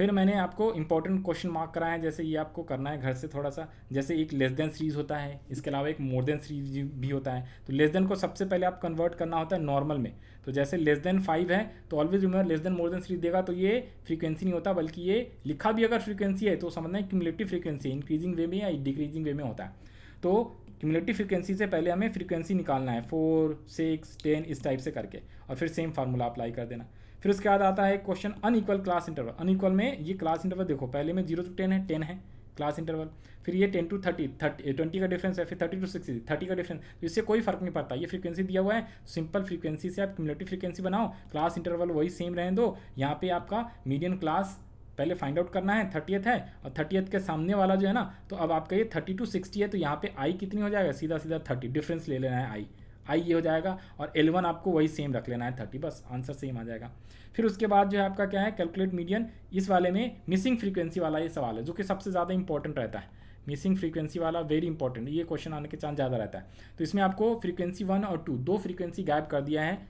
[SPEAKER 1] फिर मैंने आपको इंपॉर्टेंट क्वेश्चन मार्क कराए हैं, जैसे ये आपको करना है घर से थोड़ा सा, जैसे एक लेस देन सीरीज होता है, इसके अलावा एक मोर देन सीरीज भी होता है। तो लेस देन को सबसे पहले आप कन्वर्ट करना होता है नॉर्मल में। तो जैसे लेस देन 5 है तो ऑलवेज रिमेंबर लेस देन मोर देन सीरीज देगा तो ये फ्रीक्वेंसी नहीं होता, बल्कि ये लिखा भी अगर फ्रीक्वेंसी है तो समझना है क्यूमुलेटिव फ्रीक्वेंसी इंक्रीजिंग वे में या डिक्रीजिंग वे में होता है। तो क्यूमुलेटिव फ्रीक्वेंसी से पहले हमें फ्रीक्वेंसी निकालना है 4, 6, 10 इस टाइप से करके, और फिर सेम फार्मूला अप्लाई कर देना। फिर उसके बाद आता है question unequal class interval. Unequal में ये क्लास इंटरवल देखो, पहले में 0 to 10 है, 10 है क्लास इंटरवल, फिर ये 10 to 30, 20 का डिफरेंस है, फिर 30 to 60, 30 का डिफरेंस। तो इससे कोई फर्क नहीं पड़ता, ये फ्रीक्वेंसी दिया हुआ है, सिंपल फ्रीक्वेंसी से आप क्यूमुलेटिव फ्रीक्वेंसी बनाओ, क्लास इंटरवल वही सेम रहने दो। यहाँ पे आपका मीडियन क्लास पहले फाइंड आउट करना है, 30th है, और 30th के सामने वाला जो है ना, तो अब आपका ये 30 to 60 है, तो यहाँ पे आई कितनी हो जाएगा, सीधा सीधा 30, डिफरेंस ले लेना है आई ये हो जाएगा, और L1 आपको वही सेम रख लेना है 30, बस आंसर सेम आ जाएगा। फिर उसके बाद जो है आपका क्या है, कैलकुलेट मीडियन। इस वाले में मिसिंग फ्रीक्वेंसी वाला ये सवाल है जो कि सबसे ज़्यादा इंपॉर्टेंट रहता है। मिसिंग फ्रीक्वेंसी वाला वेरी इंपॉर्टेंट, ये क्वेश्चन आने के चांस ज़्यादा रहता है। तो इसमें आपको फ्रीक्वेंसी 1 और 2 दो फ्रीक्वेंसी गायब कर दिया है,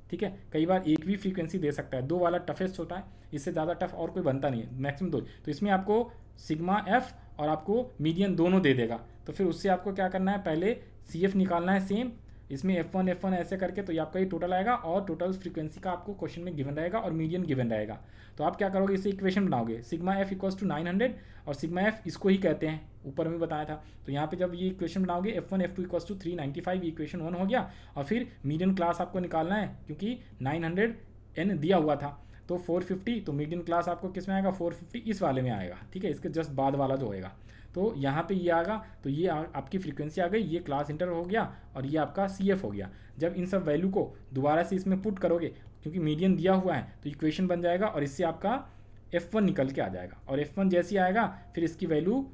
[SPEAKER 1] ठीक है। कई बार एक भी फ्रीक्वेंसी दे सकता है, 2 वाला टफेस्ट होता है, इससे ज़्यादा टफ और कोई बनता नहीं है, मैक्सिमम 2। तो इसमें आपको सिग्मा एफ और आपको मीडियन दोनों दे देगा। तो फिर उससे आपको क्या करना है, पहले CF निकालना है सेम, इसमें F1 ऐसे करके, तो ये आपका ये टोटल आएगा, और टोटल फ्रीक्वेंसी का आपको क्वेश्चन में गिवन रहेगा और मीडियन गिवन रहेगा। तो आप क्या करोगे, इसे इक्वेशन बनाओगे, सिग्मा एफ इक्वल्स टू 900, और सिग्मा एफ इसको ही कहते हैं, ऊपर में बताया था। तो यहाँ पे जब ये इक्वेशन बनाओगे F1 F2 इक्वल्स टू 395, ये इक्वेशन 1 हो गया। और फिर मीडियन क्लास आपको निकालना है, क्योंकि 900N दिया हुआ था, तो 450, तो मीडियन क्लास आपको किस में आएगा, 450 इस वाले में आएगा, ठीक है, इसके जस्ट बाद वाला जो होएगा। तो यहाँ पे ये आएगा, तो ये आपकी फ्रीक्वेंसी आ गई, ये क्लास इंटरवल हो गया, और ये आपका CF हो गया। जब इन सब वैल्यू को दोबारा से इसमें पुट करोगे, क्योंकि मीडियन दिया हुआ है, तो इक्वेशन बन जाएगा, और इससे आपका F1 निकल के आ जाएगा, और F1 जैसे आएगा फिर इसकी वैल्यू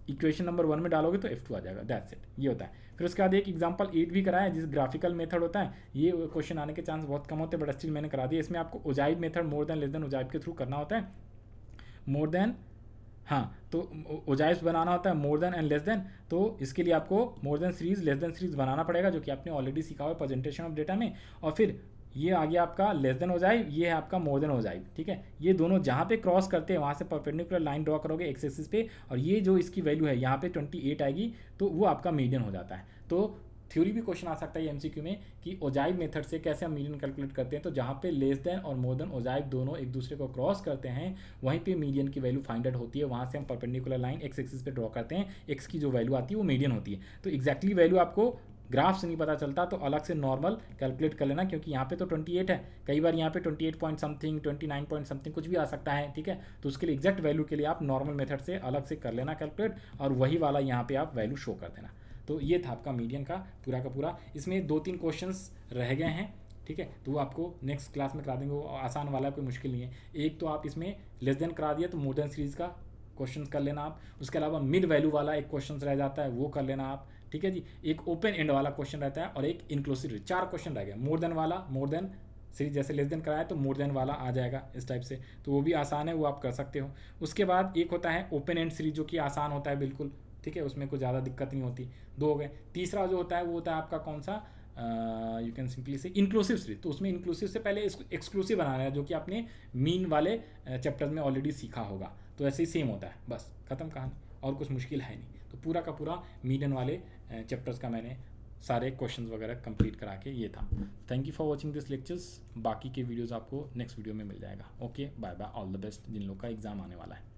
[SPEAKER 1] इक्वेशन नंबर 1 में डालोगे तो F2 आ जाएगा, दैट्स इट, ये होता है। फिर उसके बाद एक एग्जांपल 8 भी कराया, जिस ग्राफिकल मेथड होता है, ये क्वेश्चन आने के चांस बहुत कम होते हैं, बट स्टिल मैंने करा दिया। इसमें आपको ओजाइब method more than less than ओजाइब के थ्रू करना होता है, मोर देन, हाँ, तो ओजाइब्स बनाना होता है more than and less than. तो इसके लिए आपको more than series less than series बनाना पड़ेगा, जो कि आपने ऑलरेडी सीखा हुआ है प्रेजेंटेशन ऑफ डेटा में। और फिर ये आ गया आपका लेस देन ओजाइब, ये है आपका मोर देन ओजाइब, ठीक है। ये दोनों जहाँ पे क्रॉस करते हैं वहाँ से परपेंडिकुलर लाइन ड्रॉ करोगे एक्स एक्सिस पे, और ये जो इसकी वैल्यू है यहाँ पे 28 आएगी, तो वो आपका मीडियन हो जाता है। तो थ्योरी भी क्वेश्चन आ सकता है MCQ में कि ओजाइब मेथड से कैसे हम मीडियन कैलकुलेट करते हैं। तो जहाँ पे लेस देन और मोर देन ओजाइब दोनों एक दूसरे को क्रॉस करते हैं, वहीं पे मीडियन की वैल्यू फाइंड आउट होती है, वहाँ से हम परपेंडिकुलर लाइन एक्स एक्सिस पे ड्रॉ करते हैं, एक्स की जो वैल्यू आती है वो मीडियन होती है। तो एक्जैक्टली वैल्यू आपको ग्राफ से नहीं पता चलता, तो अलग से नॉर्मल कैलकुलेट कर लेना, क्योंकि यहाँ पे तो 28 है, कई बार यहाँ पे 28 पॉइंट समथिंग, 29 पॉइंट समथिंग कुछ भी आ सकता है, ठीक है। तो उसके लिए एग्जैक्ट वैल्यू के लिए आप नॉर्मल मेथड से अलग से कर लेना कैलकुलेट, और वही वाला यहाँ पे आप वैल्यू शो कर देना। तो ये था आपका मीडियन का पूरा। इसमें 2-3 क्वेश्चंस रह गए हैं, ठीक है, तो वो आपको नेक्स्ट क्लास में करा देंगे, वो आसान वाला, कोई मुश्किल नहीं है। एक तो आप इसमें लेस देन करा दिया, तो मोर देन सीरीज़ का क्वेश्चन कर लेना आप। उसके अलावा मिड वैल्यू वाला एक क्वेश्चन रह जाता है, वो कर लेना आप, ठीक है जी। एक ओपन एंड वाला क्वेश्चन रहता है, और एक इंक्लूसिव, 4 क्वेश्चन रह गए। मोर देन वाला, मोर देन सीरीज जैसे लेस देन कराया तो मोर देन वाला आ जाएगा इस टाइप से, तो वो भी आसान है, वो आप कर सकते हो। उसके बाद एक होता है ओपन एंड सीरीज, जो कि आसान होता है बिल्कुल, ठीक है, उसमें कोई ज़्यादा दिक्कत नहीं होती। 2 हो गए। तीसरा जो होता है वो होता है आपका कौन सा, यू कैन सिंपली से इंक्लूसिव सीरीज। तो उसमें इंक्लूसिव से पहले एक्सक्लूसिव बनाना है, जो कि आपने मीन वाले चैप्टर्स में ऑलरेडी सीखा होगा। तो ऐसे ही सेम होता है, बस खत्म कहानी, और कुछ मुश्किल है नहीं। तो पूरा का पूरा मीडियन वाले चैप्टर्स का मैंने सारे क्वेश्चंस वगैरह कंप्लीट करा के ये था। Thank you for watching this lectures. बाकी के वीडियोज़ आपको नेक्स्ट वीडियो में मिल जाएगा। Okay, bye bye, all the best जिन लोग का एग्ज़ाम आने वाला है।